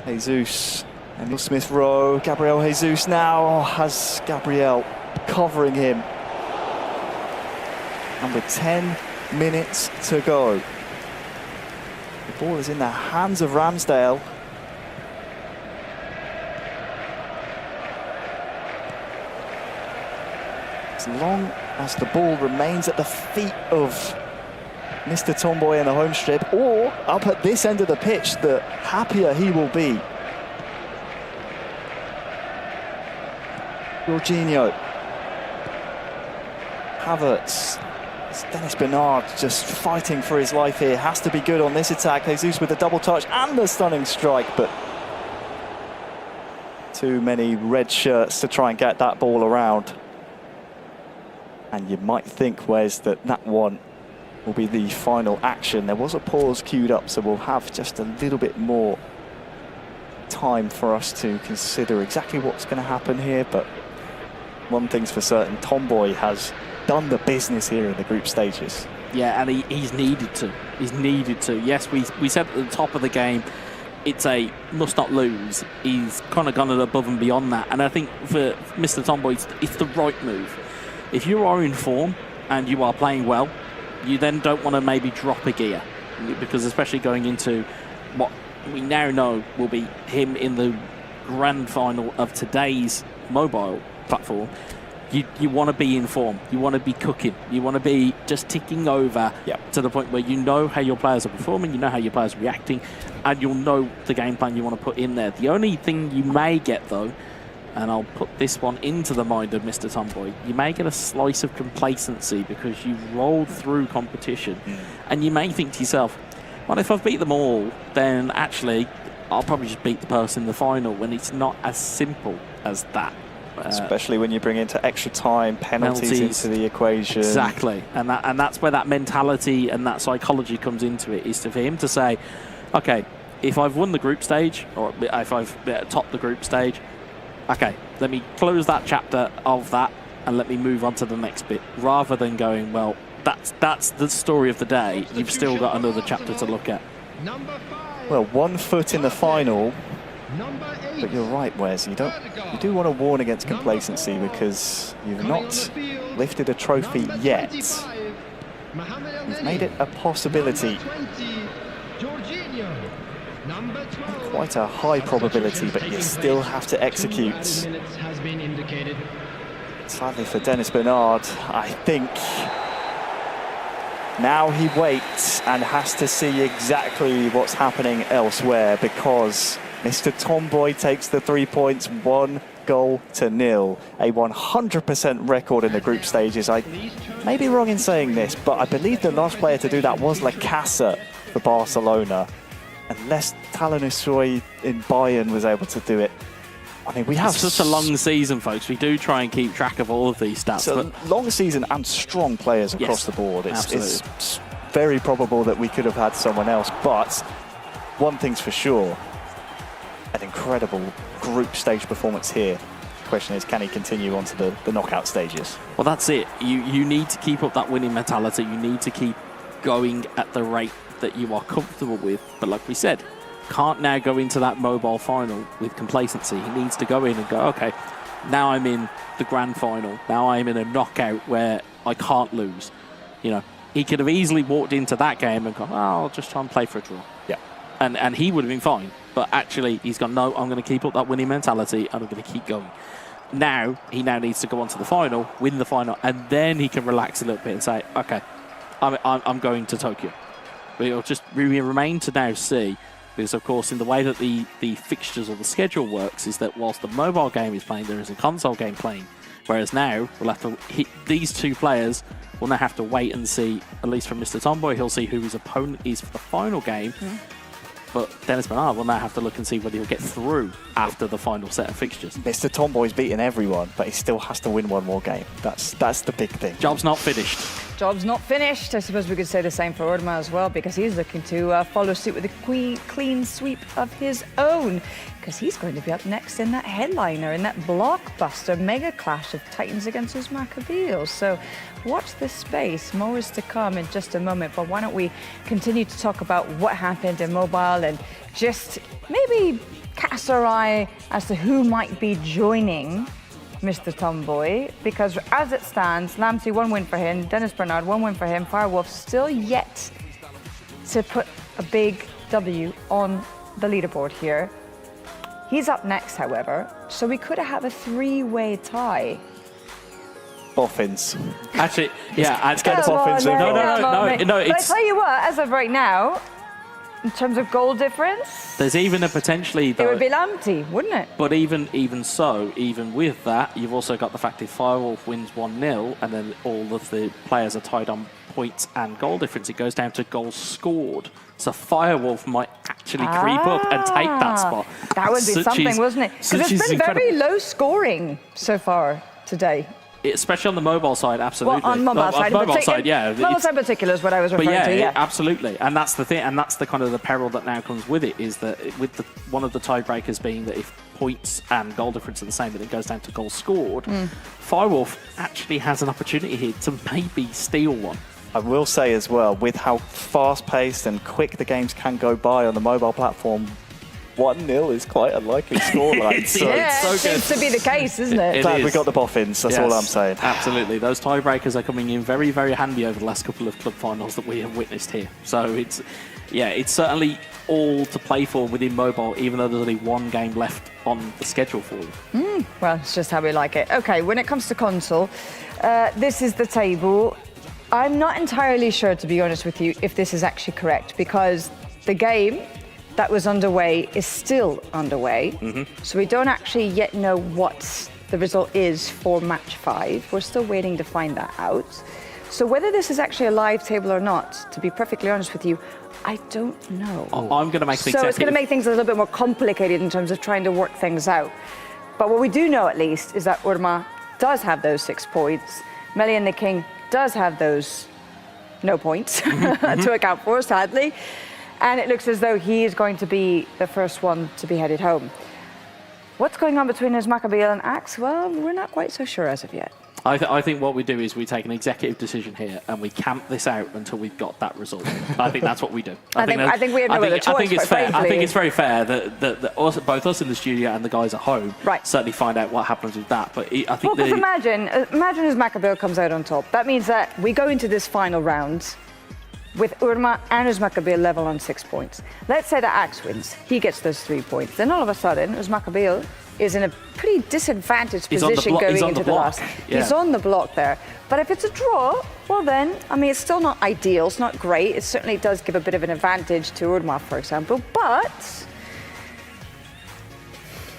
Jesus, Emil Smith Rowe, Gabriel Jesus now has Gabriel covering him. And with 10 minutes to go. The ball is in the hands of Ramsdale. As long as the ball remains at the feet of Mr. Tomboy in the home strip, or up at this end of the pitch, the happier he will be. Jorginho. Havertz. It's Dennis Bernard just fighting for his life here. Has to be good on this attack. Jesus with a double touch and the stunning strike, but too many red shirts to try and get that ball around. And you might think, Wes, that one will be the final action. There was a pause queued up, so we'll have just a little bit more time for us to consider exactly what's going to happen here. But one thing's for certain, Tomboy has done the business here in the group stages. Yeah, and he's needed to. He's needed to. Yes, we said at the top of the game, it's a must not lose. He's kind of gone above and beyond that. And I think for Mr. Tomboy, it's the right move. if you are in form and you are playing well, you then don't want to maybe drop a gear, because especially going into what we now know will be him in the grand final of today's mobile platform, you want to be in form. You want to be cooking. You want to be just ticking over to the point where you know how your players are performing, you know how your players are reacting, and you'll know the game plan you want to put in there. The only thing you may get, though, and I'll put this one into the mind of Mr. Tomboy, you may get a slice of complacency because you've rolled through competition, and you may think to yourself, well, if I've beat them all, then actually I'll probably just beat the person in the final, when it's not as simple as that. Especially when you bring into extra time, penalties into the equation. Exactly, and that's where that mentality and that psychology comes into it, is for him to say, okay, if I've won the group stage, or if I've topped the group stage, okay, let me close that chapter of that and let me move on to the next bit, rather than going, well, that's the story of the day. You've still got another chapter to look at. Well, 1 foot in the final, but you're right, Wes. You do want to warn against complacency, because you've not lifted a trophy yet. You've made it a possibility. Quite a high probability, but you still have to execute. Sadly for Dennis Bernard, I think now he waits and has to see exactly what's happening elsewhere, because Mr. Tomboy takes the 3 points, 1-0. A 100% record in the group stages. I may be wrong in saying this, but I believe the last player to do that was La Casa for Barcelona. Unless Talanoussoy in Bayern was able to do it. I mean, we have such a long season, folks. We do try and keep track of all of these stats. So long season and strong players across the board. It's very probable that we could have had someone else, but one thing's for sure, an incredible group stage performance here. The question is, can he continue on to the knockout stages? Well, that's it. You need to keep up that winning mentality. You need to keep going at the rate that you are comfortable with. But like we said, can't now go into that mobile final with complacency. He needs to go in and go, okay, now I'm in the grand final. Now I'm in a knockout where I can't lose. You know, he could have easily walked into that game and gone, oh, I'll just try and play for a draw. Yeah. And he would have been fine. But actually, he's gone, no, I'm going to keep up that winning mentality and I'm going to keep going. Now, he now needs to go on to the final, win the final, and then he can relax a little bit and say, okay, I'm going to Tokyo. We remain to now see, because of course in the way that the fixtures or the schedule works is that whilst the mobile game is playing, there is a console game playing. Whereas now we'll have to hit these two players. We'll now have to wait and see, at least from Mr. Tomboy, he'll see who his opponent is for the final game. But Dennis Bernard will now have to look and see whether he'll get through after the final set of fixtures. Mr. Tomboy's beaten everyone, but he still has to win one more game. That's the big thing. Job's not finished. Job's not finished. I suppose we could say the same for Erdma as well, because he's looking to follow suit with a clean sweep of his own, because he's going to be up next in that headliner, in that blockbuster mega clash of Titans against Uzmakabios. So watch this space. More is to come in just a moment, but why don't we continue to talk about what happened in mobile and just maybe cast our eye as to who might be joining Mr. Tomboy, because as it stands, Lamsey 1 win for him, Dennis Bernard 1 win for him, Firewolf still yet to put a big W on the leaderboard here. He's up next, however, so we could have a 3-way tie. Boffins. Actually, yeah, it's getting Boffins. No. But I tell you what, as of right now, in terms of goal difference, there's even a potentially, though, it would be Lamptey, wouldn't it? But even so, even with that, you've also got the fact if Firewolf wins 1-0 and then all of the players are tied on points and goal difference, it goes down to goals scored. So Firewolf might actually creep up and take that spot. That would be something, wouldn't it? Because it's been very low scoring so far today. Especially on the mobile side, absolutely. Well, on mobile side, mobile side, yeah. Mobile side in particular is what I was referring to, yeah. Absolutely. And that's the thing, and that's the kind of the peril that now comes with it, is that with one of the tiebreakers being that if points and goal difference are the same, but it goes down to goals scored, Firewolf actually has an opportunity here to maybe steal one. I will say as well, with how fast-paced and quick the games can go by on the mobile platform, 1-0 is quite a likely scoreline. Yeah, it seems to be the case, isn't it? Glad we got the boffins, that's all I'm saying. Absolutely. Those tiebreakers are coming in very, very handy over the last couple of club finals that we have witnessed here. So it's certainly all to play for within mobile, even though there's only one game left on the schedule for you. Well, it's just how we like it. Okay, when it comes to console, this is the table. I'm not entirely sure, to be honest with you, if this is actually correct, because the game that was underway is still underway. So we don't actually yet know what the result is for match 5. We're still waiting to find that out. So whether this is actually a live table or not, to be perfectly honest with you, I don't know. I'm going to make things So it's going to make things a little bit more complicated in terms of trying to work things out. But what we do know, at least, is that Urma does have those 6 points. Melian the King does have those no points to account for, sadly. And it looks as though he is going to be the first one to be headed home. What's going on between Uzmakabil and Axe? Well, we're not quite so sure as of yet. I think what we do is we take an executive decision here and we camp this out until we've got that result. I think that's what we do. I think we have no other choice. I think it's fair. I think it's very fair that both us in the studio and the guys at home certainly find out what happens with that. But I think because imagine Uzmakabil comes out on top. That means that we go into this final round with Urma and Uzmakabil level on 6 points. Let's say that Axe wins. He gets those 3 points. Then all of a sudden, Uzmakabil is in a pretty disadvantaged position going into the last. He's on the block there. But if it's a draw, well then, I mean, it's still not ideal. It's not great. It certainly does give a bit of an advantage to Urma, for example. But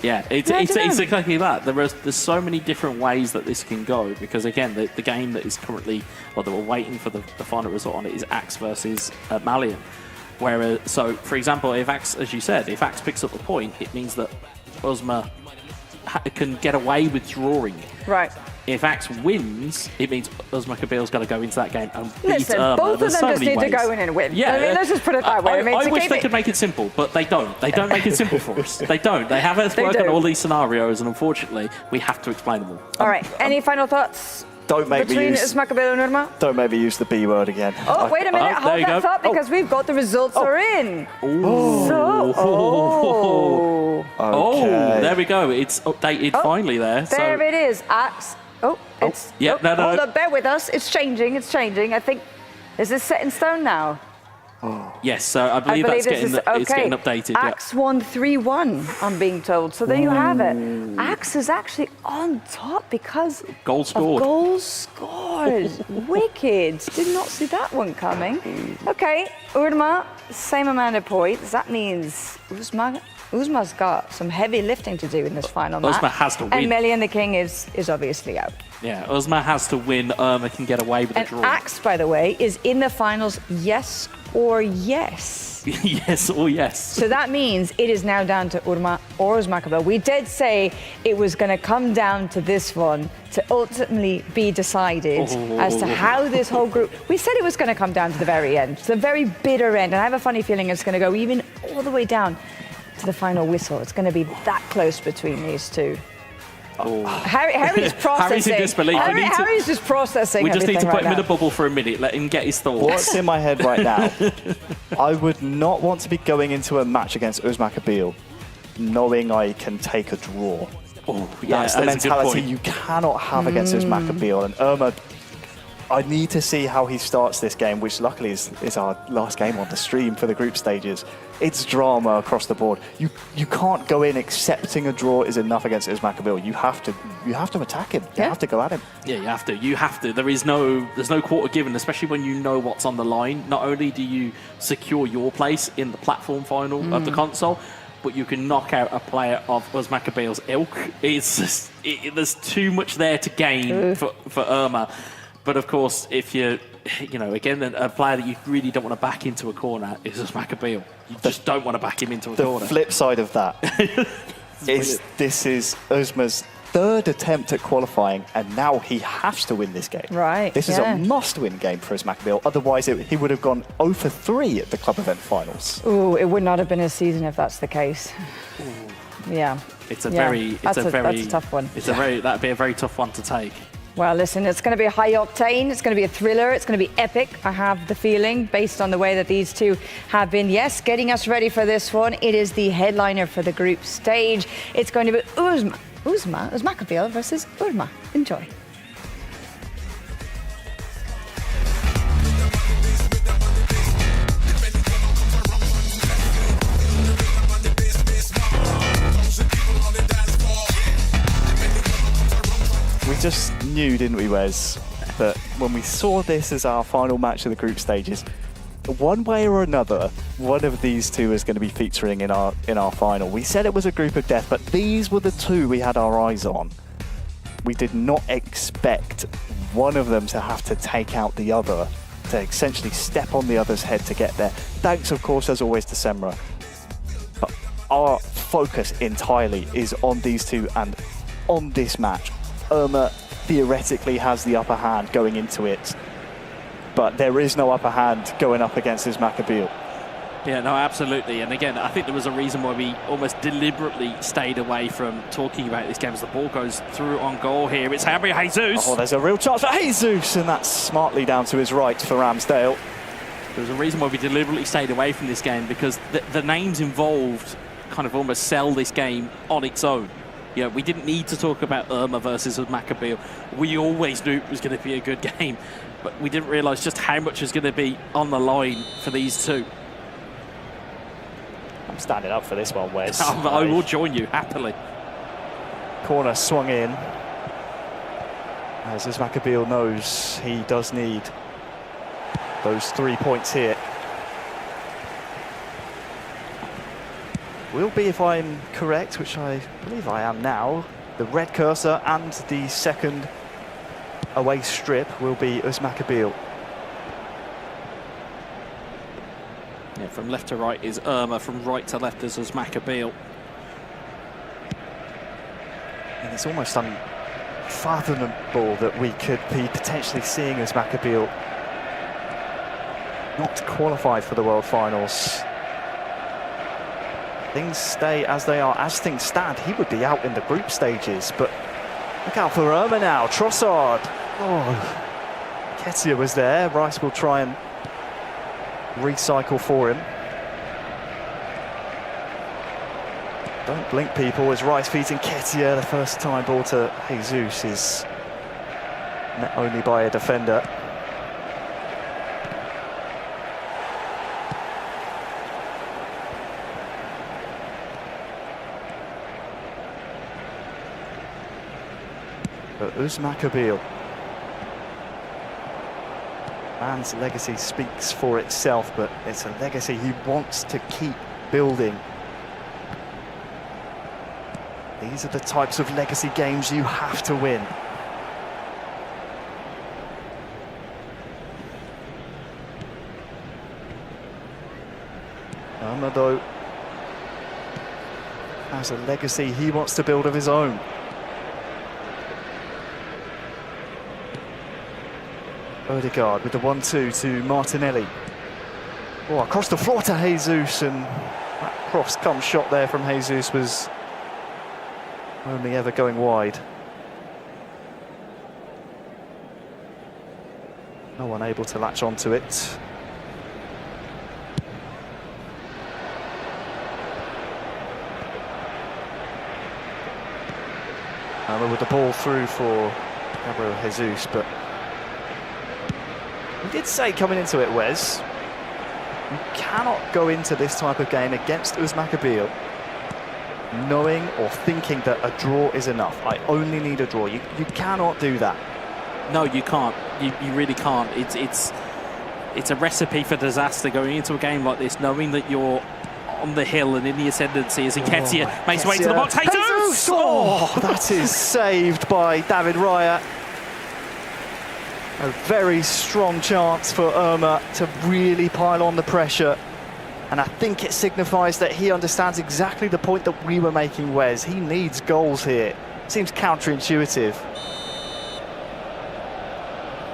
yeah, it's exactly that. There's so many different ways that this can go because, again, the game that is currently, or that we're waiting for the final result on it is Axe versus Malian. Whereas, so, for example, if Axe, as you said, if Axe picks up the point, it means that Uzma can get away with drawing. Right. If Axe wins, it means Uzmakabil's got to go into that game and beat Urma. Both of them just need to go in and win. Yeah, I mean, let's just put it that way. I wish they could make it simple, but they don't. They don't make it simple for us. They don't. They have us work on all these scenarios, and unfortunately, we have to explain them all. All right. Any final thoughts? Between Uzmakabil and Urma? Don't make me use the B word again. Oh, wait a minute. Hold that thought because we've got the results are in. Okay. There we go. It's updated finally there. There it is. Axe. Hold on, bear with us. It's changing. I think, is this set in stone now? Yes, so I believe it's getting updated. Axe won 3-1, I'm being told. So there you have it. Axe is actually on top because goals scored. Wicked. Did not see that one coming. Okay, Urma, same amount of points. That means Uzma's got some heavy lifting to do in this final match. Uzma has to win. And Melian the King is obviously out. Yeah, Uzma has to win. Urma can get away with the draw. And Axe, by the way, is in the finals, yes or yes. Yes or yes. So that means it is now down to Urma or Uzmakabil. We did say it was going to come down to this one to ultimately be decided as to how this whole group... We said it was going to come down to the very end, to the very bitter end. And I have a funny feeling it's going to go even all the way down to the final whistle. It's going to be that close between these two. Harry's processing. Harry's in disbelief. Harry's just processing. We just need to put him in a bubble for a minute, let him get his thoughts. What's in my head right now? I would not want to be going into a match against Uzmakabil knowing I can take a draw. That's the mentality you cannot have against Uzmakabil. And Urma, I need to see how he starts this game, which luckily is our last game on the stream for the group stages. It's drama across the board. You can't go in accepting a draw is enough against Uzmakabil. You have to attack him. You have to go at him. Yeah, you have to. There's no quarter given, especially when you know what's on the line. Not only do you secure your place in the platform final of the console, but you can knock out a player of Uzmakabil's ilk. There's too much there to gain for Urma. But of course, if again, a player that you really don't want to back into a corner is Uzmakabil. You just don't want to back him into a corner. The flip side of that is this is Uzma's third attempt at qualifying, and now he has to win this game. Right. This is a must-win game for Uzmakabil. Otherwise, he would have gone 0 for 3 at the club event finals. Ooh, it would not have been a season if that's the case. Yeah. It's a very that's a tough one. That'd be a very tough one to take. Well, listen, it's going to be a high octane, it's going to be a thriller, it's going to be epic, I have the feeling, based on the way that these two have been, yes, getting us ready for this one. It is the headliner for the group stage. It's going to be Uzmacabile versus Urma. Enjoy. We just knew, didn't we, Wes, that when we saw this as our final match of the group stages, one way or another, one of these two is going to be featuring in our final. We said it was a group of death, but these were the two we had our eyes on. We did not expect one of them to have to take out the other, to essentially step on the other's head to get there. Thanks, of course, as always, to Semra. But our focus entirely is on these two and on this match. Urma theoretically has the upper hand going into it, but there is no upper hand going up against Uzmacabile. Yeah, no, absolutely. And again, I think there was a reason why we almost deliberately stayed away from talking about this game as the ball goes through on goal here. It's Gabriel Jesus. Oh, there's a real chance for Jesus, and that's smartly down to his right for Ramsdale. There was a reason why we deliberately stayed away from this game, because the names involved kind of almost sell this game on its own. You know, we didn't need to talk about Urma versus Uzmacabile. We always knew it was going to be a good game, but we didn't realise just how much is going to be on the line for these two. I'm standing up for this one, Wes. I will join you, happily. Corner swung in. As Uzmacabile knows he does need those 3 points here. Will be, if I'm correct, which I believe I am now, the red cursor and the second away strip will be Uzmacabile. Yeah, from left to right is Urma, from right to left is Uzmacabile. And it's almost unfathomable that we could be potentially seeing Uzmacabile not qualified for the World Finals. Things stay as they are. As things stand, he would be out in the group stages, but look out for Urma now. Trossard. Oh, Ketia was there. Rice will try and recycle for him. Don't blink, people, as Rice feeds in Ketia. The first time ball to Jesus is met only by a defender. But Uzmacabile, man's legacy speaks for itself, but it's a legacy he wants to keep building. These are the types of legacy games you have to win. Urma, though, has a legacy he wants to build of his own. Odegaard with the 1-2 to Martinelli. Oh, across the floor to Jesus, and that cross-come shot there from Jesus was only ever going wide. No one able to latch onto it. With the ball through for Gabriel Jesus, but we did say coming into it, Wes, you cannot go into this type of game against Uzmacabile knowing or thinking that a draw is enough. I only need a draw. You cannot do that. No, you can't. You really can't. It's a recipe for disaster going into a game like this, knowing that you're on the hill and in the ascendancy as Ketia makes way to the box. Jesus! Oh, that is saved by David Raya. A very strong chance for Urma to really pile on the pressure. And I think it signifies that he understands exactly the point that we were making, Wes. He needs goals here. Seems counterintuitive.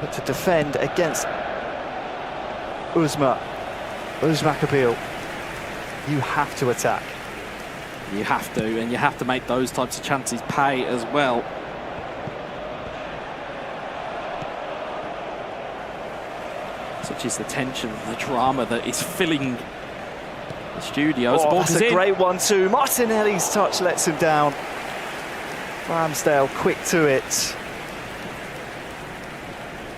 But to defend against Uzmacabile, you have to attack. You have to, and you have to make those types of chances pay as well. Such is the tension, the drama that is filling the studio. Oh, that's a great one too. Martinelli's touch lets him down. Ramsdale quick to it.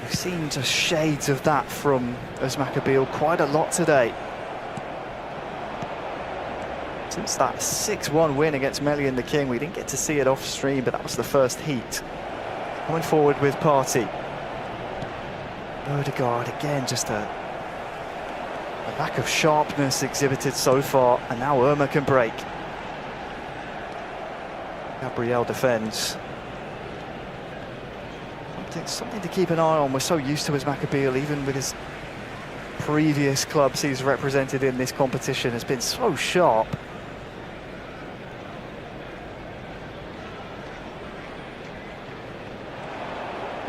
We've seen just shades of that from Özmakabeel quite a lot today. Since that 6-1 win against Melian the King, we didn't get to see it off stream, but that was the first heat. Coming forward with Partey. Odegaard again, just a lack of sharpness exhibited so far, and now Irma can break. Gabriel defends. Something to keep an eye on. We're so used to Özmakabeel, even with his previous clubs he's represented in this competition, has been so sharp.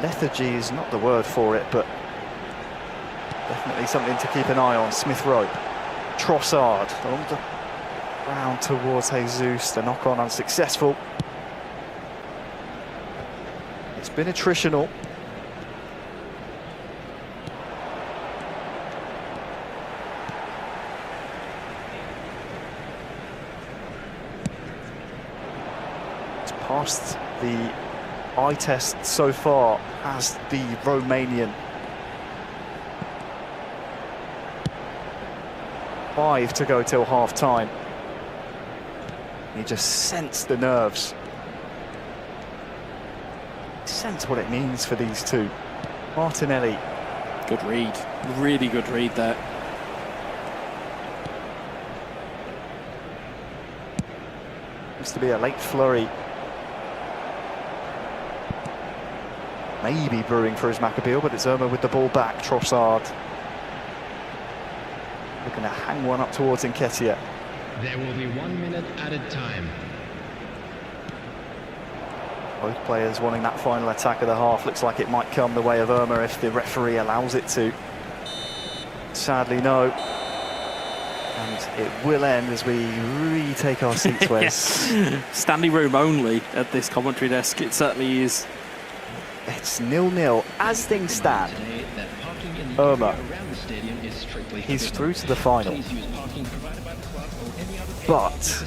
Lethargy is not the word for it, but definitely something to keep an eye on. Smith Rowe, Trossard along the ground towards Jesus. The knock on unsuccessful. It's been attritional. It's passed the eye test so far as the Romanian. 5 to go till half time. He just sensed the nerves. Sense what it means for these two. Martinelli. Good read. Really good read there. Seems to be a late flurry. Maybe brewing for Özmakabeel, but it's Irma with the ball back. Trossard looking to hang one up towards Nketiah. There will be 1 minute added time. Both players wanting that final attack of the half. Looks like it might come the way of Irma if the referee allows it to. Sadly, no. And it will end as we retake our seats, Wes. Standing room only at this commentary desk. It certainly is. It's 0-0 as things stand. Irma, he's through to the final. But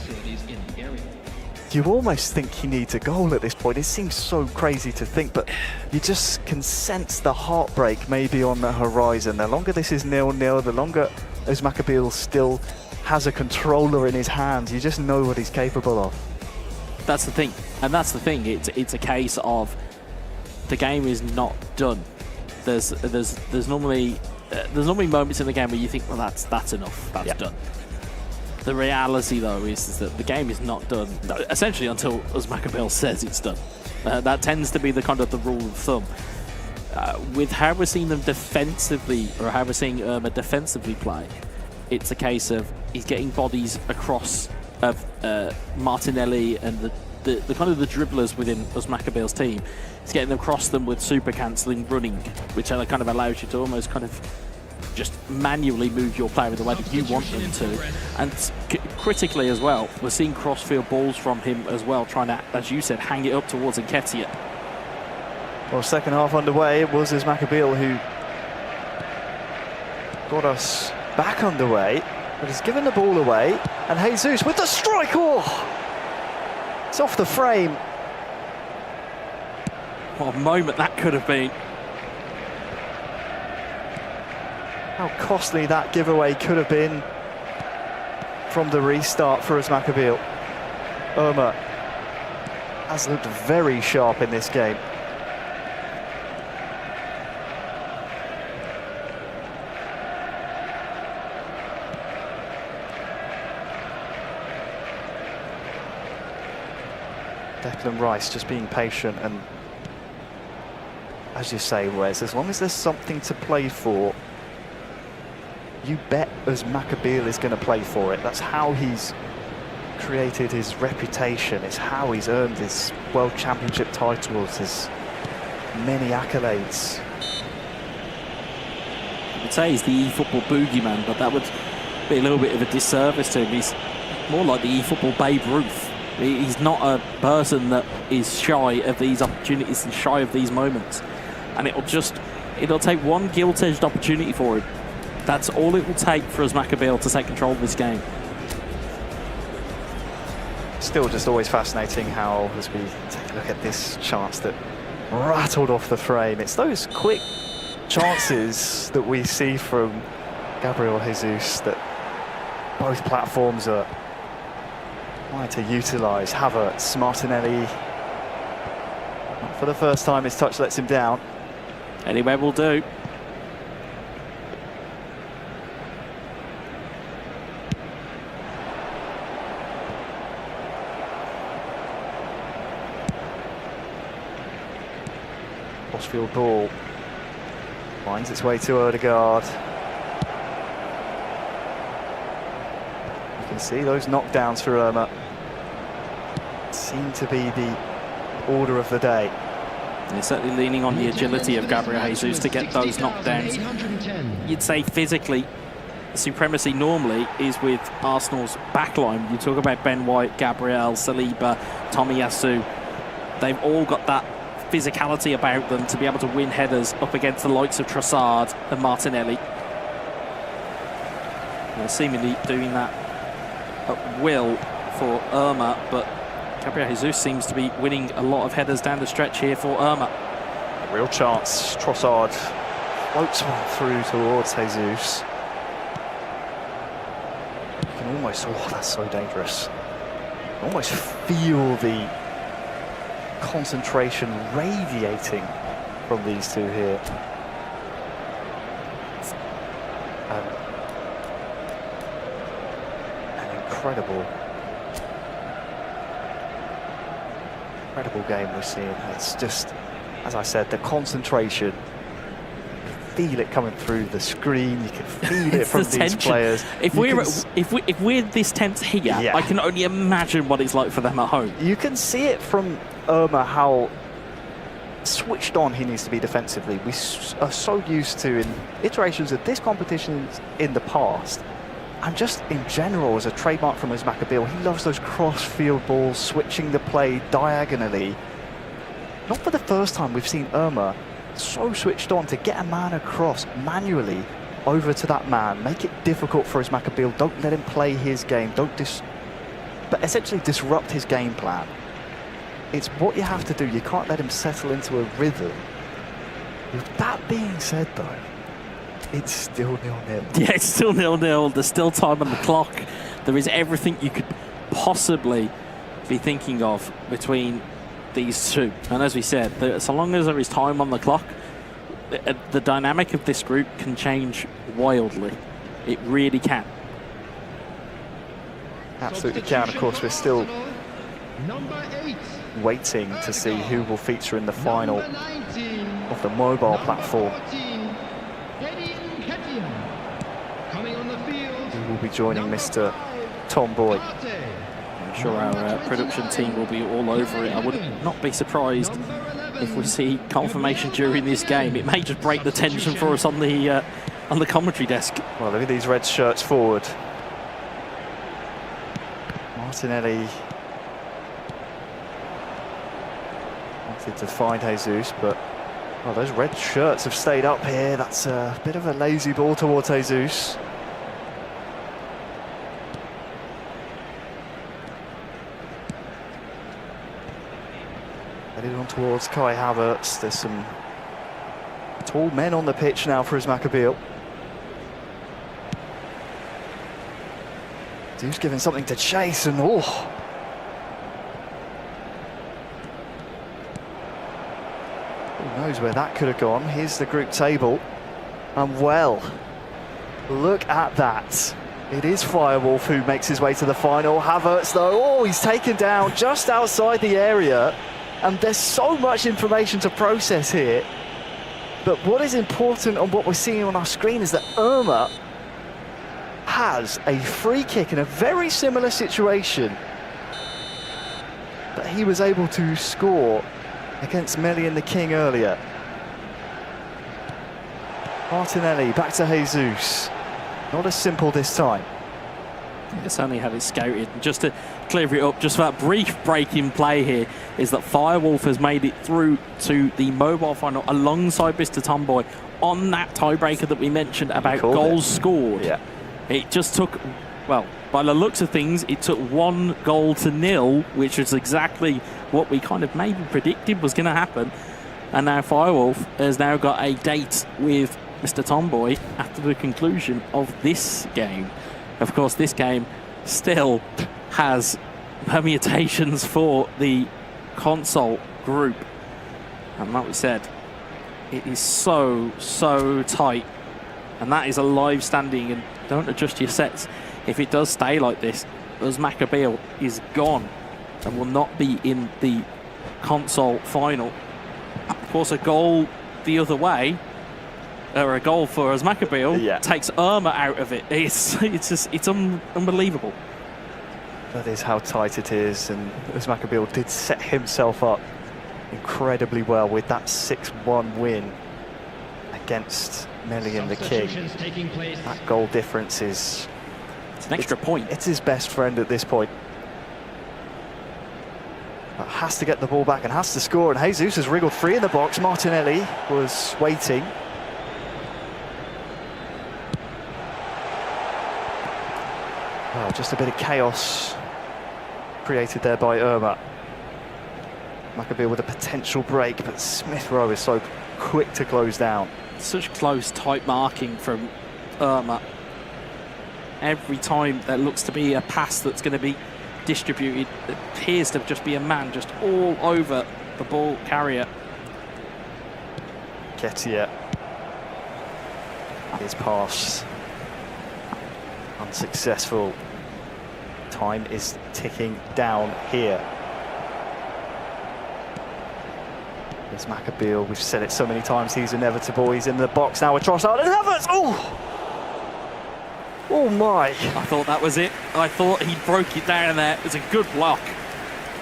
you almost think he needs a goal at this point. It seems so crazy to think, but you just can sense the heartbreak maybe on the horizon. The longer this is 0-0, the longer Özmakabeel still has a controller in his hands. You just know what he's capable of. That's the thing, and that's the thing. It's a case of the game is not done. There's normally moments in the game where you think, well, that's enough, that's done. The reality, though, is that the game is not done, essentially, until Özmakabeel says it's done. That tends to be the kind of the rule of thumb. With how we're seeing them defensively, or how we're seeing Irma defensively play, it's a case of he's getting bodies across of Martinelli and the kind of the dribblers within Özmakabeel's team. He's getting across them with super cancelling running, which kind of allows you to almost kind of just manually move your player in the way that you want them to. And critically as well, we're seeing cross-field balls from him as well, trying to, as you said, hang it up towards Nketiah. Well, second half underway, it was Özmakabeel who got us back underway, but he's given the ball away, and Jesus with the strike! Oh! It's off the frame. What a moment that could have been. How costly that giveaway could have been from the restart for Özmakabeel. Irma has looked very sharp in this game. Declan Rice just being patient, and as you say, Wes, as long as there's something to play for, you bet Özmakabeel is going to play for it. That's how he's created his reputation. It's how he's earned his World Championship titles, his many accolades. I would say he's the eFootball boogeyman, but that would be a little bit of a disservice to him. He's more like the eFootball Babe Ruth. He's not a person that is shy of these opportunities and shy of these moments. And it'll just It'll take one gilt-edged opportunity for him. That's all it will take for Uzmakabil to take control of this game. Still just always fascinating how, as we take a look at this chance that rattled off the frame, it's those quick chances that we see from Gabriel Jesus that both platforms are trying to utilise. Havertz, Martinelli. For the first time, his touch lets him down. Anywhere will do. Crossfield ball finds its way to Odegaard. You can see those knockdowns for Irma seem to be the order of the day. And he's certainly leaning on the agility of Gabriel Jesus to get those knockdowns. You'd say physically, supremacy normally is with Arsenal's backline. You talk about Ben White, Gabriel, Saliba, Tomiyasu. They've all got that physicality about them to be able to win headers up against the likes of Trossard and Martinelli. They're seemingly doing that at will for Irma, but Gabriel Jesus seems to be winning a lot of headers down the stretch here for Irma. A real chance. Trossard floats one through towards Jesus. You can almost, oh, that's so dangerous. You can almost feel the concentration radiating from these two here. An incredible game we're seeing. It's just, as I said, the concentration. You can feel it coming through the screen. You can feel it from these players. If we're this tense here, yeah, I can only imagine what it's like for them at home. You can see it from Irma how switched on he needs to be defensively. We are so used to, in iterations of this competition in the past, and just in general as a trademark from Uzmakabil, he loves those cross-field balls, switching the play diagonally. Not for the first time we've seen Irma so switched on to get a man across manually over to that man, make it difficult for Uzmakabil, don't let him play his game, but essentially disrupt his game plan. It's what you have to do. You can't let him settle into a rhythm. With that being said, though, it's still 0-0. Yeah, it's still 0-0. There's still time on the clock. There is everything you could possibly be thinking of between these two. And as we said, so long as there is time on the clock, the dynamic of this group can change wildly. It really can. Absolutely can. Of course, we're still waiting to see who will feature in the final of the mobile platform. Who will be joining Mr. Tomboy. I'm sure our production team will be all over it. I would not be surprised if we see confirmation during this game. It may just break the tension for us on the commentary desk. Well, look at these red shirts forward. Martinelli wanted to find Jesus, but well, those red shirts have stayed up here. That's a bit of a lazy ball towards Jesus. Headed on towards Kai Havertz. There's some tall men on the pitch now for Uzmakabil. He's giving something to chase, and oh, who knows where that could have gone. Here's the group table, and well, look at that. It is Firewolf who makes his way to the final. Havertz, though, oh, he's taken down just outside the area, and there's so much information to process here. But what is important on what we're seeing on our screen is that Irma has a free kick in a very similar situation that he was able to score against Melian the King earlier. Martinelli back to Jesus. Not as simple this time. They certainly have it scouted. Just to clear it up, just for that brief break in play here, is that Firewolf has made it through to the mobile final alongside Mr. Tomboy on that tiebreaker that we mentioned about goals scored. Yeah. It just took, well, by the looks of things, it took 1-0, which is exactly what we kind of maybe predicted was going to happen. And now Firewolf has now got a date with Mr. Tomboy after the conclusion of this game. Of course, this game still has permutations for the console group. And like we said, it is so tight. And that is a live standing, and don't adjust your sets. If it does stay like this, Uzmakabil is gone and will not be in the console final. Of course, a goal the other way, or a goal for Uzmakabil, takes Irma out of it. It's unbelievable. That is how tight it is, and Uzmakabil did set himself up incredibly well with that 6-1 win against Melian the King. That goal difference is... It's an extra point. It's his best friend at this point. But has to get the ball back and has to score, and Jesus has wriggled free in the box. Martinelli was waiting. Oh, just a bit of chaos created there by Irma. Maccabi with a potential break, but Smith Rowe is so quick to close down. Such close, tight marking from Irma. Every time there looks to be a pass that's going to be distributed, it appears to just be a man just all over the ball carrier. Ketia. His pass unsuccessful. Time is ticking down here. There's Maccabi. We've said it so many times, he's inevitable. He's in the box now with Trossard and Havertz. Oh! Oh my! I thought that was it. I thought he broke it down there. It was a good block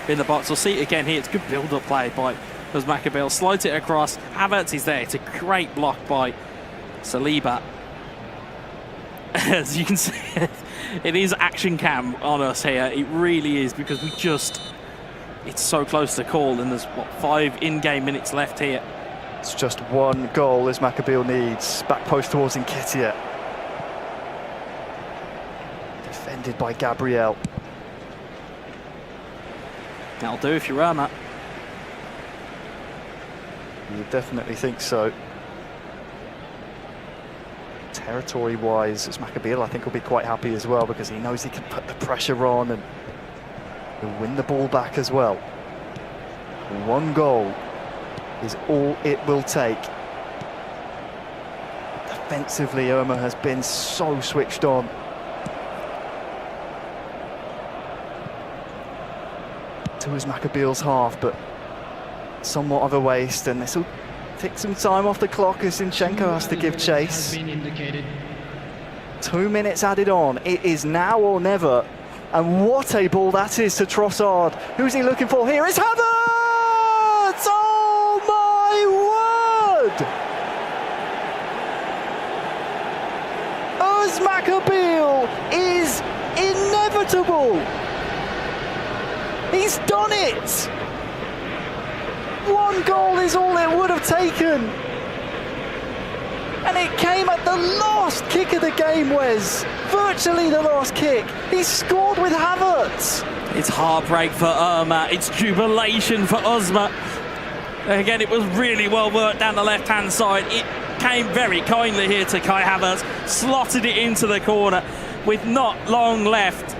in the box. We'll see it again here. It's good build-up play by Uzmakabil. Slides it across. Havertz is there. It's a great block by Saliba. As you can see, it is action cam on us here. It really is, because we just... It's so close to call, and there's, what, 5 in-game minutes left here. It's just one goal as Maccabi needs. Back post towards Nketiah. Defended by Gabriel. That'll do if you're Irma. You definitely think so. Territory-wise, as Maccabi, I think, will be quite happy as well, because he knows he can put the pressure on and he'll win the ball back as well. One goal is all it will take. Defensively, Irma has been so switched on. To his Maccabi's half, but somewhat of a waste, and this will take some time off the clock as Zinchenko has to give chase. 2 minutes added on. It is now or never. And what a ball that is to Trossard. Who's he looking for here? It's Havertz! Oh my word! Uzmakabil is inevitable. He's done it! One goal is all it would have taken. And it came at the last kick of the game, Wes. Virtually the last kick. He scored with Havertz. It's heartbreak for Irma. It's jubilation for Uzma. Again, it was really well worked down the left-hand side. It came very kindly here to Kai Havertz. Slotted it into the corner with not long left.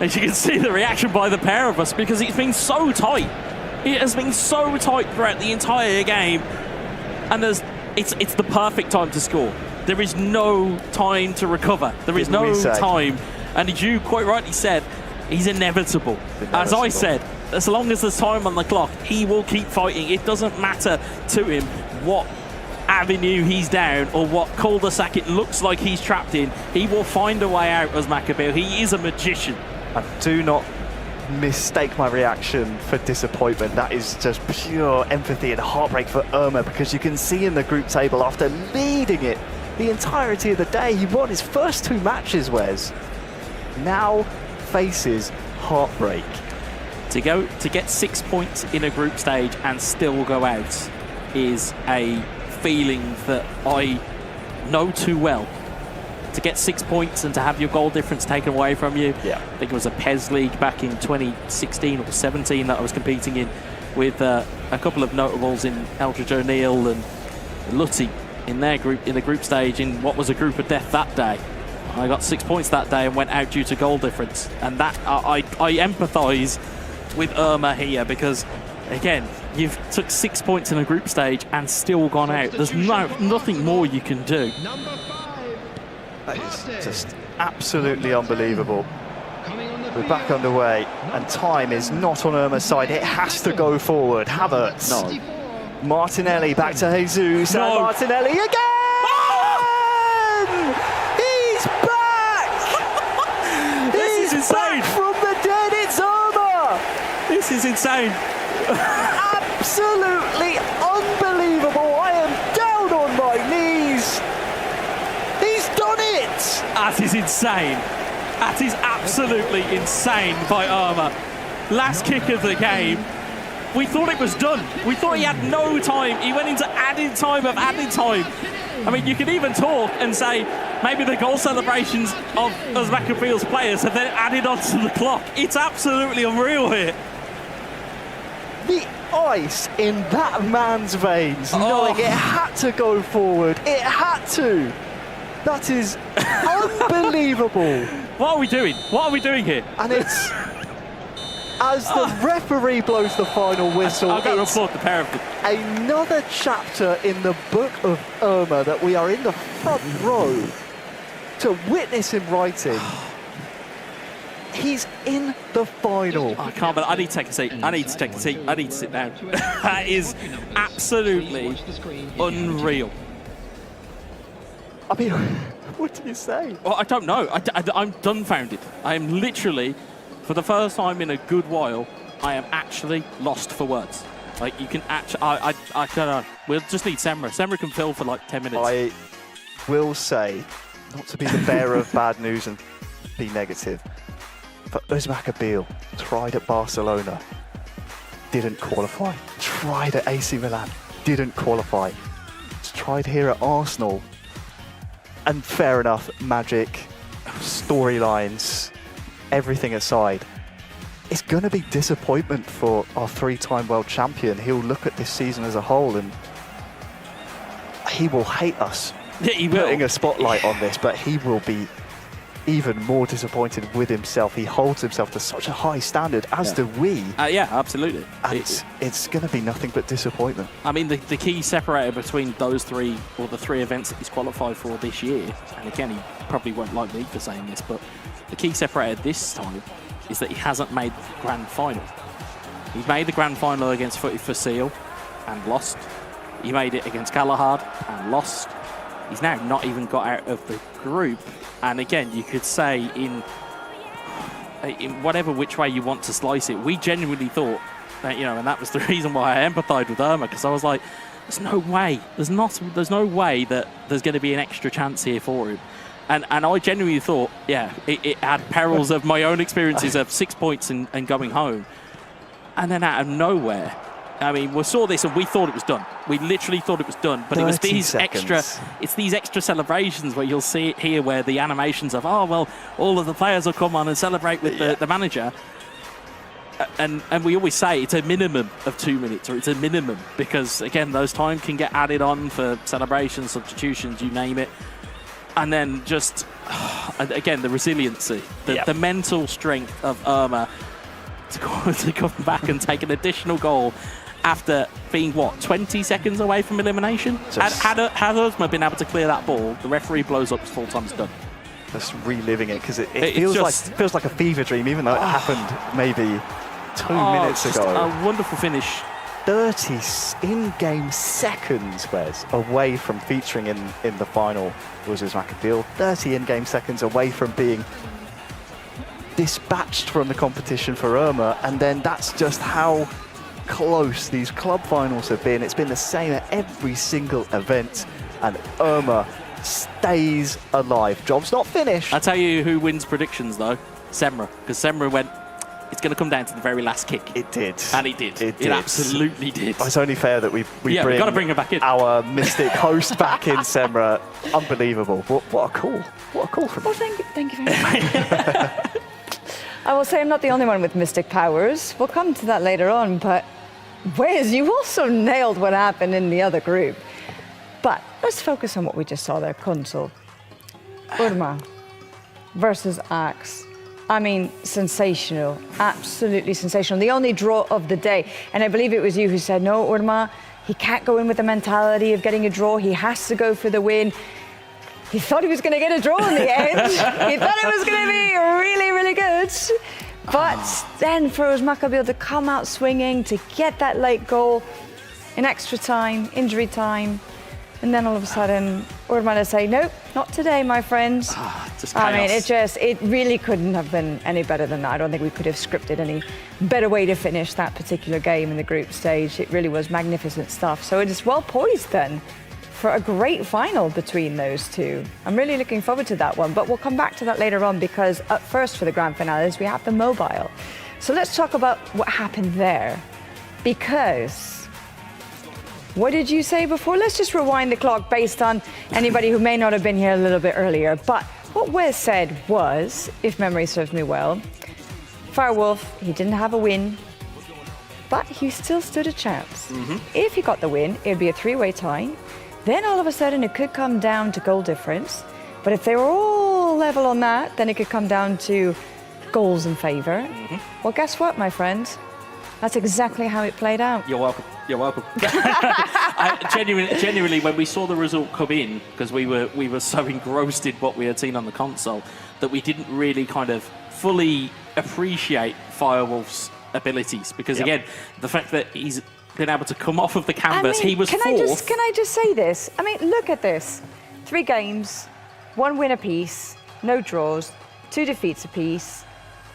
As you can see the reaction by the pair of us, because it's been so tight. It has been so tight throughout the entire game. And it's the perfect time to score. There is no time to recover. There is no time. And as you quite rightly said, he's inevitable. As I said, as long as there's time on the clock, he will keep fighting. It doesn't matter to him what avenue he's down or what cul-de-sac it looks like he's trapped in. He will find a way out as Maccabi. He is a magician. And do not mistake my reaction for disappointment. That is just pure empathy and heartbreak for Irma, because you can see in the group table, after leading it the entirety of the day, he won his first 2 matches, Wes. now faces heartbreak. To get 6 points in a group stage and still go out is a feeling that I know too well. To get 6 points and to have your goal difference taken away from you. Yeah. I think it was a PES League back in 2016 or 17 that I was competing in with a couple of notables in Eldridge O'Neill and Lutty in their group, in the group stage, in what was a group of death that day. I got 6 points that day and went out due to goal difference. And that I empathise with Irma here because, again, you've took 6 points in a group stage and still gone out. There's nothing more you can do. That is just absolutely unbelievable. We're back underway, and time is not on Irma's side. It has to go forward. Havertz. No. Martinelli back to Jesus. No. And Martinelli again! He's back! This is insane! Back from the dead, it's Irma! This is insane. Absolutely unbelievable. I am down on my knees. He's done it! That is insane. That is absolutely insane by Irma. Last kick of the game. We thought it was done. We thought he had no time. He went into added time of added time. I mean, you could even talk and say maybe the goal celebrations of Uzbekistan's players have then added onto the clock. It's absolutely unreal here. The ice in that man's veins, knowing it had to go forward. It had to. That is unbelievable. What are we doing? What are we doing here? And it's... As the referee blows the final whistle, I've got to it's applaud the pair of them. another chapter in the book of Irma that we are in the front row to witness him writing. He's in the final. I can't believe I need to take a seat. I need to take a seat. I need to sit down. That is absolutely unreal. I mean, what do you say? Well, I don't know. I'm dumbfounded. I am literally, for the first time in a good while, I am actually lost for words. Like, you can actually... I don't know. We'll just need Semra. Semra can fill for like 10 minutes. I will say, not to be the bearer of bad news and be negative, but Uzbekistan's tried at Barcelona, didn't qualify. Tried at AC Milan, didn't qualify. It's tried here at Arsenal. And fair enough, magic, storylines, everything aside, it's going to be disappointment for our three-time world champion. He'll look at this season as a whole and he will hate us putting a spotlight on this, but he will be even more disappointed with himself. He holds himself to such a high standard, as do we. Yeah, absolutely. And it's going to be nothing but disappointment. I mean, the key separator between those three, or the three events that he's qualified for this year, and again, he probably won't like me for saying this, but the key separator this time is that he hasn't made the grand final. He made the grand final against Fusil and lost. He made it against Galahad and lost. He's now not even got out of the group. And again, you could say in whatever which way you want to slice it, we genuinely thought that, you know, and that was the reason why I empathized with Irma, because I was like, there's no way. There's no way that there's going to be an extra chance here for him. And I genuinely thought, yeah, it had perils of my own experiences of 6 points and going home. And then out of nowhere, I mean, we saw this and we thought it was done. We literally thought it was done. But it was these extra celebrations where you'll see it here, where the animations of, oh, well, all of the players will come on and celebrate with the manager. And we always say it's a minimum of 2 minutes, or it's a minimum, because, again, those times can get added on for celebrations, substitutions, you name it. And then just, again, the resiliency, the mental strength of Irma to come back and take an additional goal after being, what, 20 seconds away from elimination? Had Irma been able to clear that ball, the referee blows up, full time's done. Just reliving it, because it feels like a fever dream, even though it happened maybe 2 minutes ago. A wonderful finish. 30 in-game seconds, Wes, away from featuring in the final was Uzbekistan's. 30 in-game seconds away from being dispatched from the competition for Irma, and then that's just how close these club finals have been. It's been the same at every single event, and Irma stays alive. Job's not finished. I'll tell you who wins predictions, though. Semra. Because Semra went, it's going to come down to the very last kick. It did. And it did. It did. It absolutely did. It's only fair that we we've got to bring her back in. Our mystic host back in, Semra. Unbelievable. What a call. What a call from Well, thank you very much. I will say I'm not the only one with mystic powers. We'll come to that later on, but Wes, you also nailed what happened in the other group. But let's focus on what we just saw there, Console. Urma versus Axe. I mean, sensational, absolutely sensational. The only draw of the day. And I believe it was you who said, no, Urma, he can't go in with the mentality of getting a draw. He has to go for the win. He thought he was going to get a draw in the end. He thought it was going to be really, really good. But then for Uzmakabil to come out swinging, to get that late goal in extra time, injury time, and then all of a sudden, Urma to say, nope, not today, my friends. Just chaos. I mean, it really couldn't have been any better than that. I don't think we could have scripted any better way to finish that particular game in the group stage. It really was magnificent stuff. So it is well poised then for a great final between those two. I'm really looking forward to that one, but we'll come back to that later on because up first for the grand finales, we have the mobile. So let's talk about what happened there because what did you say before? Let's just rewind the clock based on anybody who may not have been here a little bit earlier. But what Wes said was, if memory serves me well, Firewolf, he didn't have a win, but he still stood a chance. If he got the win, it'd be a three-way tie. Then all of a sudden it could come down to goal difference. But if they were all level on that, then it could come down to goals in favor. Well, guess what, my friends? That's exactly how it played out. You're welcome. You're welcome. Genuinely, when we saw the result come in, because we were so engrossed in what we had seen on the console, that we didn't really kind of fully appreciate Firewolf's abilities. Because again, the fact that he's been able to come off of the canvas, he was fourth. Can I just say this? I mean, look at this. 3 games, 1 win apiece, no draws, 2 defeats apiece.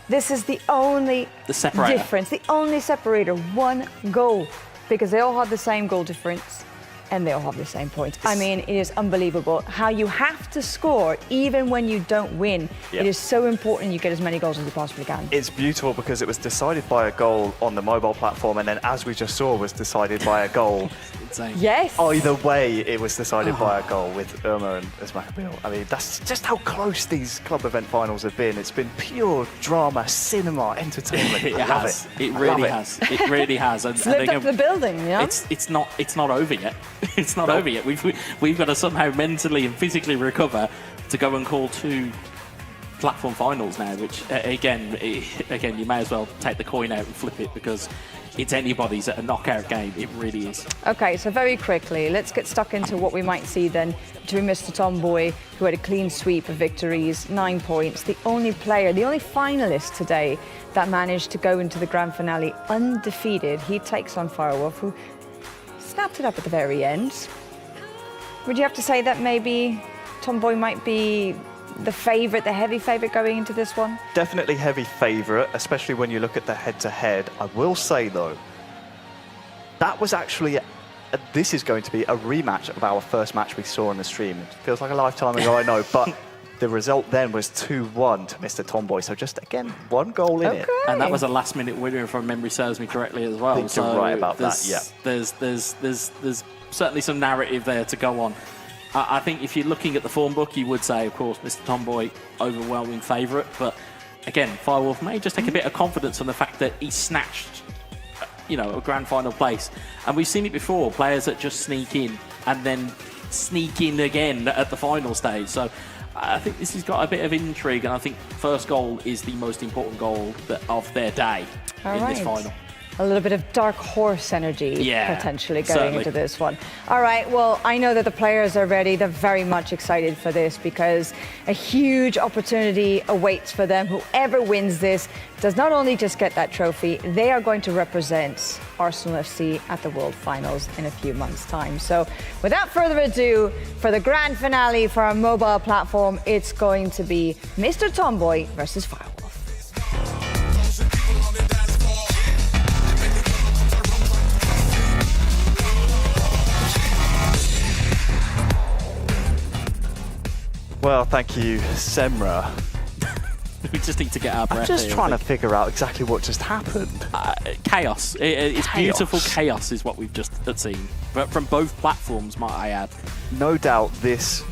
This is the only difference, the only separator, 1 goal, because they all have the same goal difference and they all have the same points. I mean, it is unbelievable how you have to score even when you don't win. It is so important you get as many goals as you possibly can. It's beautiful because it was decided by a goal on the mobile platform and then, as we just saw, was decided by a goal. Yes. Either way, it was decided by a goal with Irma and Uzmakabil. I mean, that's just how close these club event finals have been. It's been pure drama, cinema, entertainment. It I love has. it. It really has. It really has. And, It's lived up to the building, yeah? It's not over yet. It's not over yet. We've got to somehow mentally and physically recover to go and call 2 platform finals now, which again, you may as well take the coin out and flip it because it's anybody's at a knockout game. It really is. Okay, so very quickly, let's get stuck into what we might see then between Mr. Tomboy, who had a clean sweep of victories, 9 points, the only player, the only finalist today that managed to go into the grand finale undefeated. He takes on Firewolf, who snapped it up at the very end. Would you have to say that maybe Tomboy might be the favourite, the heavy favourite going into this one? Definitely heavy favourite, especially when you look at the head-to-head. I will say, though, that was actually, this is going to be a rematch of our first match we saw on the stream. It feels like a lifetime ago, I know, but the result then was 2-1 to Mr. Tomboy. So just, again, 1 goal in it. And that was a last-minute winner, if my memory serves me correctly as well. I think you're right about that, yeah. There's certainly some narrative there to go on. I think if you're looking at the form book, you would say, of course, Mr. Tomboy, overwhelming favourite. But again, Firewolf may just take a bit of confidence on the fact that he snatched, a grand final place. And we've seen it before, players that just sneak in and then sneak in again at the final stage. So I think this has got a bit of intrigue, and I think first goal is the most important goal of their day this final. A little bit of dark horse energy potentially going certainly into this one. All right, well, I know that the players are ready. They're very much excited for this because a huge opportunity awaits for them. Whoever wins this does not only just get that trophy, they are going to represent Arsenal FC at the World Finals in a few months' time. So without further ado, for the grand finale for our mobile platform, it's going to be Mr. Tomboy versus Firewolf. Well, thank you, Semra. We just need to get our breath. I'm just here, trying to figure out exactly what just happened. Chaos. It's beautiful chaos is what we've just seen. But from both platforms, might I add. No doubt this,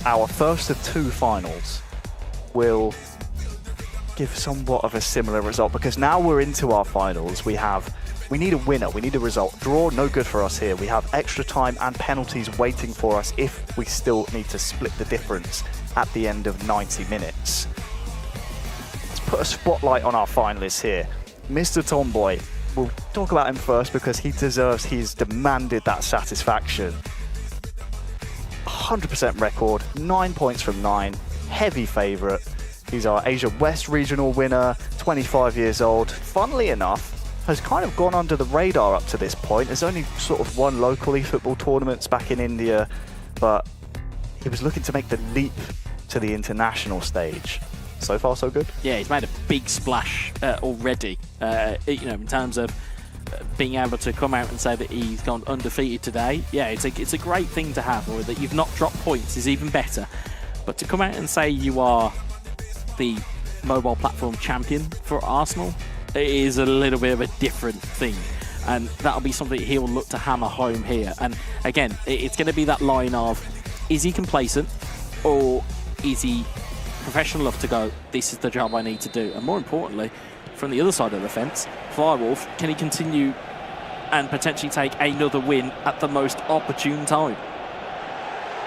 our first of two finals, will give somewhat of a similar result, because now we're into our finals. We need a winner, we need a result. Draw, no good for us here. We have extra time and penalties waiting for us if we still need to split the difference at the end of 90 minutes. Let's put a spotlight on our finalists here. Mr. Tomboy, we'll talk about him first because he's demanded that satisfaction. 100% record, 9 points from 9, heavy favourite. He's our Asia West regional winner, 25 years old. Funnily enough, has kind of gone under the radar up to this point. There's only sort of won local eFootball tournaments back in India, but he was looking to make the leap to the international stage. So far, so good. Yeah, he's made a big splash already. In terms of being able to come out and say that he's gone undefeated today. Yeah, it's a great thing to have, or that you've not dropped points is even better. But to come out and say you are the mobile platform champion for Arsenal, it is a little bit of a different thing, and that'll be something he'll look to hammer home here. And again, it's going to be that line of, is he complacent, or is he professional enough to go, this is the job I need to do? And more importantly, from the other side of the fence, Firewolf, can he continue and potentially take another win at the most opportune time?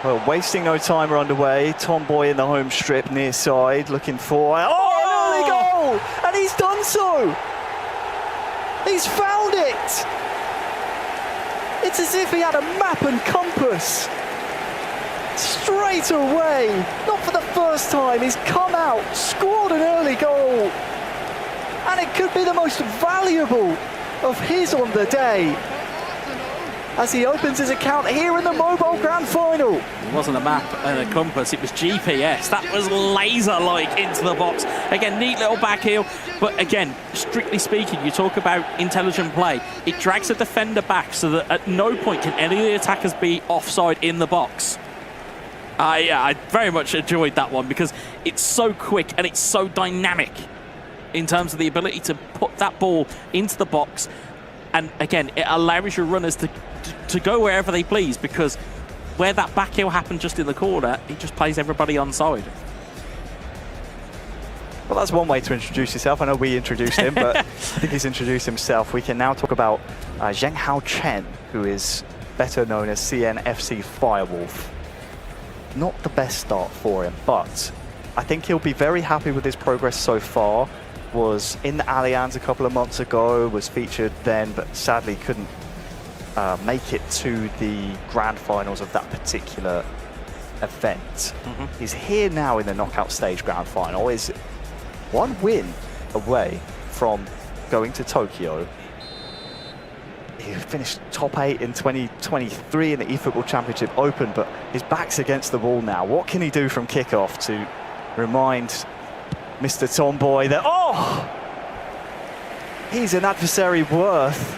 Well, wasting no time, we're underway. Tomboy in the home strip, near side, looking for... Oh, an early goal! And he's done so! He's found it! It's as if he had a map and compass. Straight away, not for the first time, he's come out, scored an early goal. And it could be the most valuable of his on the day, as he opens his account here in the Mobile Grand Final. It wasn't a map and a compass, it was GPS. That was laser-like into the box. Again, neat little back heel. But again, strictly speaking, you talk about intelligent play. It drags the defender back so that at no point can any of the attackers be offside in the box. I very much enjoyed that one because it's so quick and it's so dynamic in terms of the ability to put that ball into the box. And again, it allows your runners to go wherever they please, because where that back heel happened just in the corner, he just plays everybody onside. Well, that's one way to introduce yourself. I know we introduced him, but I think he's introduced himself. We can now talk about Zhenghao Chen, who is better known as CNFC Firewolf. Not the best start for him, but I think he'll be very happy with his progress so far. Was in the Allianz a couple of months ago, was featured then, but sadly couldn't make it to the grand finals of that particular event. He's here now in the knockout stage grand final, is one win away from going to Tokyo. He finished top 8 in 2023 in the eFootball Championship Open, but his back's against the wall now. What can he do from kickoff to remind Mr. Tomboy that, oh, he's an adversary worth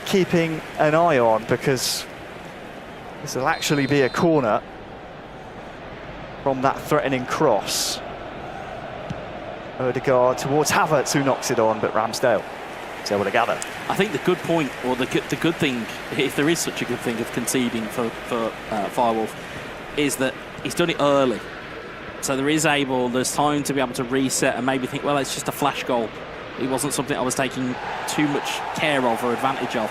keeping an eye on, because this will actually be a corner from that threatening cross. Odegaard towards Havertz, who knocks it on, but Ramsdale is able to gather. I think the good point, or the good thing, if there is such a good thing of conceding for Firewolf, is that he's done it early. So there's time to be able to reset and maybe think, well, it's just a flash goal. It wasn't something I was taking too much care of or advantage of.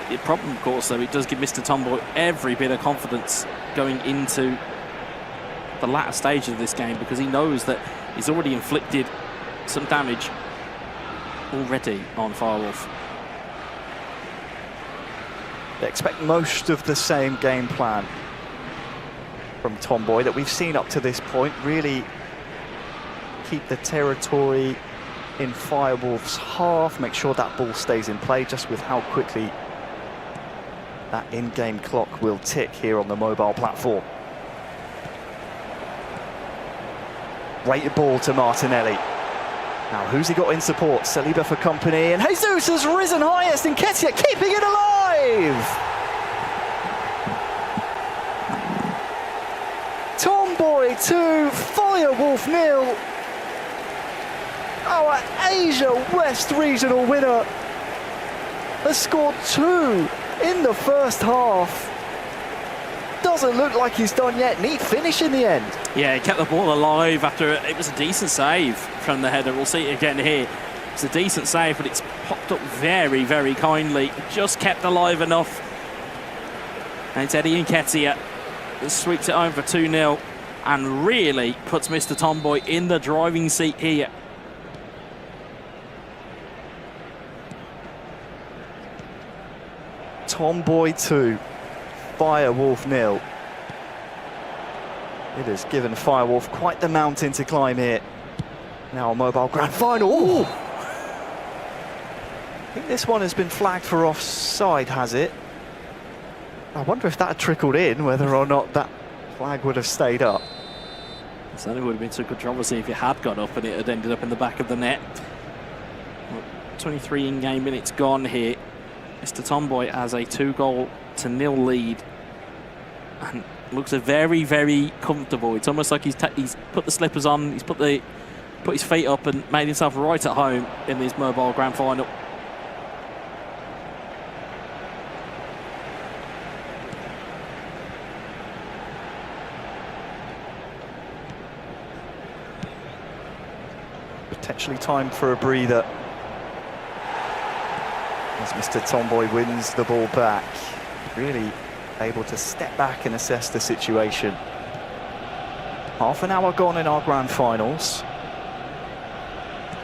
The problem, of course, though, it does give Mr. Tomboy every bit of confidence going into the latter stages of this game, because he knows that he's already inflicted some damage already on Firewolf. They expect most of the same game plan from Tomboy that we've seen up to this point. Really keep the territory in Firewolf's half, make sure that ball stays in play, just with how quickly that in-game clock will tick here on the mobile platform. Great ball to Martinelli. Now, who's he got in support? Saliba for company, and Jesus has risen highest, and Nketiah keeping it alive! Tomboy 2, Firewolf 0. Our Asia West regional winner has scored 2 in the first half. Doesn't look like he's done yet. Neat finish in the end. Yeah, he kept the ball alive after it was a decent save from the header. We'll see it again here. It's a decent save, but it's popped up very, very kindly. Just kept alive enough. And it's Eddie Nketiah that sweeps it home for 2-0 and really puts Mr. Tomboy in the driving seat here. Tomboy 2, Firewolf 0. It has given Firewolf quite the mountain to climb here. Now a mobile grand final. Ooh. I think this one has been flagged for offside, has it? I wonder if that had trickled in, whether or not that flag would have stayed up. It certainly would have been some controversy if it had gone up and it had ended up in the back of the net. 23 in-game minutes gone here. Mr. Tomboy has a 2-0 lead and looks very, very comfortable. It's almost like he's put the slippers on, he's put his feet up and made himself right at home in this mobile grand final. Potentially time for a breather as Mr. Tomboy wins the ball back. Really able to step back and assess the situation. Half an hour gone in our grand finals.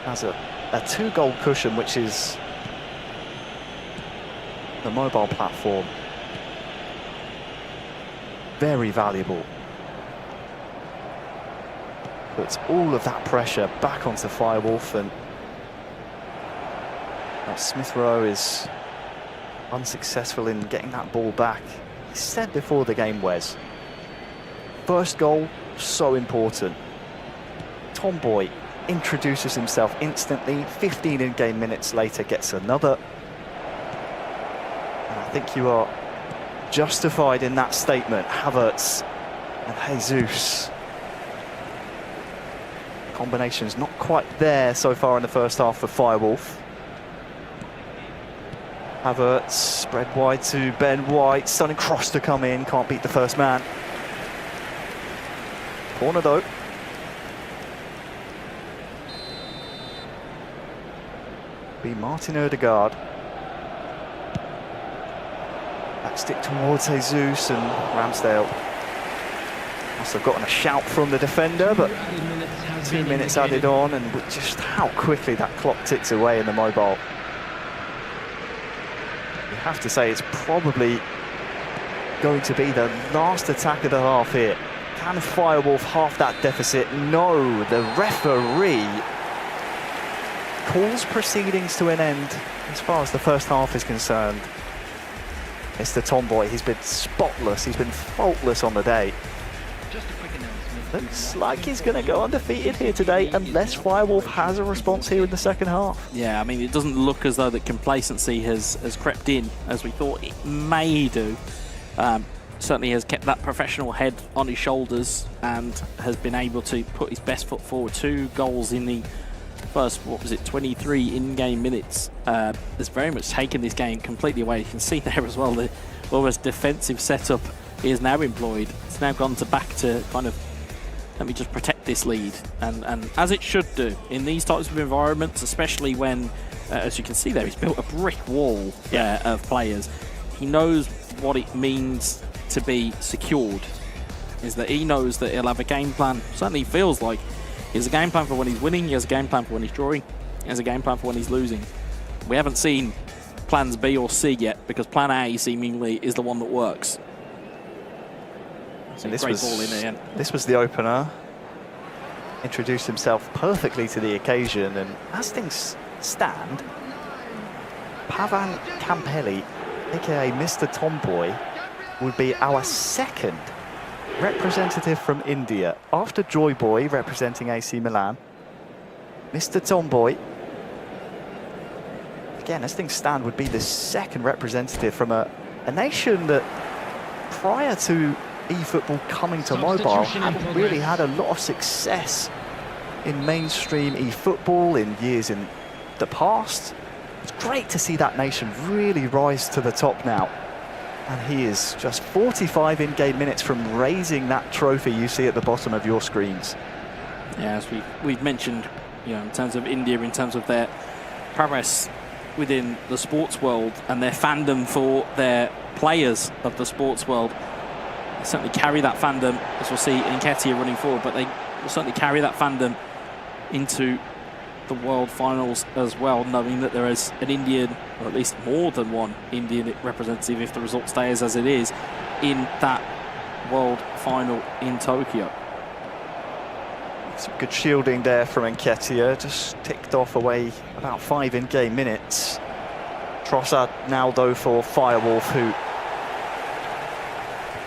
Has a 2-goal cushion, which is the mobile platform. Very valuable. Puts all of that pressure back onto Firewolf, and Smith Rowe is unsuccessful in getting that ball back. He said before the game, Wes, first goal, so important. Tomboy introduces himself instantly, 15 in-game minutes later gets another. And I think you are justified in that statement, Havertz and Jesus. Combination's not quite there so far in the first half for Firewolf. Havertz spread wide to Ben White, stunning cross to come in, can't beat the first man. Corner though. Be Martin Ødegaard. Back stick towards Jesus, and Ramsdale must have gotten a shout from the defender, but 2 minutes added on, and just how quickly that clock ticks away in the mobile. You have to say it's probably going to be the last attack of the half here. Can Firewolf half that deficit? No, the referee calls proceedings to an end as far as the first half is concerned. Mr. Tomboy, he's been spotless, he's been faultless on the day. Just a quick announcement. Looks like he's going to go undefeated here today unless Firewolf has a response here in the second half. Yeah, I mean, it doesn't look as though that complacency has crept in as we thought it may do. Certainly has kept that professional head on his shoulders and has been able to put his best foot forward. 2 goals in the first, 23 in-game minutes. Has very much taken this game completely away. You can see there as well the almost defensive setup is now employed. It's now gone back to kind of, let me just protect this lead, and as it should do in these types of environments, especially when, as you can see there, he's built a brick wall of players. He knows what it means to be secured, is that he knows that he'll have a game plan. Certainly feels like he has a game plan for when he's winning, he has a game plan for when he's drawing, he has a game plan for when he's losing. We haven't seen plans B or C yet, because plan A seemingly is the one that works. And this was the opener. Introduced himself perfectly to the occasion, and as things stand, Pavan Campelli, aka Mr. Tomboy, would be our second representative from India. After Joy Boy representing AC Milan, Mr. Tomboy, again, as things stand, would be the second representative from a nation that prior to eFootball coming to mobile, haven't really had a lot of success in mainstream eFootball in years in the past. It's great to see that nation really rise to the top now. And he is just 45 in-game minutes from raising that trophy you see at the bottom of your screens. Yeah, as we've mentioned, you know, in terms of India, in terms of their progress within the sports world and their fandom for their players of the sports world, they certainly carry that fandom, as we'll see in Nketiah running forward, but they will certainly carry that fandom into the World Finals as well, knowing that there is an Indian, or at least more than one Indian representative, if the result stays as it is, in that World Final in Tokyo. Some good shielding there from Nketiah, just ticked off away about 5 in-game minutes. Trossard now though for Firewolf, who,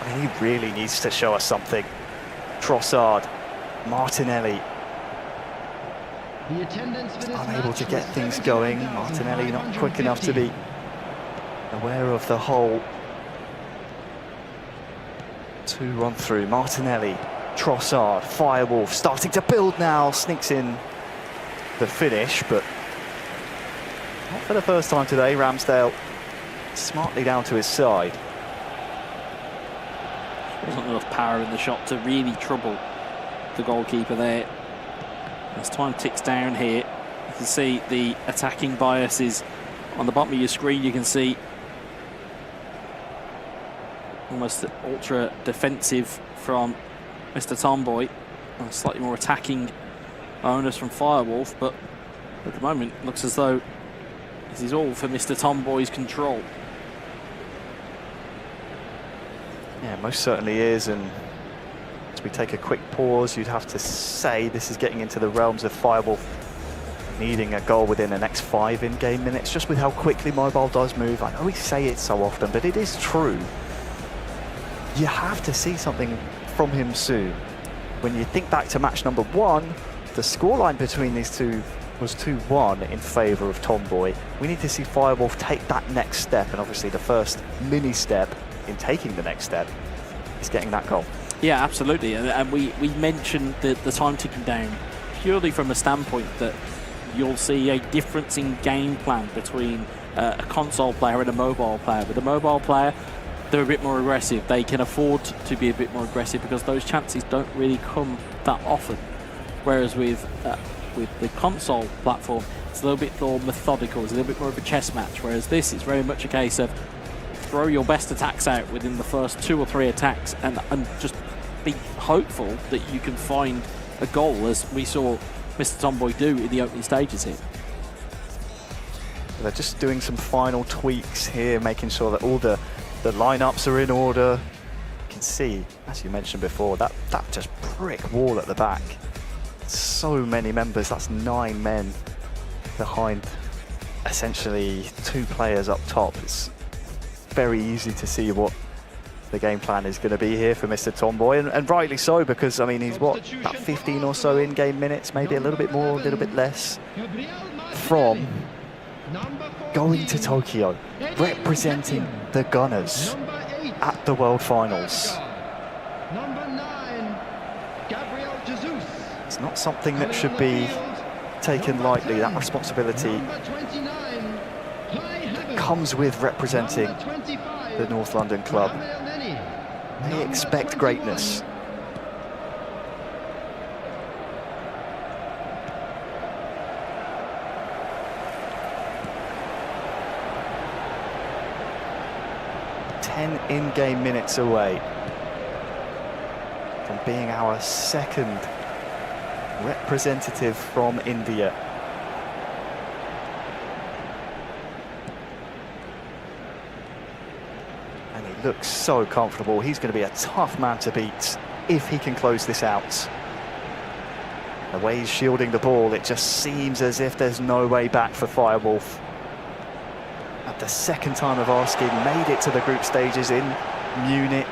I mean, he really needs to show us something. Trossard, Martinelli, unable to get things going. Martinelli not quick enough to be aware of the hole. 2 run through. Martinelli, Trossard, Firewolf starting to build now, sneaks in the finish, but not for the first time today. Ramsdale smartly down to his side. Wasn't enough power in the shot to really trouble the goalkeeper there. As time ticks down here, you can see the attacking biases on the bottom of your screen. You can see almost ultra defensive from Mr. Tomboy, slightly more attacking onus from Firewolf, but at the moment it looks as though this is all for Mr. Tomboy's control. Yeah, most certainly is, and as we take a quick pause, you'd have to say this is getting into the realms of Firewolf needing a goal within the next 5 in-game minutes, just with how quickly mobile does move. I know we say it so often, but it is true. You have to see something from him soon. When you think back to match number 1, the scoreline between these two was 2-1 in favour of Tomboy. We need to see Firewolf take that next step, and obviously the first mini step in taking the next step is getting that goal. Yeah, absolutely, and we mentioned the time ticking down purely from a standpoint that you'll see a difference in game plan between a console player and a mobile player. With a mobile player, they're a bit more aggressive. They can afford to be a bit more aggressive because those chances don't really come that often. Whereas with the console platform, it's a little bit more methodical. It's a little bit more of a chess match. Whereas this is very much a case of throw your best attacks out within the first 2 or 3 attacks and just be hopeful that you can find a goal, as we saw Mr. Tomboy do in the opening stages here. They're just doing some final tweaks here, making sure that all the lineups are in order. You can see, as you mentioned before, that just brick wall at the back. So many members, that's 9 men behind essentially 2 players up top. It's very easy to see what the game plan is going to be here for Mr. Tomboy, and rightly so, because I mean he's what, about 15 or so in-game minutes, maybe a little bit more, a little bit less, from going to Tokyo, representing the Gunners at the World Finals. It's not something that should be taken lightly. That responsibility that comes with representing the North London club. They expect greatness. In-game minutes away from being our second representative from India. And he looks so comfortable. He's going to be a tough man to beat if he can close this out. The way he's shielding the ball, it just seems as if there's no way back for Firewolf. At the second time of asking, made it to the group stages in Munich.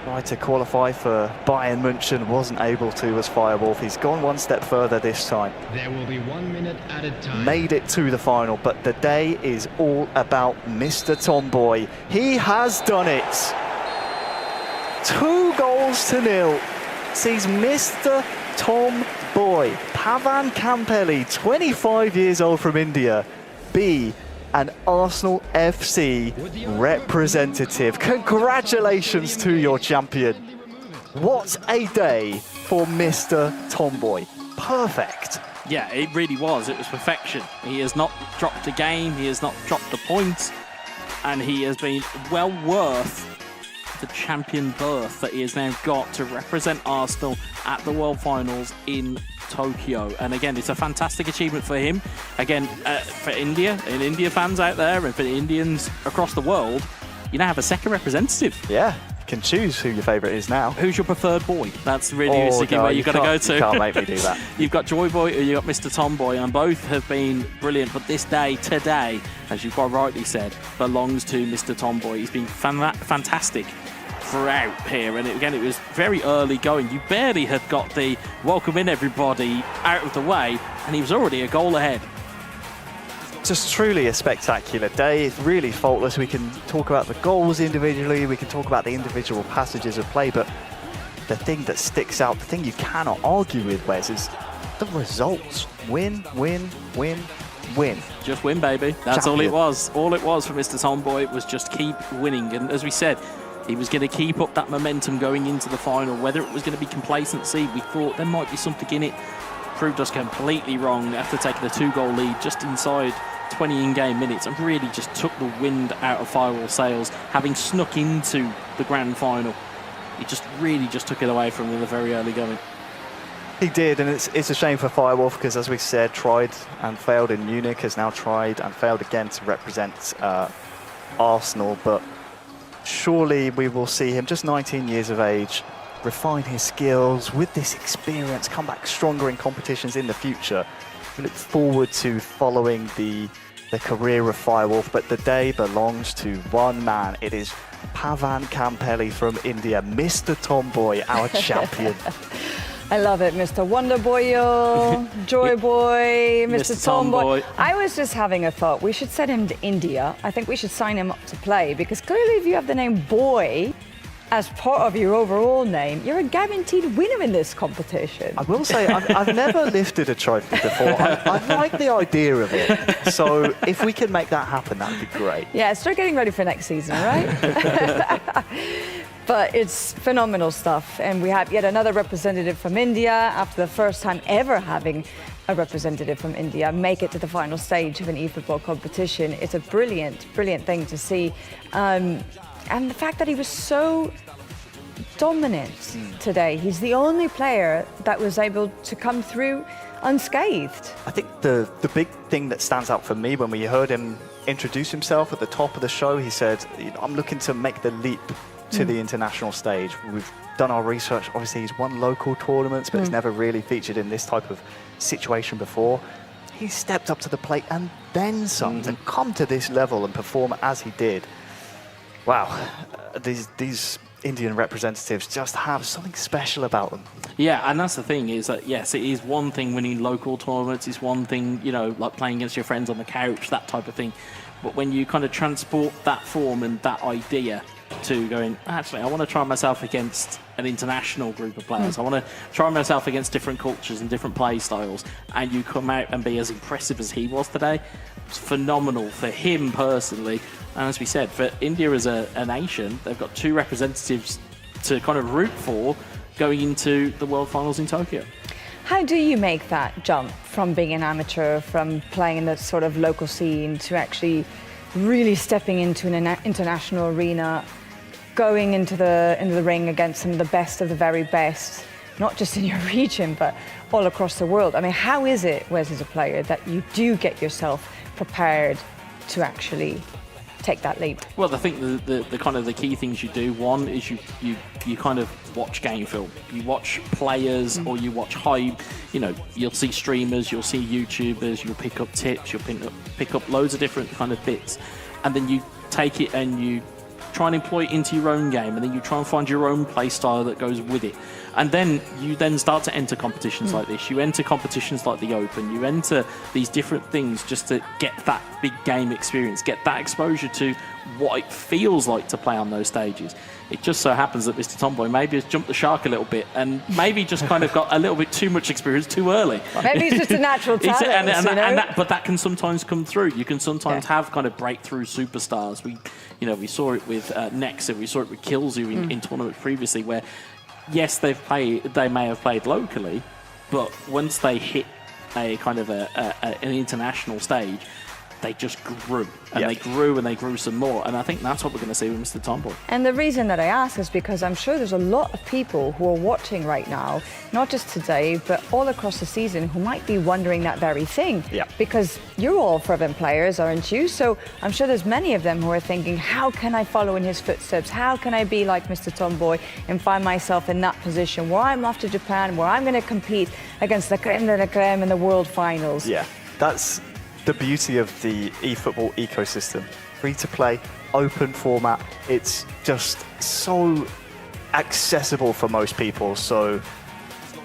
Tried to qualify for Bayern München, wasn't able to as Firewolf. He's gone one step further this time. There will be 1 minute added time. Made it to the final, but the day is all about Mr. Tomboy. He has done it. 2-0 sees Mr. Tom Boy, Pavan Kampeli, 25 years old from India, be an Arsenal FC representative. Congratulations to your champion. What a day for Mr. Tomboy. Perfect. Yeah, it really was. It was perfection. He has not dropped a game. He has not dropped a point. And he has been well worth the champion berth that he has now got to represent Arsenal at the World Finals in Tokyo. And again, it's a fantastic achievement for him. Again, for India and India fans out there, and for the Indians across the world, you now have a second representative. Yeah, you can choose who your favourite is now. Who's your preferred boy? That's realistically where you've got to go to. You can't make me do that. You've got Joy Boy or you've got Mr. Tomboy, and both have been brilliant. But this day, today, as you quite rightly said, belongs to Mr. Tomboy. He's been fantastic throughout here, and again, it was very early going. You barely had got the welcome in everybody out of the way, and he was already a goal ahead. Just truly a spectacular day. It's really faultless. We can talk about the goals individually, we can talk about the individual passages of play, but the thing that sticks out, the thing you cannot argue with, Wes, is the results. Win, win, win, win. Just win, baby. That's all it was. All it was for Mr. Tomboy was just keep winning, and as we said, he was going to keep up that momentum going into the final. Whether it was going to be complacency, we thought there might be something in it. Proved us completely wrong after taking a 2-goal lead just inside 20 in-game minutes, and really just took the wind out of Firewall sails, having snuck into the grand final. He just really just took it away from them in the very early going. He did, and it's a shame for Firewolf because, as we said, tried and failed in Munich, has now tried and failed again to represent Arsenal, but surely we will see him, just 19 years of age, refine his skills with this experience, come back stronger in competitions in the future. We look forward to following the career of Firewolf, but the day belongs to one man. It is Pavan Kampeli from India, Mr. Tomboy, our champion. I love it, Mr. Wonder Boyo, Joy Boy, Mr. Tomboy. I was just having a thought. We should send him to India. I think we should sign him up to play, because clearly if you have the name Boy as part of your overall name, you're a guaranteed winner in this competition. I will say, I've never lifted a trophy before. I like the idea of it. So if we can make that happen, that would be great. Yeah, start getting ready for next season, all right? But it's phenomenal stuff. And we have yet another representative from India, after the first time ever having a representative from India make it to the final stage of an eFootball competition. It's a brilliant, brilliant thing to see. And the fact that he was so dominant today. He's the only player that was able to come through unscathed. I think the big thing that stands out for me when we heard him introduce himself at the top of the show, he said, I'm looking to make the leap to the international stage. We've done our research. Obviously, he's won local tournaments, but he's never really featured in this type of situation before. He stepped up to the plate and then some to come to this level and perform as he did. Wow, these Indian representatives just have something special about them. Yeah, and that's the thing, is that, yes, it is one thing winning local tournaments, it's one thing, you know, like playing against your friends on the couch, that type of thing. But when you kind of transport that form and that idea to going, actually, I want to try myself against an international group of players. I want to try myself against different cultures and different play styles, and you come out and be as impressive as he was today. It's phenomenal for him personally. And as we said, for India as a nation, they've got two representatives to kind of root for going into the World Finals in Tokyo. How do you make that jump from being an amateur, from playing in the sort of local scene, to actually really stepping into an international arena, going into the ring against some of the best of the very best, not just in your region, but all across the world? I mean, how is it, Wes, as a player, that you do get yourself prepared to actually take that leap? Well, I think the kind of the key things you do, one is you kind of watch game film. You watch players or you watch hype. You know, you'll see streamers, you'll see YouTubers, you'll pick up tips, you'll pick up loads of different kind of bits, and then you take it and you try and employ it into your own game, and then you try and find your own play style that goes with it. And then you then start to enter competitions like this. You enter competitions like the Open. You enter these different things just to get that big game experience, get that exposure to what it feels like to play on those stages. It just so happens that Mr. Tomboy maybe has jumped the shark a little bit and maybe just kind of got a little bit too much experience too early. Maybe he's just a natural talent. But that can sometimes come through. You can sometimes have kind of breakthrough superstars. We saw it with Nexa, we saw it with Killzoo in tournaments previously, where yes, they may have played locally, but once they hit a kind of an international stage, they just grew. And they grew and they grew some more. And I think that's what we're going to see with Mr. Tomboy. And the reason that I ask is because I'm sure there's a lot of people who are watching right now, not just today, but all across the season, who might be wondering that very thing. Yeah. Because you're all fervent players, aren't you? So I'm sure there's many of them who are thinking, how can I follow in his footsteps? How can I be like Mr. Tomboy and find myself in that position where I'm off to Japan, where I'm going to compete against the creme de la creme in the world finals? Yeah, that's the beauty of the eFootball ecosystem. Free to play, open format. It's just so accessible for most people. So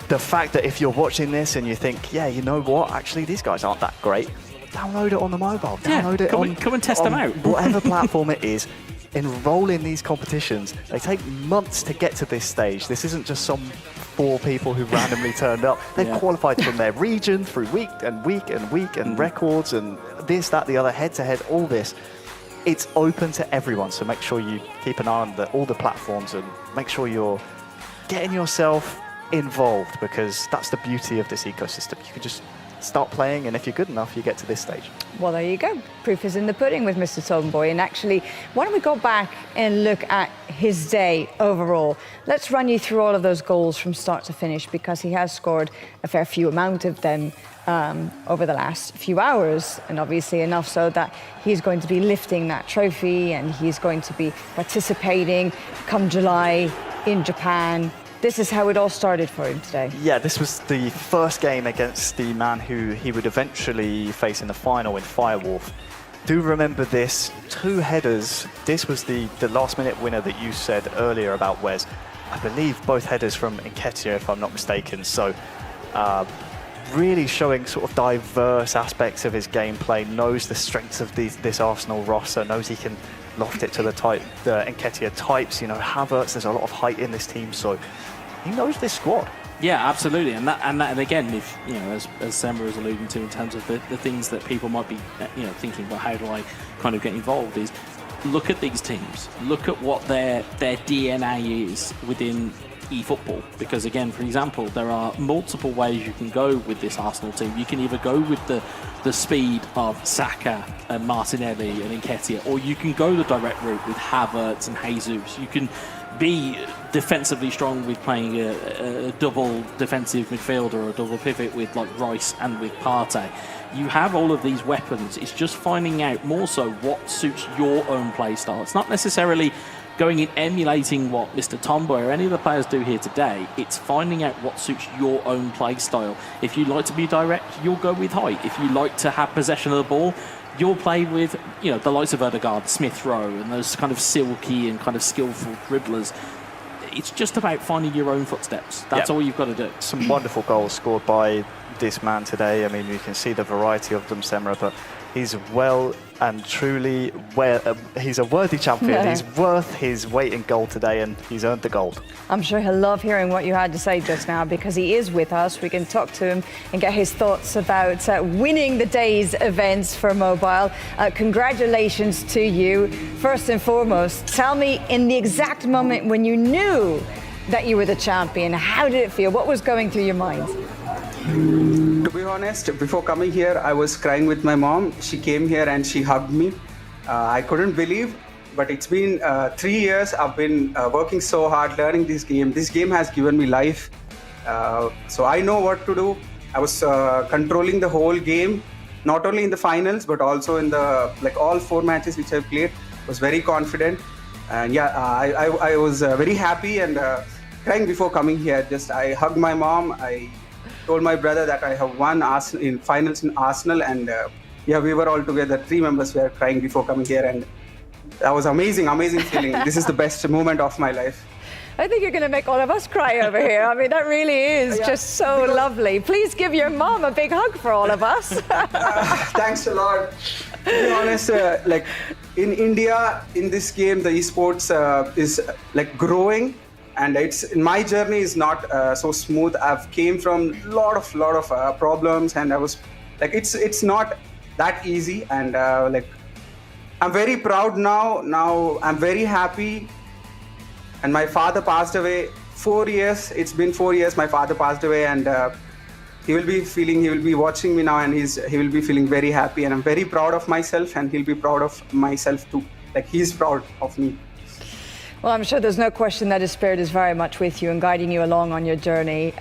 the fact that if you're watching this and you think, yeah, you know what, actually these guys aren't that great, download it on the mobile. Download it come and test them out. Whatever platform it is. Enroll in these competitions. They take months to get to this stage. This isn't just some 4 people who randomly turned up. They've qualified from their region through week and records and this, that, the other, head-to-head, all this. It's open to everyone, so make sure you keep an eye on all the platforms and make sure you're getting yourself involved, because that's the beauty of this ecosystem. You can just start playing, and if you're good enough, you get to this stage. Well, there you go. Proof is in the pudding with Mr. Tomboy. And actually, why don't we go back and look at his day overall? Let's run you through all of those goals from start to finish, because he has scored a fair few amount of them over the last few hours, and obviously enough so that he's going to be lifting that trophy and he's going to be participating come July in Japan. This is how it all started for him today. Yeah, this was the first game against the man who he would eventually face in the final in Firewolf. Do remember this, 2 headers. This was the last-minute winner that you said earlier about Wes. I believe both headers from Nketiah, if I'm not mistaken. So really showing sort of diverse aspects of his gameplay, knows the strengths of this Arsenal roster, knows he can loft it to the Nketiah types. You know, Havertz, there's a lot of height in this team, so he knows this squad. Yeah, absolutely, and again, if you know, as Semra was alluding to in terms of the things that people might be thinking, well, how do I kind of get involved? Is look at these teams, look at what their DNA is within eFootball, because again, for example, there are multiple ways you can go with this Arsenal team. You can either go with the speed of Saka and Martinelli and Nketiah, or you can go the direct route with Havertz and Jesus. You can be defensively strong with playing a double defensive midfielder or a double pivot with like Rice and with Partey. You have all of these weapons. It's just finding out more so what suits your own play style. It's not necessarily going and emulating what Mr. Tomboy or any of the players do here today. It's finding out what suits your own play style. If you like to be direct, you'll go with height. If you like to have possession of the ball, you'll play with, you know, the likes of Odegaard, Smith Rowe, and those kind of silky and kind of skillful dribblers. It's just about finding your own footsteps. That's all you've got to do. Some wonderful goals scored by this man today. I mean, you can see the variety of them, Semra, but he's well and truly he's a worthy champion. Yeah. He's worth his weight in gold today, and he's earned the gold. I'm sure he'll love hearing what you had to say just now, because he is with us. We can talk to him and get his thoughts about winning the day's events for mobile. Congratulations to you. First and foremost, tell me, in the exact moment when you knew that you were the champion, how did it feel? What was going through your mind? To be honest, before coming here, I was crying with my mom. She came here and she hugged me. I couldn't believe, but it's been 3 years. I've been working so hard, learning this game. This game has given me life. So I know what to do. I was controlling the whole game, not only in the finals, but also in the all 4 matches which I played. Was very confident. And yeah, I was very happy and crying before coming here. I hugged my mom. I told my brother that I have won in finals in Arsenal, and yeah, we were all together. 3 members were crying before coming here, and that was amazing feeling. This is the best moment of my life. I think you're going to make all of us cry over here. I mean, that really is just so lovely. Please give your mom a big hug for all of us. Thanks a lot. To be honest, in India, in this game, the esports is like growing, and in my journey is not so smooth. I've came from lot of problems, and I was like, it's not that easy, and like I'm very proud now. Now I'm very happy. And my father passed away 4 years. It's been 4 years. My father passed away, and he will be watching me now, and he will be feeling very happy. And I'm very proud of myself, and he'll be proud of myself too. Like he's proud of me. Well, I'm sure there's no question that his spirit is very much with you and guiding you along on your journey.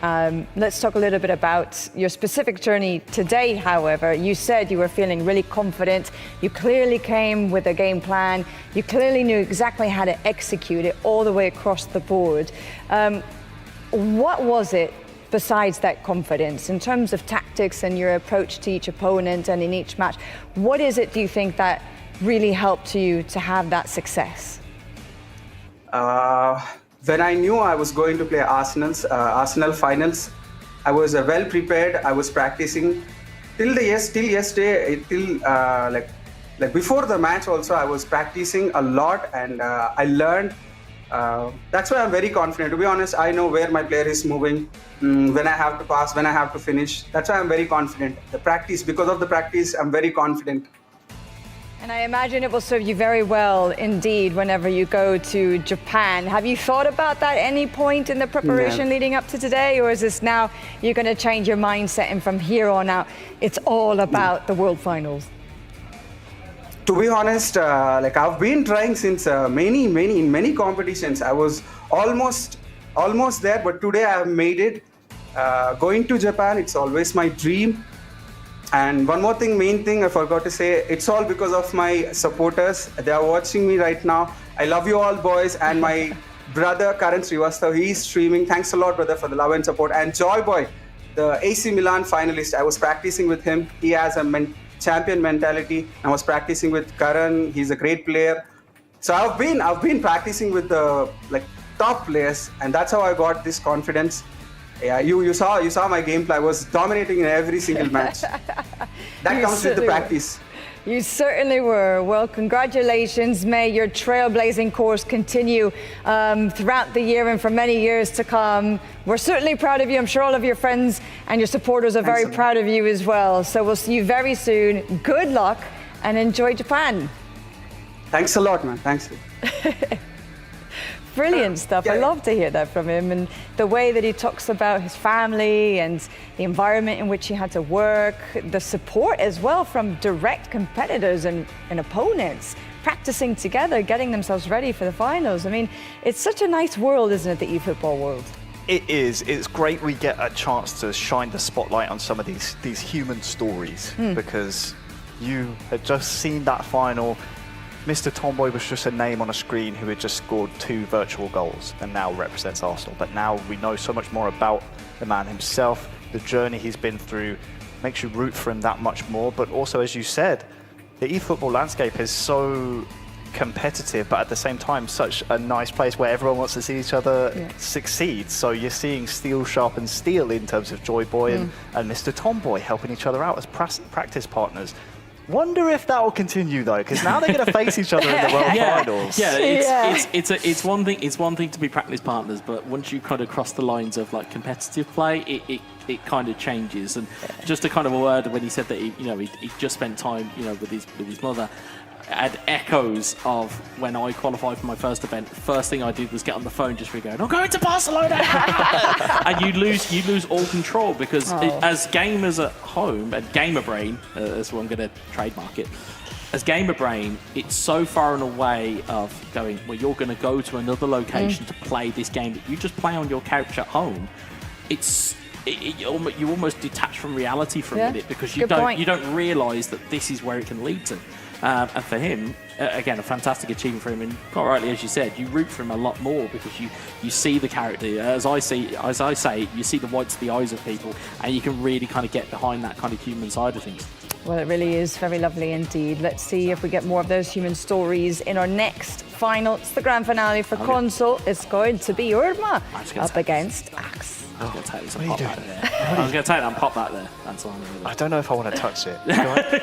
Let's talk a little bit about your specific journey today, however. You said you were feeling really confident. You clearly came with a game plan. You clearly knew exactly how to execute it all the way across the board. What was it besides that confidence in terms of tactics and your approach to each opponent and in each match? What is it, do you think, that really helped you to have that success? When I knew I was going to play Arsenal finals, I was well prepared. I was practicing till yesterday, like before the match also. I was practicing a lot, and I learned. That's why I'm very confident. To be honest, I know where my player is moving, when I have to pass, when I have to finish. That's why I'm very confident. Because of the practice, I'm very confident. And I imagine it will serve you very well indeed whenever you go to Japan. Have you thought about that at any point in the preparation leading up to today? Or is this now you're going to change your mindset, and from here on out, it's all about the World Finals? To be honest, like I've been trying since many competitions. I was almost there, but today I have made it. Going to Japan, it's always my dream. And one more thing, main thing I forgot to say, it's all because of my supporters. They are watching me right now. I love you all, boys, and my brother Karan Srivastav, he's streaming. Thanks a lot, brother, for the love and support. And Joy Boy, the AC Milan finalist, I was practicing with him. He has a champion mentality. I was practicing with Karan. He's a great player. So I've been practicing with the top players, and that's how I got this confidence. Yeah, you saw my gameplay. I was dominating in every single match. That comes with the practice. You certainly were. Well, congratulations. May your trailblazing course continue throughout the year and for many years to come. We're certainly proud of you. I'm sure all of your friends and your supporters are very proud of you as well. So we'll see you very soon. Good luck and enjoy Japan. Thanks a lot, man. Thanks. Brilliant stuff. I love to hear that from him, and the way that he talks about his family and the environment in which he had to work, the support as well from direct competitors and opponents, practicing together, getting themselves ready for the finals. I mean, it's such a nice world, isn't it, the eFootball world? It is. It's great we get a chance to shine the spotlight on some of these human stories, because you had just seen that final. Mr. Tomboy was just a name on a screen who had just scored 2 virtual goals and now represents Arsenal. But now we know so much more about the man himself, the journey he's been through, makes you root for him that much more. But also, as you said, the eFootball landscape is so competitive, but at the same time, such a nice place where everyone wants to see each other succeed. So you're seeing steel sharpen steel in terms of Joy Boy and Mr. Tomboy helping each other out as practice partners. Wonder if that will continue though, because now they're going to face each other in the World Finals. It's one thing. It's one thing to be practice partners, but once you kind of cross the lines of like competitive play, it kind of changes. And just a kind of a word when he said that he just spent time with his mother. Had echoes of when I qualified for my first event. The first thing I did was get on the phone just for going, I'm going to Barcelona! And you lose all control, because as gamers at home, and Gamer Brain, as I'm going to trademark it, as Gamer Brain, it's so far and away of going, well, you're going to go to another location to play this game that you just play on your couch at home. You almost detach from reality for a minute, because you don't realise that this is where it can lead to. And for him, again, a fantastic achievement for him. And quite rightly, as you said, you root for him a lot more, because you see the character. As I say, you see the whites of the eyes of people, and you can really kind of get behind that kind of human side of things. Well, it really is very lovely indeed. Let's see if we get more of those human stories in our next final. It's the grand finale for console. It's going to be Urma up against Axe. I was going to take this and What are pop you that doing? there. I was going to take that and pop that there. That's all I'm going to do. I don't know if I want to touch it.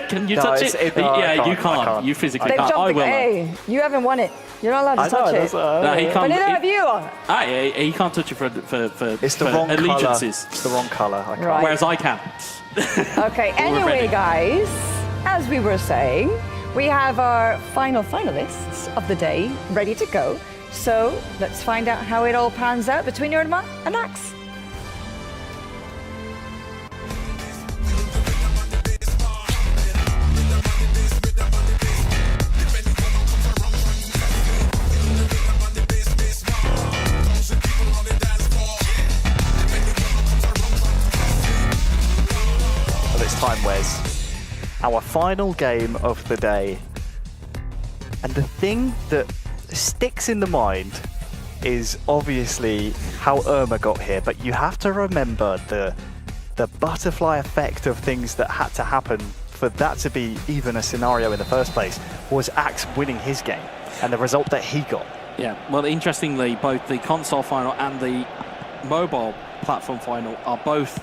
Can you No, touch it's- it? no, I Yeah, you can't, I can't. can't. You physically They've can't. I jumped will. the Hey, you haven't won it. You're not allowed to touch it. No, he can't. But neither have you. He can't touch it for It's the for wrong colour. allegiances. It's the wrong colour. I can't. Right. Whereas I can. Okay, anyway, guys, as we were saying, we have our final finalists of the day ready to go. So let's find out how it all pans out between Irma and Axe. Well, it's time, Wes. Our final game of the day. And the thing that sticks in the mind is obviously how Irma got here, but you have to remember the butterfly effect of things that had to happen for that to be even a scenario in the first place was Axe winning his game and the result that he got. Yeah, well, interestingly, both the console final and the mobile platform final are both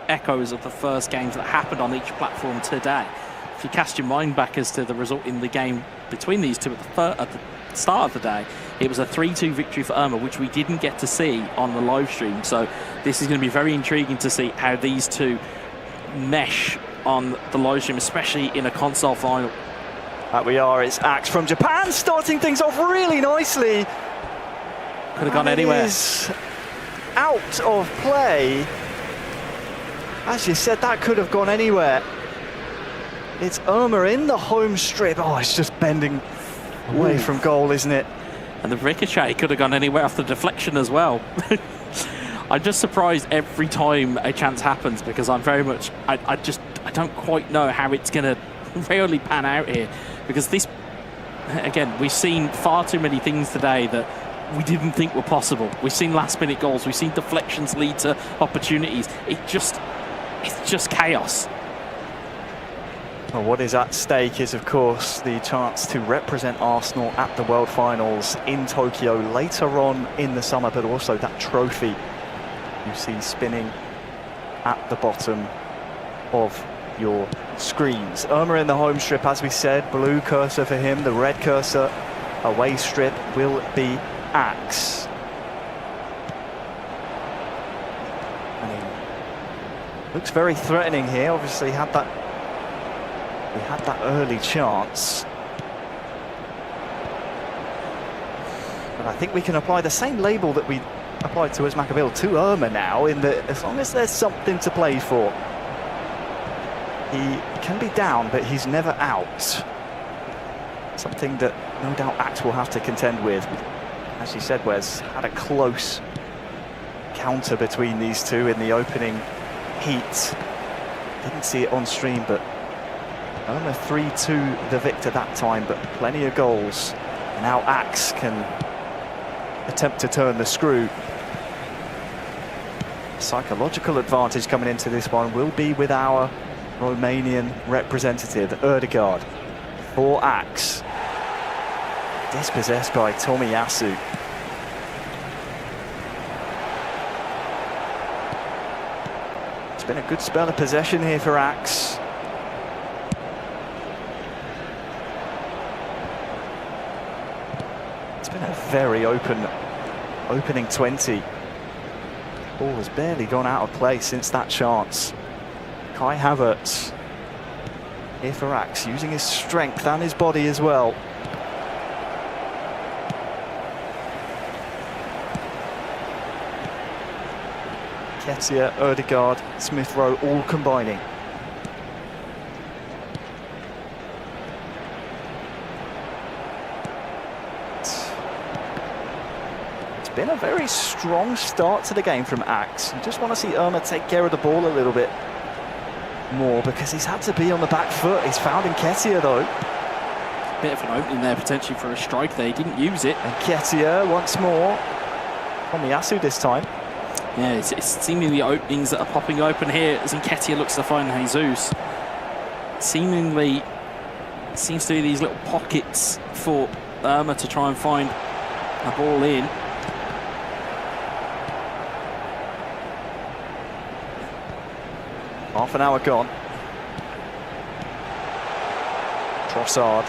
echoes of the first games that happened on each platform today. If you cast your mind back as to the result in the game between these two at the start of the day, it was a 3-2 victory for Irma, which we didn't get to see on the live stream. So this is going to be very intriguing to see how these two mesh on the live stream, especially in a console final. That we are, it's Axe from Japan starting things off really nicely. Could have gone anywhere. It is out of play. As you said, that could have gone anywhere. It's Irma in the home strip. Oh, it's just bending away from goal, isn't it? And the ricochet could have gone anywhere off the deflection as well. I'm just surprised every time a chance happens because I'm very much, I don't quite know how it's going to really pan out here. Because this, again, we've seen far too many things today that we didn't think were possible. We've seen last minute goals. We've seen deflections lead to opportunities. It's just chaos. Well, what is at stake is, of course, the chance to represent Arsenal at the World Finals in Tokyo later on in the summer, but also that trophy you see spinning at the bottom of your screens. Irma in the home strip, as we said, blue cursor for him, the red cursor away strip will be Axe. And he looks very threatening here, obviously had that early chance. But I think we can apply the same label that we applied to Ismail to Irma now, in that as long as there's something to play for, he can be down, but he's never out. Something that no doubt Axe will have to contend with. As you said, Wes, had a close counter between these two in the opening heat. Didn't see it on stream, but Irma 3-2 the victor that time, but plenty of goals. And now Axe can attempt to turn the screw. Psychological advantage coming into this one will be with our Romanian representative, Erdegaard, for Axe. Dispossessed by Tomiyasu. It's been a good spell of possession here for Axe. It's been a very opening 20. Ball has barely gone out of play since that chance. Kai Havertz here for Axe, using his strength and his body as well. Ketia, Erdegaard, Smith Rowe all combining. It's been a very strong start to the game from Axe. You just want to see Irma take care of the ball a little bit more because he's had to be on the back foot. He's found Ketia though. Bit of an opening there potentially for a strike there. He didn't use it. And Ketia once more. Tomiyasu this time. Yeah, it's seemingly openings that are popping open here as Nketiah looks to find Jesus. Seemingly seems to be these little pockets for Irma to try and find a ball in. Half an hour gone. Trossard.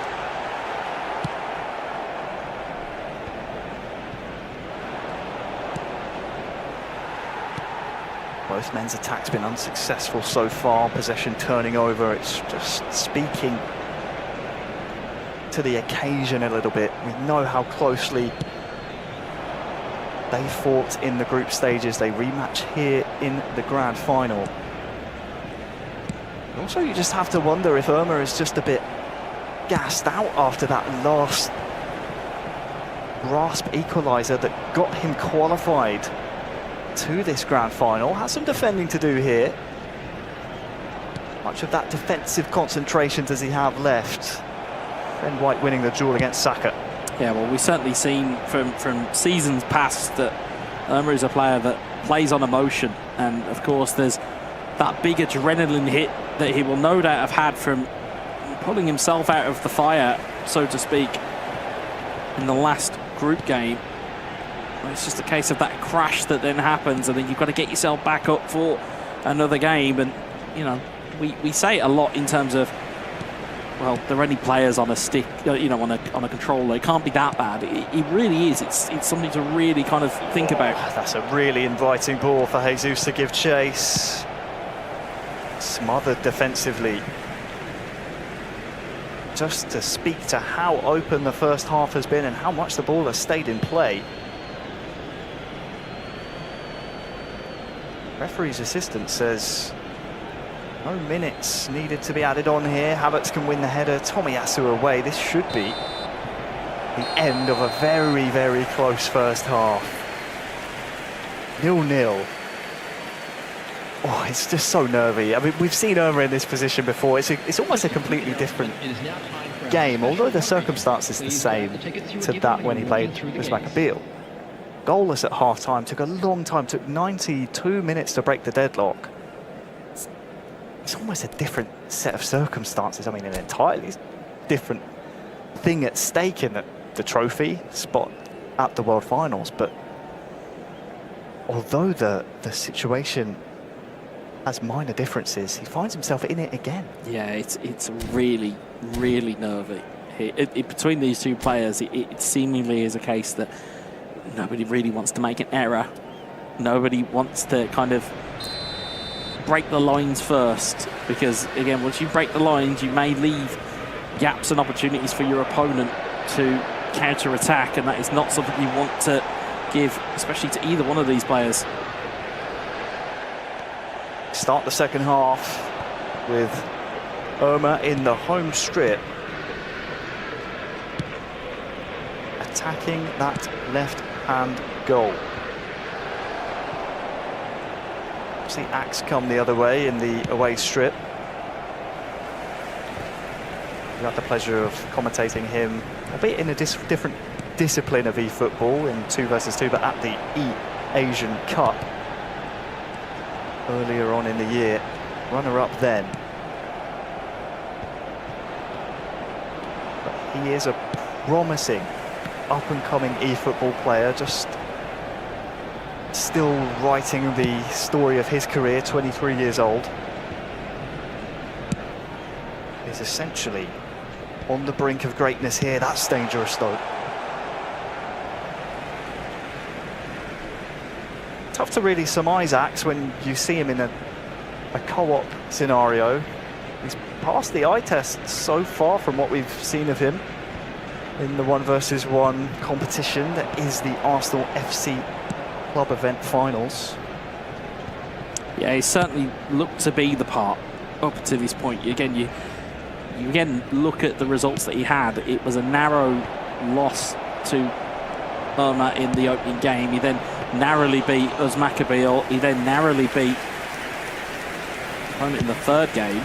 Both men's attacks been unsuccessful so far. Possession turning over. It's just speaking to the occasion a little bit. We know how closely they fought in the group stages. They rematch here in the grand final. Also, you just have to wonder if Irma is just a bit gassed out after that last grasp equaliser that got him qualified to this grand final. Has some defending to do here. Much of that defensive concentration does he have left? Ben White winning the duel against Saka. Yeah, well, we've certainly seen from seasons past that Irma is a player that plays on emotion, and of course there's that big adrenaline hit that he will no doubt have had from pulling himself out of the fire, so to speak, in the last group game. It's just a case of that crash that then happens, and then you've got to get yourself back up for another game. And you know, we say it a lot in terms of, well, there are only players on a stick, you know, on a controller. It can't be that bad. It really is. It's something to really kind of think about. That's a really inviting ball for Jesus to give chase. Smothered defensively. Just to speak to how open the first half has been and how much the ball has stayed in play. Referee's assistant says no minutes needed to be added on here. Havertz can win the header. Tomiyasu away. This should be the end of a very, very close first half. 0-0. Oh, it's just so nervy. I mean, we've seen Irma in this position before. It's almost a completely different game, although the circumstance is the same to that when he played as Maccabiel. Goalless at half-time, took a long time, took 92 minutes to break the deadlock. It's almost a different set of circumstances. I mean, an entirely different thing at stake in the trophy spot at the World Finals. But although the situation has minor differences, he finds himself in it again. Yeah, it's really, really nervy. Between these two players, it seemingly is a case that nobody really wants to make an error. Nobody wants to kind of break the lines first, because again, once you break the lines, you may leave gaps and opportunities for your opponent to counter-attack, and that is not something you want to give, especially to either one of these players. Start the second half with Irma in the home strip, attacking that left-hand goal. See Axe come the other way in the away strip. We had the pleasure of commentating him, albeit in a different discipline of eFootball in 2 versus 2, but at the E-Asian Cup earlier on in the year, runner-up then. But he is a promising up-and-coming eFootball player, just still writing the story of his career, 23 years old. He's essentially on the brink of greatness here. That's dangerous though. Tough to really surmise Axe when you see him in a co-op scenario. He's passed the eye test so far from what we've seen of him in the 1 versus 1 competition that is the Arsenal FC Club Event Finals. Yeah, he certainly looked to be the part up to this point. Again, you again look at the results that he had. It was a narrow loss to Irma in the opening game. He then narrowly beat Maccabiel. He then narrowly beat opponent in the third game.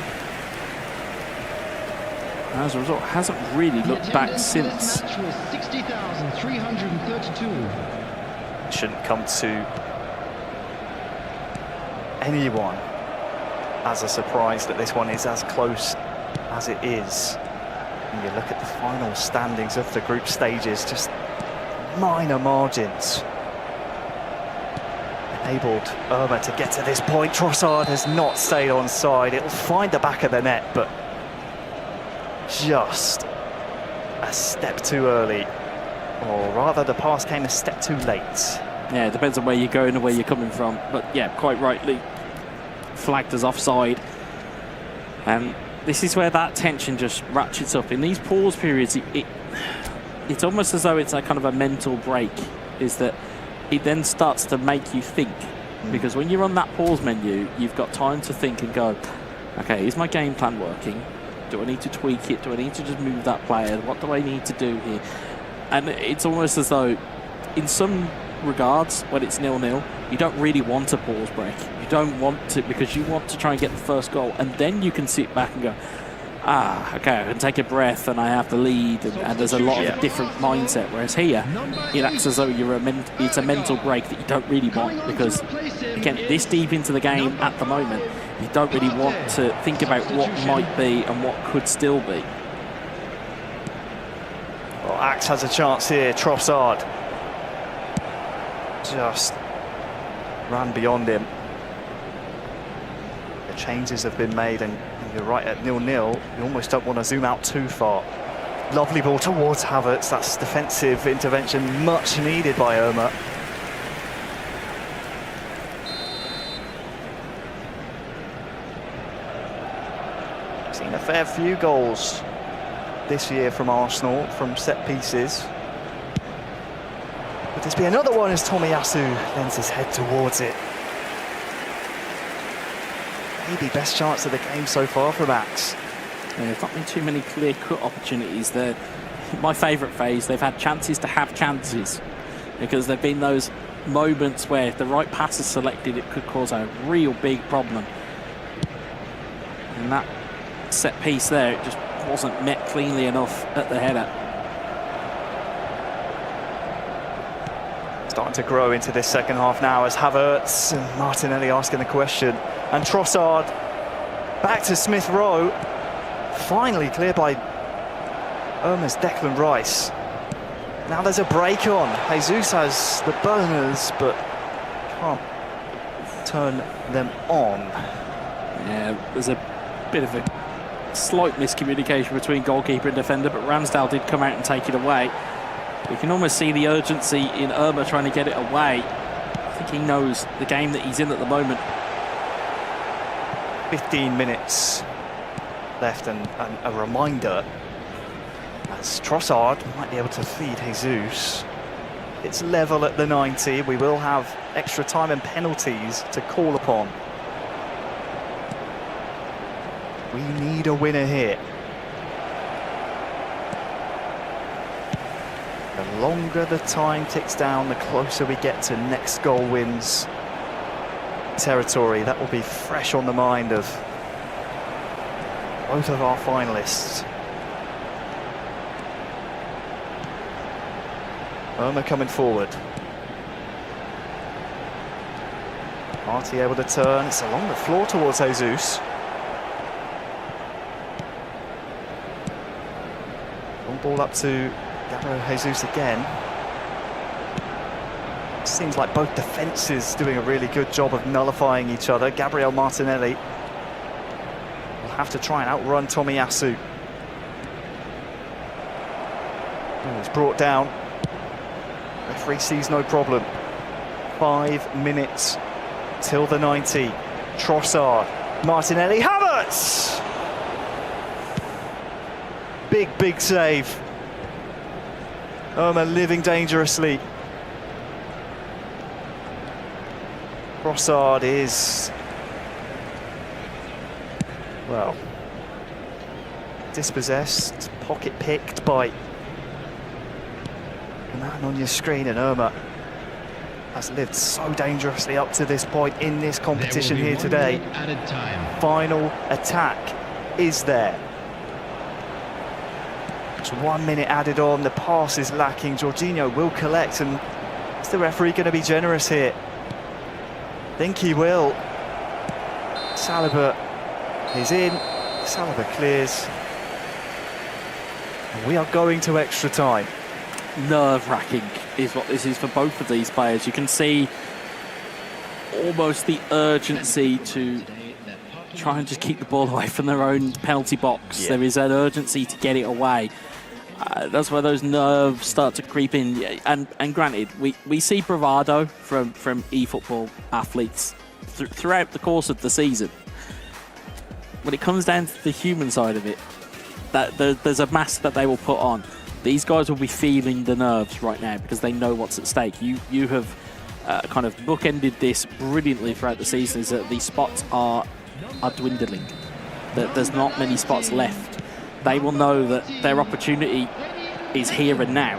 As a result, hasn't really looked back since. 60,332. Shouldn't come to anyone as a surprise that this one is as close as it is. When you look at the final standings of the group stages, just minor margins. enabled Irma to get to this point. Trossard has not stayed on side. It'll find the back of the net, but just a step too early. Or rather, the pass came a step too late. Yeah, it depends on where you're going and where you're coming from. But yeah, quite rightly flagged as offside. And this is where that tension just ratchets up. In these pause periods, it's almost as though it's a kind of a mental break, is that it then starts to make you think. Because when you're on that pause menu, you've got time to think and go, okay, is my game plan working? Do I need to tweak it? Do I need to just move that player? What do I need to do here? And it's almost as though, in some regards, when it's 0-0, you don't really want a pause break. You don't want to, because you want to try and get the first goal, and then you can sit back and go, okay, I can take a breath and I have the lead, and there's a lot of a different mindset. Whereas here, it acts as though it's a mental break that you don't really want, because, again, this deep into the game at the moment, you don't really want to think about what might be and what could still be. Well, Axe has a chance here. Trossard just ran beyond him. The changes have been made, and you're right, at 0-0, you almost don't want to zoom out too far. Lovely ball towards Havertz. That's defensive intervention, much needed by Irma. Seen a fair few goals this year from Arsenal, from set pieces. Would this be another one as Tomiyasu lends his head towards it? Maybe best chance of the game so far from Axe. Yeah, there's not been too many clear-cut opportunities there. My favourite phase, they've had chances to have chances, because there have been those moments where if the right pass is selected, it could cause a real big problem. And that set piece there, it just wasn't met cleanly enough at the header. Starting to grow into this second half now as Havertz and Martinelli asking the question. And Trossard back to Smith Rowe. Finally cleared by Irma's Declan Rice. Now there's a break on. Jesus has the burners, but can't turn them on. Yeah, there's a bit of a slight miscommunication between goalkeeper and defender, but Ramsdale did come out and take it away. You can almost see the urgency in Irma trying to get it away. I think he knows the game that he's in at the moment. 15 minutes left, and a reminder as Trossard might be able to feed Jesus. It's level at the 90. We will have extra time and penalties to call upon. We need a winner here. The longer the time ticks down, the closer we get to next goal wins territory. That will be fresh on the mind of both of our finalists. Irma coming forward. Marty able to turn. It's along the floor towards Jesus. Long ball up to Gabriel Jesus again. Seems like both defences doing a really good job of nullifying each other. Gabriel Martinelli will have to try and outrun Tomiyasu. He's brought down. Referee sees no problem. 5 minutes till the 90. Trossard, Martinelli, Havertz! Big save. Irma living dangerously. Trossard is, well, dispossessed, pocket picked by the man on your screen, and Irma has lived so dangerously up to this point in this competition here today. Final attack is there. Just 1 minute added on, the pass is lacking. Jorginho will collect, and is the referee going to be generous here? Think he will. Saliba is in. Saliba clears. And we are going to extra time. Nerve-wracking is what this is for both of these players. You can see almost the urgency to try and just keep the ball away from their own penalty box. Yeah. There is an urgency to get it away. That's where those nerves start to creep in. And granted, we see bravado from eFootball athletes throughout the course of the season. When it comes down to the human side of it, there's a mask that they will put on. These guys will be feeling the nerves right now because they know what's at stake. You have kind of bookended this brilliantly throughout the season, is that these spots are dwindling. There's not many spots left. They will know that their opportunity is here and now.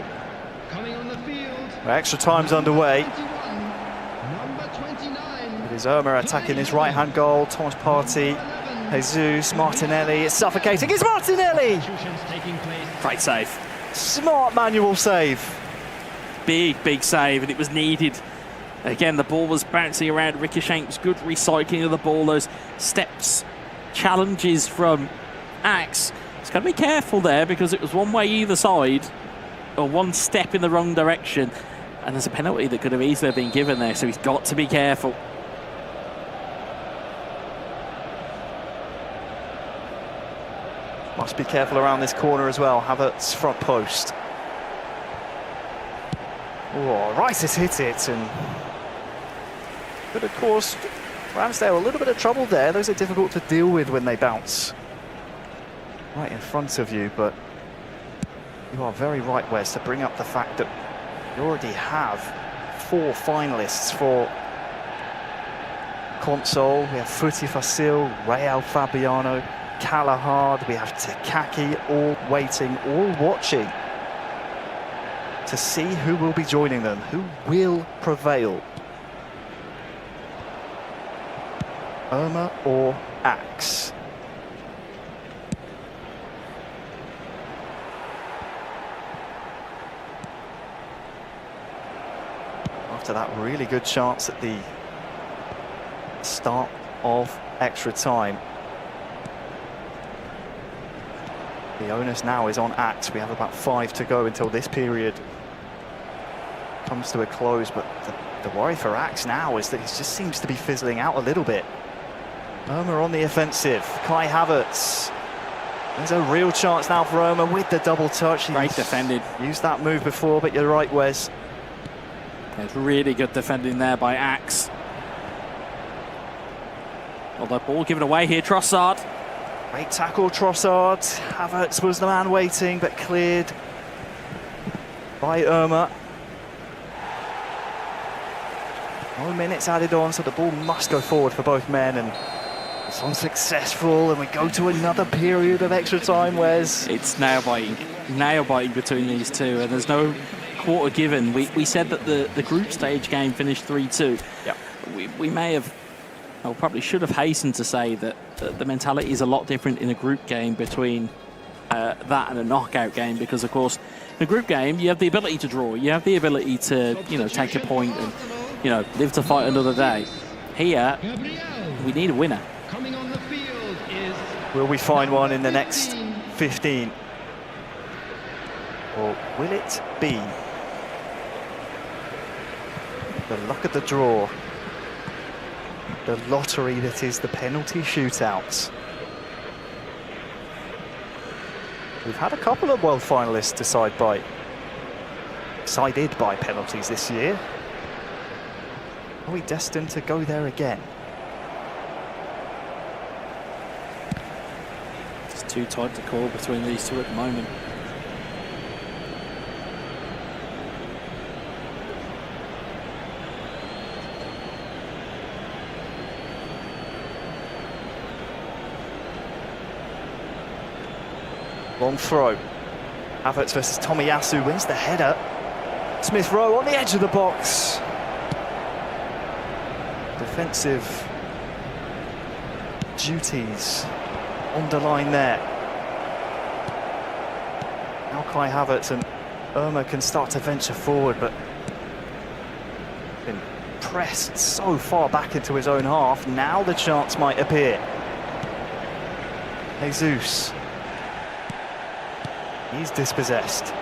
Well, extra time's underway. It is Irma attacking his right-hand goal. Thomas Partey, Jesus, Martinelli. It's suffocating. It's Martinelli! Great save. Smart manual save. Big save, and it was needed. Again, the ball was bouncing around, ricocheting. It was good recycling of the ball. Those steps, challenges from Axe. He's got to be careful there because it was one way either side, or one step in the wrong direction, and there's a penalty that could have easily been given there, so he's got to be careful. Must be careful around this corner as well. Havertz front post. Oh, Rice has hit it, and but of course Ramsdale a little bit of trouble there. Those are difficult to deal with when they bounce right in front of you, but you are very right, Wes, to bring up the fact that you already have 4 finalists for console. We have Futi Fasil, Real Fabiano, Callahard, we have Takaki, all waiting, all watching to see who will be joining them, who will prevail. Irma or Axe? After that really good chance at the start of extra time. The onus now is on Axe. We have about 5 to go until this period comes to a close, but the worry for Axe now is that he just seems to be fizzling out a little bit. Irma on the offensive. Kai Havertz. There's a real chance now for Irma with the double touch. Great defended. Used that move before, but you're right, Wes. There's really good defending there by Axe. Although ball given away here, Trossard. Great tackle, Trossard. Havertz was the man waiting, but cleared by Irma. No minutes added on, so the ball must go forward for both men, and it's unsuccessful, and we go to another period of extra time, Wes. It's nail biting between these two, and there's no quarter given. We said that the group stage game finished 3-2. Yep. We may have, or probably should have hastened to say that the mentality is a lot different in a group game between that and a knockout game, because of course in a group game you have the ability to draw, you have the ability to take a point and live to fight another day. Here we need a winner. Will we find one in the next 15, or will it be the luck of the draw, the lottery that is the penalty shootouts? We've had a couple of world finalists decided by penalties this year. Are we destined to go there again? It's too tight to call between these two at the moment. Long throw. Havertz versus Tomiyasu wins the header. Smith Rowe on the edge of the box. Defensive duties underlined there. Now Kai Havertz and Irma can start to venture forward, but been pressed so far back into his own half. Now the chance might appear. Jesus. He's dispossessed.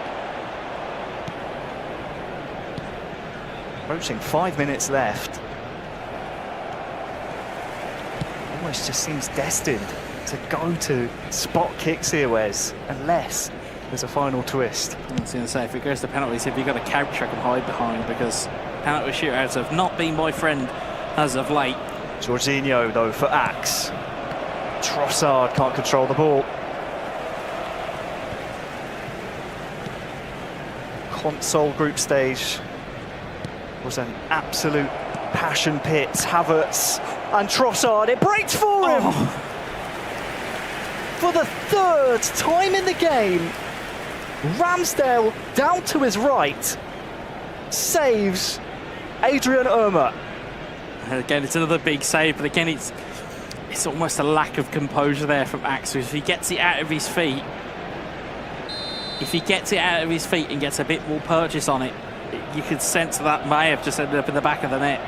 Approaching 5 minutes left. almost just seems destined to go to spot kicks here, Wes, unless there's a final twist. I was going to say, if it goes to penalties, if you've got a couch I can hide behind, because penalty shootouts have not been my friend as of late. Jorginho, though, for Axe. Trossard can't control the ball. Console group stage was an absolute passion pit. Havertz and Trossard, it breaks for him! For the third time in the game, Ramsdale, down to his right, saves Adrian Irma. Again, it's another big save, but again, it's almost a lack of composure there from Axe. If he gets it out of his feet, and gets a bit more purchase on it, you could sense that may have just ended up in the back of the net.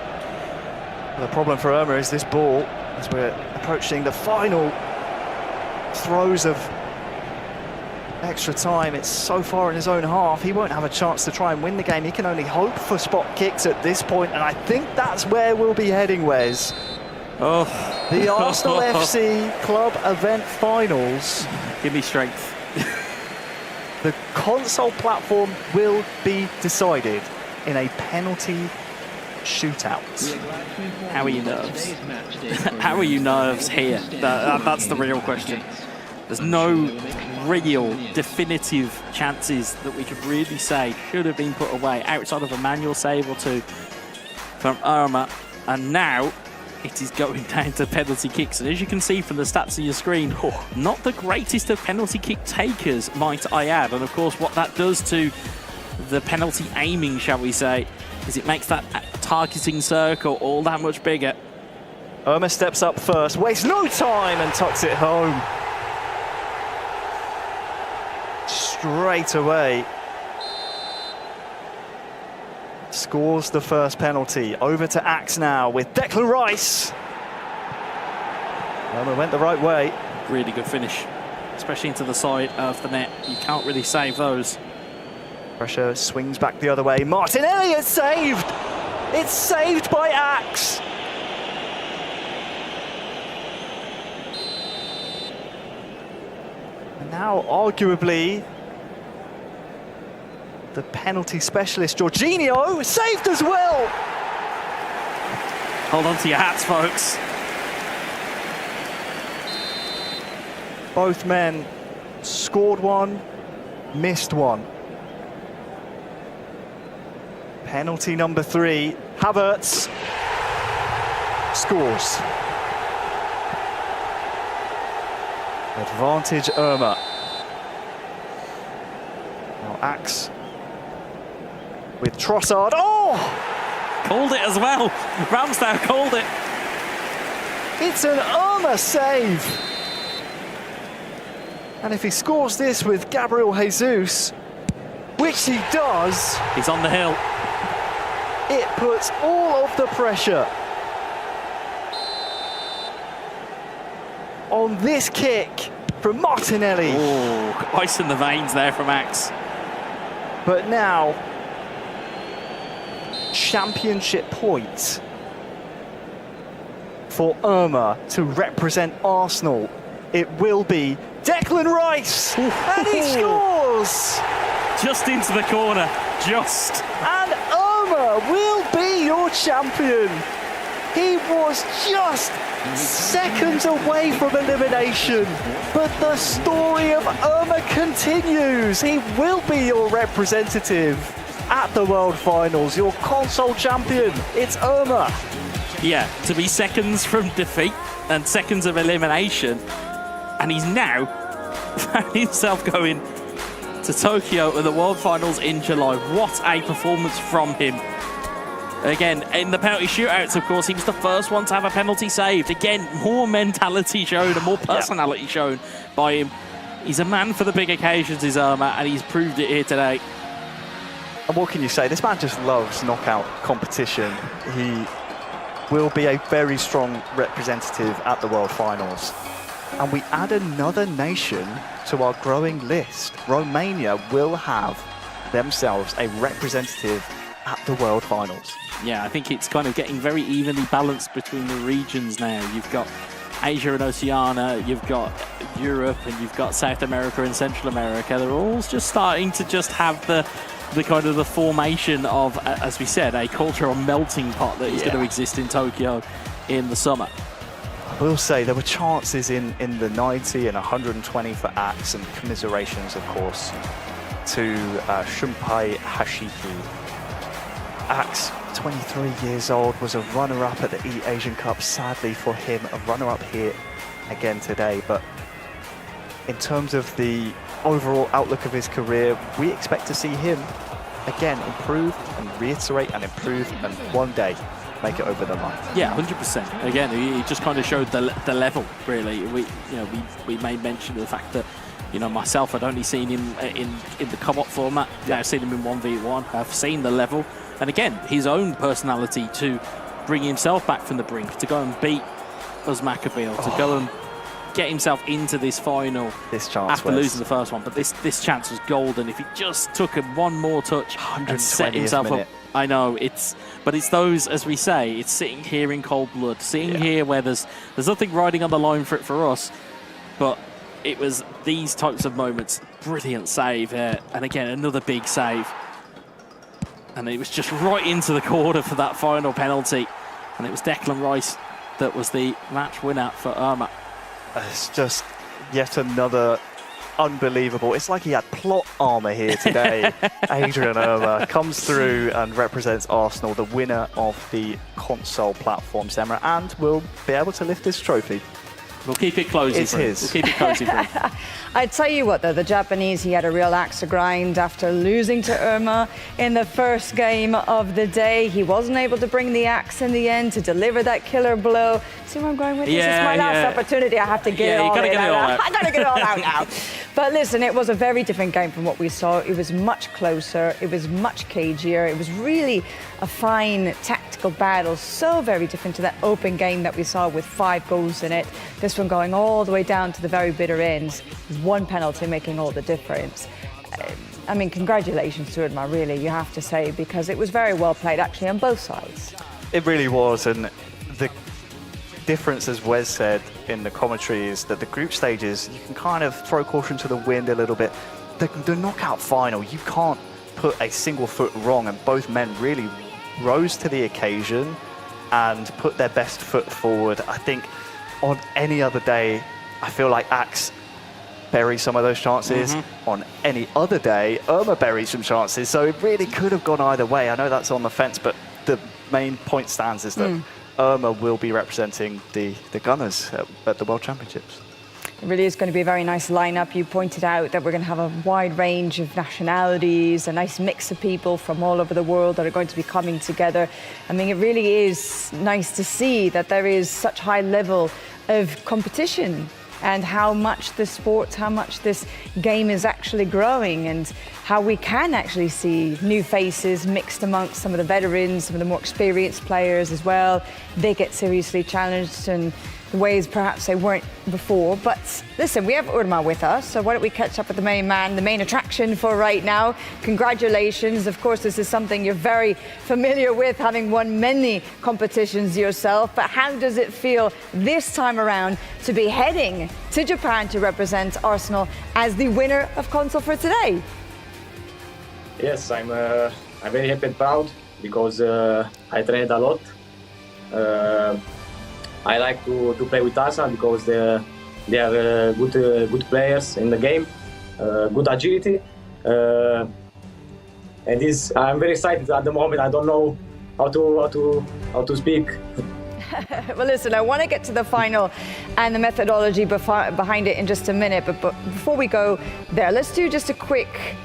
The problem for Irma is this ball, as we're approaching the final throes of extra time. It's so far in his own half, he won't have a chance to try and win the game. He can only hope for spot kicks at this point, and I think that's where we'll be heading, Wes. Oh, the Arsenal FC Club Event Finals. Give me strength. The console platform will be decided in a penalty shootout. How are your nerves? How are your nerves here? That's the real question. There's no real definitive chances that we could really say should have been put away outside of a manual save or two from Irma, and now it is going down to penalty kicks. And as you can see from the stats on your screen, not the greatest of penalty kick takers, might I add. And of course, what that does to the penalty aiming, shall we say, is it makes that targeting circle all that much bigger. Irma steps up first, wastes no time and tucks it home. Straight away. Scores the first penalty. Over to Axe now with Declan Rice. Irma went the right way. Really good finish, especially into the side of the net. You can't really save those. Pressure swings back the other way. Martinelli is saved! It's saved by Axe! And now, arguably, the penalty specialist, Jorginho, saved as well! Hold on to your hats, folks. Both men scored one, missed one. Penalty number 3, Havertz scores. Advantage Irma. Now Axe with Trossard. Oh! Called it as well. Ramsdale called it. It's an Irma save. And if he scores this with Gabriel Jesus, which he does, he's on the hill. It puts all of the pressure on this kick from Martinelli. Oh, ice in the veins there from Axe. But now, championship points for Irma to represent Arsenal. It will be Declan Rice, and he scores! Just into the corner, just. And Irma will be your champion. He was just seconds away from elimination, but the story of Irma continues. He will be your representative at the World Finals, your console champion. It's Irma. Yeah, to be seconds from defeat and seconds of elimination, and he's now found himself going to Tokyo at the World Finals in July. What a performance from him. Again, in the penalty shootouts, of course, he was the first one to have a penalty saved. Again, more mentality shown and more personality shown by him. He's a man for the big occasions, is Irma, and he's proved it here today. And what can you say? This man just loves knockout competition. He will be a very strong representative at the World Finals. And we add another nation to our growing list. Romania will have themselves a representative at the World Finals. Yeah, I think it's kind of getting very evenly balanced between the regions now. You've got Asia and Oceania, you've got Europe, and you've got South America and Central America. They're all just starting to just have the kind of the formation of, as we said, a cultural melting pot that is going to exist in Tokyo in the summer. I will say there were chances in the 90 and 120 for Axe, and commiserations, of course, to Shunpai Hashipu. Axe, 23 years old, was a runner-up at the E-Asian Cup. Sadly for him, a runner-up here again today. But in terms of the overall outlook of his career, we expect to see him again improve and reiterate and improve, and one day make it over the line. Yeah, 100%. Again, he just kind of showed the level, really. We made mention of the fact that, myself, I'd only seen him in the co-op format. Now I've seen him in 1v1. I've seen the level. And again, his own personality to bring himself back from the brink, to go and beat Uzmakabeel, to go and get himself into this final after losing the first one. But this chance was golden. If he just took one more touch and set himself up. I know, but it's those, as we say, it's sitting here in cold blood, sitting here where there's nothing riding on the line for it for us, but it was these types of moments. Brilliant save here, and again, another big save. And it was just right into the corner for that final penalty. And it was Declan Rice that was the match winner for Irma. It's just yet another unbelievable. It's like he had plot armor here today. Adrian Irma comes through and represents Arsenal, the winner of the console platform, Semra, and will be able to lift this trophy. We'll keep it cozy. It's his. We'll keep it cozy for him. I tell you what, though, the Japanese, he had a real axe to grind after losing to Irma in the first game of the day. He wasn't able to bring the axe in the end to deliver that killer blow. See where I'm going with this? It's my last opportunity. I have to get it all out. I got to get it all out now. But listen, it was a very different game from what we saw. It was much closer. It was much cagier. It was really a fine tactical battle. So very different to that open game that we saw with 5 goals in it. This one going all the way down to the very bitter end. One penalty making all the difference. I mean, congratulations to Irma, really, you have to say, because it was very well played, actually, on both sides. It really was, and the difference, as Wes said in the commentary, is that the group stages, you can kind of throw caution to the wind a little bit. The knockout final, you can't put a single foot wrong, and both men really rose to the occasion and put their best foot forward. I think on any other day, I feel like Axe bury some of those chances. On any other day, Irma buried some chances, so it really could have gone either way. I know that's on the fence, but the main point stands is that Irma will be representing the Gunners at the World Championships. It really is going to be a very nice lineup. You pointed out that we're going to have a wide range of nationalities, a nice mix of people from all over the world that are going to be coming together. I mean, it really is nice to see that there is such high level of competition, and how much the sport, how much this game is actually growing, and how we can actually see new faces mixed amongst some of the veterans, some of the more experienced players as well. They get seriously challenged in ways perhaps they weren't before. But listen, we have Irma with us, so why don't we catch up with the main man, the main attraction for right now. Congratulations. Of course, this is something you're very familiar with, having won many competitions yourself. But how does it feel this time around to be heading to Japan to represent Arsenal as the winner of console for today? Yes, I'm very happy and proud because I trained a lot. I like to play with Arsenal because they are good players in the game, good agility, and I'm very excited at the moment. I don't know how to speak. Well, listen, I want to get to the final and the methodology behind it in just a minute, but before we go there, let's do just a quick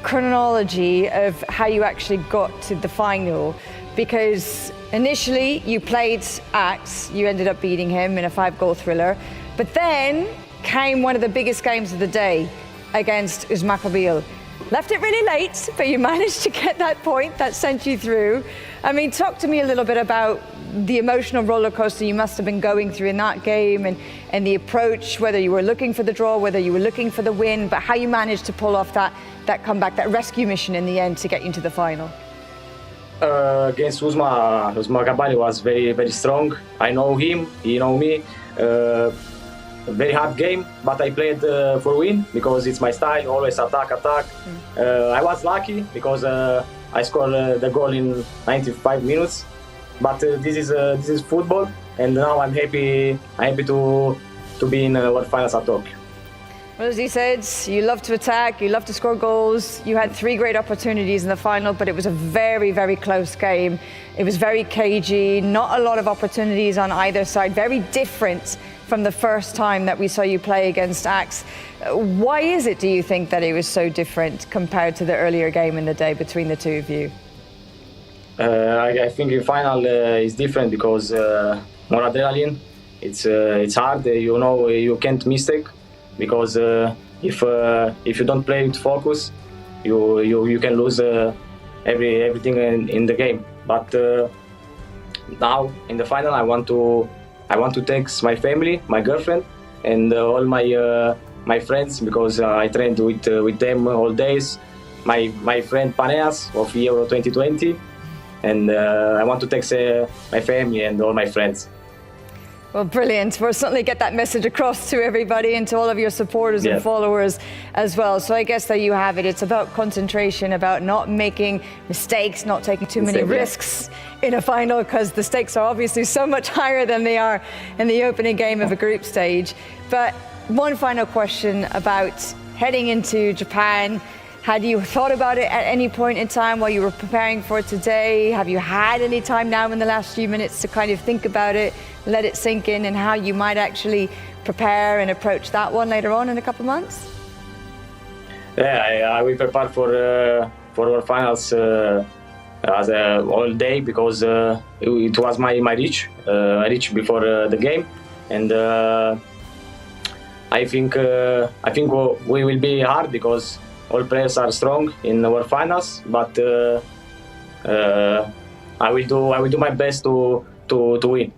chronology of how you actually got to the final, because initially you played Axe, you ended up beating him in a 5-goal thriller, but then came one of the biggest games of the day against Uzmakabeel. Left it really late, but you managed to get that point that sent you through. I mean, talk to me a little bit about the emotional roller coaster you must have been going through in that game, and the approach, whether you were looking for the draw, whether you were looking for the win, but how you managed to pull off that comeback, that rescue mission in the end to get you to the final. Against Uzmakabeel was very, very strong. I know him, he know me. a very hard game, but I played for win because it's my style, always attack. I was lucky because I scored the goal in 95 minutes, but this is football, and now I'm happy to be in World Finals at Tokyo. Well, as you said, you love to attack, you love to score goals. You had 3 great opportunities in the final, but it was a very, very close game. It was very cagey, not a lot of opportunities on either side, very different from the first time that we saw you play against Axe. Why is it, do you think, that it was so different compared to the earlier game in the day between the two of you? I think the final is different because more adrenaline. It's hard, you can't mistake. Because if you don't play with focus, you can lose everything in the game. But now in the final, I want to thank my family, my girlfriend, and all my friends because I trained with them all days. My friend Paneas of Euro 2020, and I want to thank my family and all my friends. Well, brilliant. We'll certainly get that message across to everybody and to all of your supporters and followers as well. So I guess that you have it. It's about concentration, about not making mistakes, not taking too many risks in a final, because the stakes are obviously so much higher than they are in the opening game of a group stage. But one final question about heading into Japan. Had you thought about it at any point in time while you were preparing for today? Have you had any time now in the last few minutes to kind of think about it, let it sink in, and how you might actually prepare and approach that one later on in a couple of months? Yeah, I will prepare for our finals as all day because it was my reach. I reached before the game, and I think we will be hard because all players are strong in our finals, but I will do my best to win.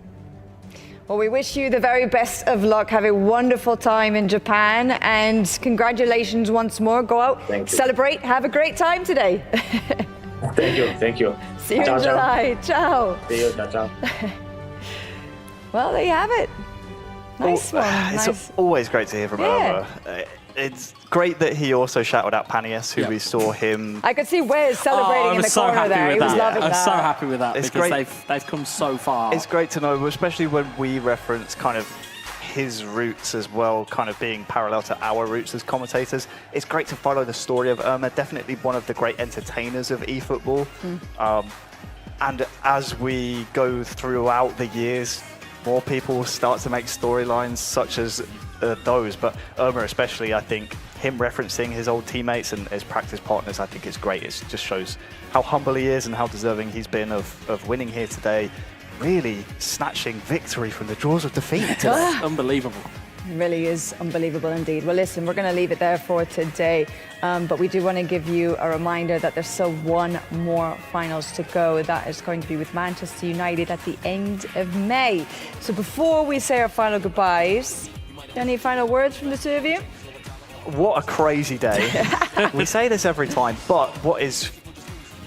Well, we wish you the very best of luck. Have a wonderful time in Japan, and congratulations once more. Go out, celebrate, have a great time today. Thank you. See you in July. Ciao. See you. Ciao. Well, there you have it. Nice one. It's always great to hear from Omar. It's great that he also shouted out Paneas, who we saw him. I could see Wes celebrating in the corner there. He was loving that. I'm so happy with that It's because great. they've come so far. It's great to know, especially when we reference kind of his roots as well, kind of being parallel to our roots as commentators. It's great to follow the story of Irma, definitely one of the great entertainers of eFootball. And as we go throughout the years, more people start to make storylines such as those, but Irma especially, I think him referencing his old teammates and his practice partners, I think it's great. It just shows how humble he is and how deserving he's been of winning here today, really snatching victory from the jaws of defeat today. Unbelievable. It really is unbelievable indeed. Well, listen, we're going to leave it there for today, but we do want to give you a reminder that there's still one more finals to go. That is going to be with Manchester United at the end of May. So before we say our final goodbyes, any final words from the two of you? What a crazy day. We say this every time, but what is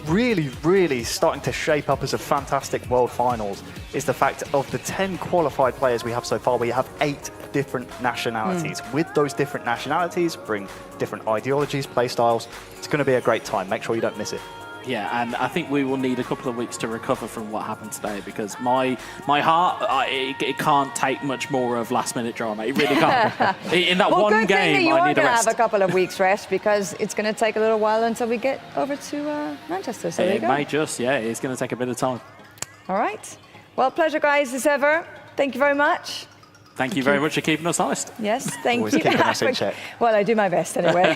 really, really starting to shape up as a fantastic World Finals is the fact of the 10 qualified players we have so far, we have 8 different nationalities. With those different nationalities, bring different ideologies, play styles. It's going to be a great time. Make sure you don't miss it. Yeah, and I think we will need a couple of weeks to recover from what happened today because my heart, it can't take much more of last-minute drama. It really can't. In that one game, I need a rest. Well, good thing that you are going to have a couple of weeks rest because it's going to take a little while until we get over to Manchester. So there you go. It may just, it's going to take a bit of time. All right. Well, pleasure, guys, as ever. Thank you very much. Thank you very much for keeping us honest. Yes, thank Always you. keeping us in check. Well, I do my best anyway.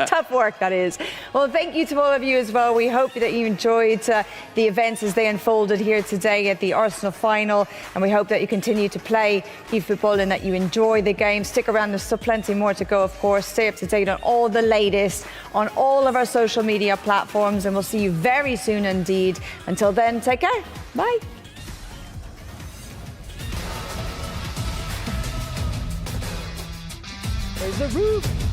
Tough work, that is. Well, thank you to all of you as well. We hope that you enjoyed the events as they unfolded here today at the Arsenal final, and we hope that you continue to play eFootball and that you enjoy the game. Stick around, there's still plenty more to go, of course. Stay up to date on all the latest on all of our social media platforms, and we'll see you very soon indeed. Until then, take care. Bye. There's the roof.